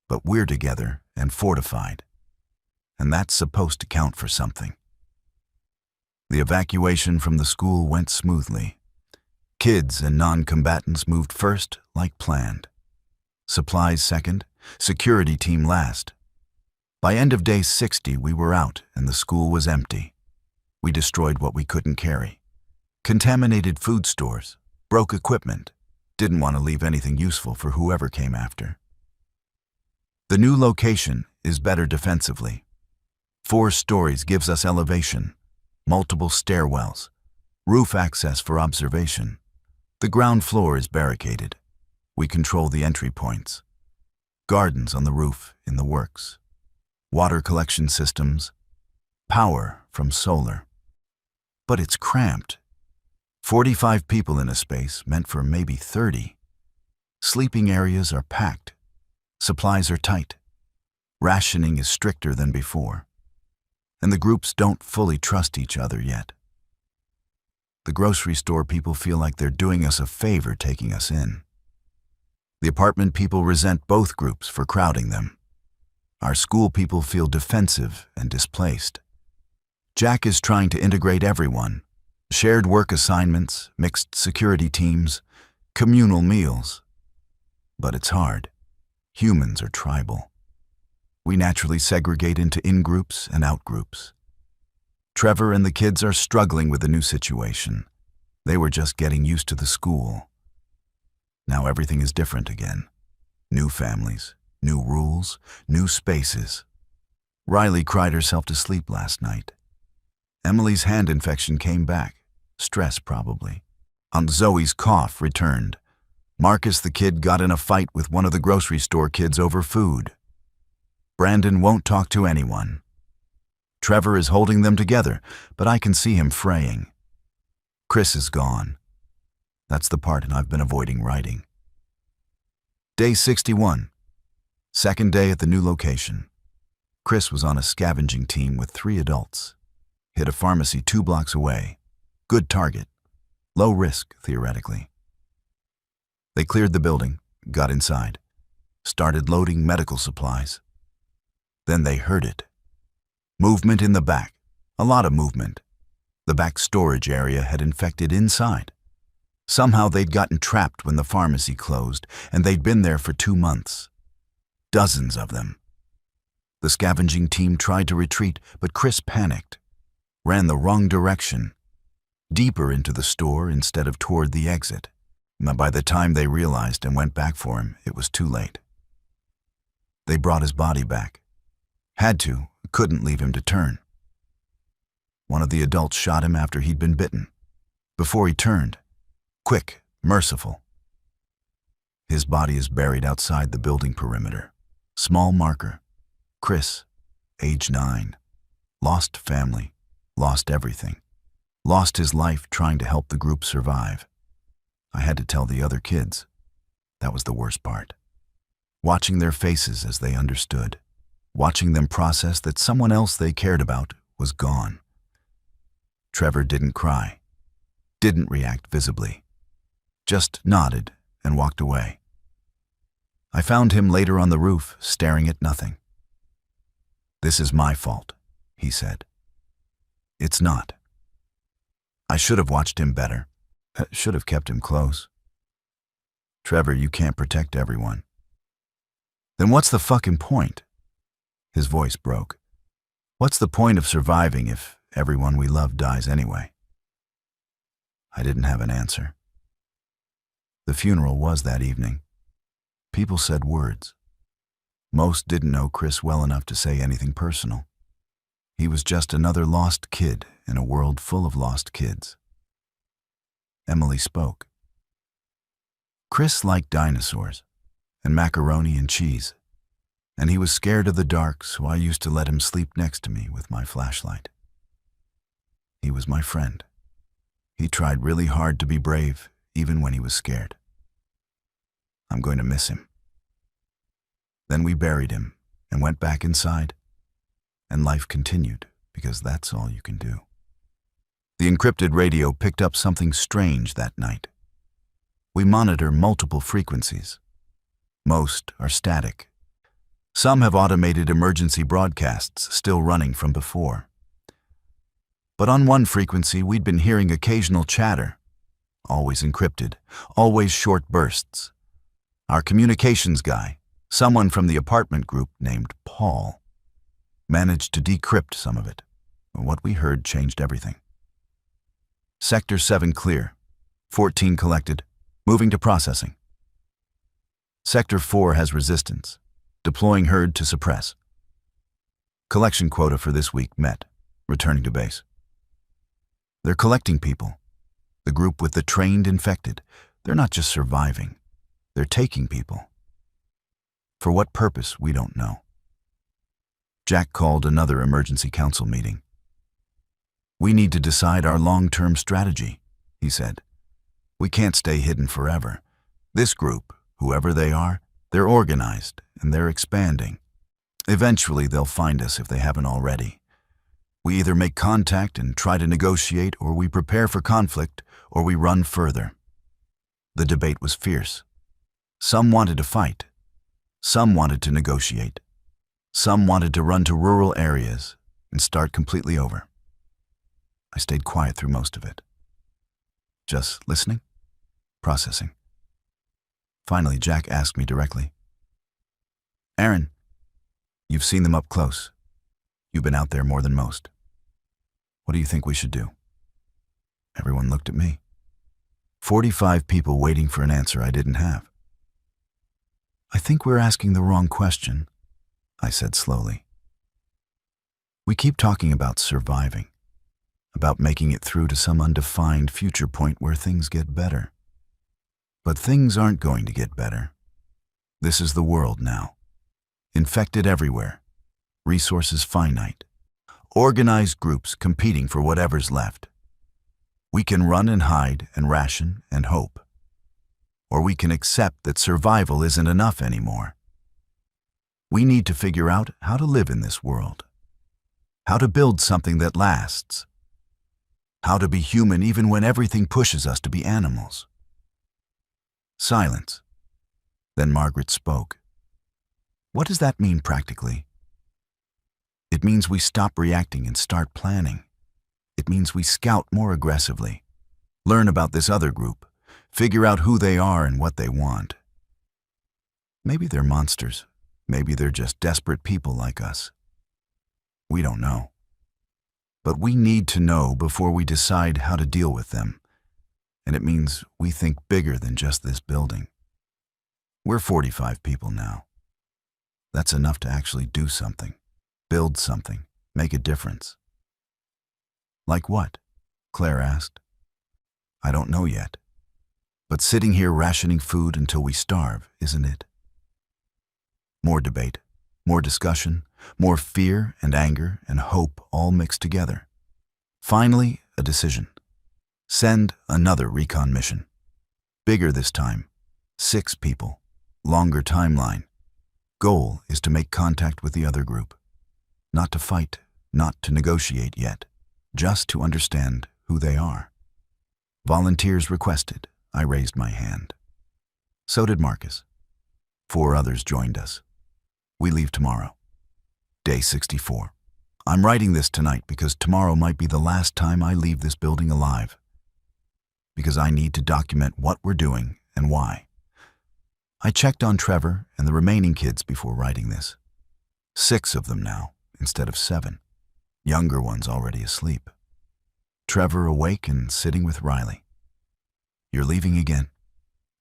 But we're together and fortified. And that's supposed to count for something. The evacuation from the school went smoothly. Kids and non-combatants moved first, like planned. Supplies second, security team last. By end of day 60, we were out and the school was empty. We destroyed what we couldn't carry. Contaminated food stores, broke equipment, didn't want to leave anything useful for whoever came after. The new location is better defensively. 4 stories gives us elevation, multiple stairwells, roof access for observation. The ground floor is barricaded. We control the entry points. Gardens on the roof in the works. Water collection systems. Power from solar. But it's cramped. 45 people in a space meant for maybe 30. Sleeping areas are packed. Supplies are tight. Rationing is stricter than before. And the groups don't fully trust each other yet. The grocery store people feel like they're doing us a favor taking us in. The apartment people resent both groups for crowding them. Our school people feel defensive and displaced. Jack is trying to integrate everyone. Shared work assignments, mixed security teams, communal meals. But it's hard. Humans are tribal. We naturally segregate into in-groups and out-groups. Trevor and the kids are struggling with the new situation. They were just getting used to the school. Now everything is different again. New families, new rules, new spaces. Riley cried herself to sleep last night. Emily's hand infection came back. Stress, probably. Aunt Zoe's cough returned. Marcus the kid got in a fight with one of the grocery store kids over food. Brandon won't talk to anyone. Trevor is holding them together, but I can see him fraying. Chris is gone. That's the part I've been avoiding writing. Day 61. Second day at the new location. Chris was on a scavenging team with 3 adults. Hit a pharmacy 2 blocks away. Good target. Low risk, theoretically. They cleared the building, got inside, started loading medical supplies. Then they heard it. Movement in the back. A lot of movement. The back storage area had infected inside. Somehow they'd gotten trapped when the pharmacy closed, and they'd been there for 2 months. Dozens of them. The scavenging team tried to retreat, but Chris panicked, ran the wrong direction, deeper into the store instead of toward the exit. By the time they realized and went back for him, it was too late. They brought his body back. Had to, couldn't leave him to turn. One of the adults shot him after he'd been bitten. Before he turned. Quick, merciful. His body is buried outside the building perimeter. Small marker. Chris, age 9. Lost family. Lost everything. Lost his life trying to help the group survive. I had to tell the other kids. That was the worst part. Watching their faces as they understood. Watching them process that someone else they cared about was gone. Trevor didn't cry. Didn't react visibly. Just nodded and walked away. I found him later on the roof, staring at nothing. "This is my fault," he said. "It's not. I should have watched him better. Should have kept him close. Trevor, you can't protect everyone." "Then what's the fucking point?" His voice broke. "What's the point of surviving if everyone we love dies anyway?" I didn't have an answer. The funeral was that evening. People said words. Most didn't know Chris well enough to say anything personal. He was just another lost kid in a world full of lost kids. Emily spoke. Chris liked dinosaurs and macaroni and cheese, and he was scared of the dark, so I used to let him sleep next to me with my flashlight. He was my friend. He tried really hard to be brave, even when he was scared. I'm going to miss him. Then we buried him and went back inside, and life continued, because that's all you can do. The encrypted radio picked up something strange that night. We monitor multiple frequencies. Most are static. Some have automated emergency broadcasts still running from before. But on one frequency, we'd been hearing occasional chatter, always encrypted, always short bursts. Our communications guy, someone from the apartment group named Paul, managed to decrypt some of it. What we heard changed everything. Sector 7 clear. 14 collected. Moving to processing. Sector 4 has resistance. Deploying herd to suppress. Collection quota for this week met. Returning to base. They're collecting people. The group with the trained infected. They're not just surviving. They're taking people. For what purpose, we don't know. Jack called another emergency council meeting. "We need to decide our long-term strategy," he said. "We can't stay hidden forever. This group, whoever they are, they're organized and they're expanding. Eventually they'll find us if they haven't already. We either make contact and try to negotiate, or we prepare for conflict, or we run further." The debate was fierce. Some wanted to fight. Some wanted to negotiate. Some wanted to run to rural areas and start completely over. I stayed quiet through most of it. Just listening, processing. Finally, Jack asked me directly, "Aaron, you've seen them up close. You've been out there more than most. What do you think we should do?" Everyone looked at me. 45 people waiting for an answer I didn't have. "I think we're asking the wrong question," I said slowly. "We keep talking about surviving, about making it through to some undefined future point where things get better. But things aren't going to get better. This is the world now. Infected everywhere. Resources finite. Organized groups competing for whatever's left. We can run and hide and ration and hope. Or we can accept that survival isn't enough anymore. We need to figure out how to live in this world. How to build something that lasts. How to be human even when everything pushes us to be animals." Silence. Then Margaret spoke. "What does that mean practically?" "It means we stop reacting and start planning. It means we scout more aggressively, learn about this other group, figure out who they are and what they want. Maybe they're monsters. Maybe they're just desperate people like us. We don't know. But we need to know before we decide how to deal with them. And it means we think bigger than just this building. We're 45 people now. That's enough to actually do something, build something, make a difference. Like what? Claire asked. I don't know yet. But sitting here rationing food until we starve, isn't it? More debate, more discussion, more fear and anger and hope all mixed together. Finally, a decision. Send another recon mission. Bigger this time. 6 people. Longer timeline. Goal is to make contact with the other group. Not to fight, not to negotiate yet. Just to understand who they are. Volunteers requested. I raised my hand. So did Marcus. 4 others joined us. We leave tomorrow. Day 64. I'm writing this tonight because tomorrow might be the last time I leave this building alive. Because I need to document what we're doing and why. I checked on Trevor and the remaining kids before writing this. 6 of them now, instead of 7. Younger ones already asleep. Trevor awake and sitting with Riley. You're leaving again,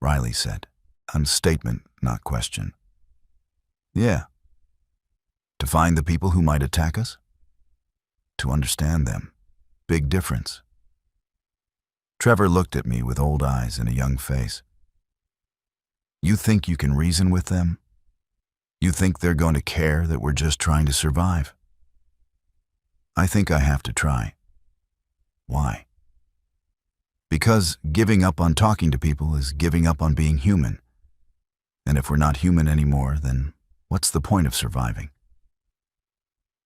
Riley said. Statement, not question. Yeah. To find the people who might attack us? To understand them. Big difference. Trevor looked at me with old eyes and a young face. You think you can reason with them? You think they're going to care that we're just trying to survive? I think I have to try. Why? Because giving up on talking to people is giving up on being human. And if we're not human anymore, then what's the point of surviving?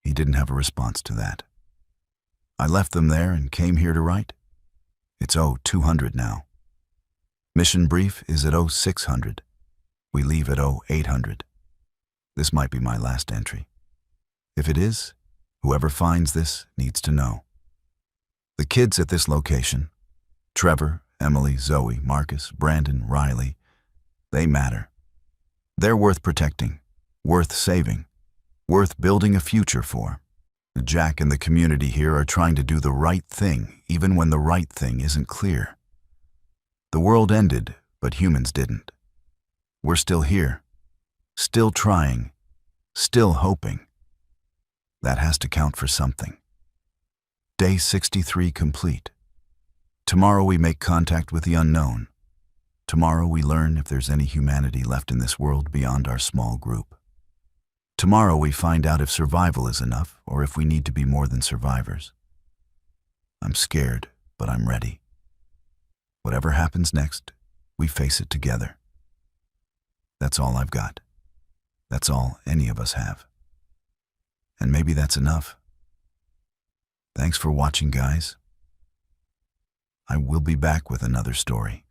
He didn't have a response to that. I left them there and came here to write. It's 0200 now. Mission brief is at 0600. We leave at 0800. This might be my last entry. If it is, whoever finds this needs to know. The kids at this location, Trevor, Emily, Zoe, Marcus, Brandon, Riley, they matter. They're worth protecting, worth saving, worth building a future for. Jack and the community here are trying to do the right thing, even when the right thing isn't clear. The world ended, but humans didn't. We're still here, still trying, still hoping. That has to count for something. Day 63 complete. Tomorrow we make contact with the unknown. Tomorrow we learn if there's any humanity left in this world beyond our small group. Tomorrow we find out if survival is enough or if we need to be more than survivors. I'm scared, but I'm ready. Whatever happens next, we face it together. That's all I've got. That's all any of us have. And maybe that's enough. Thanks for watching, guys. I will be back with another story.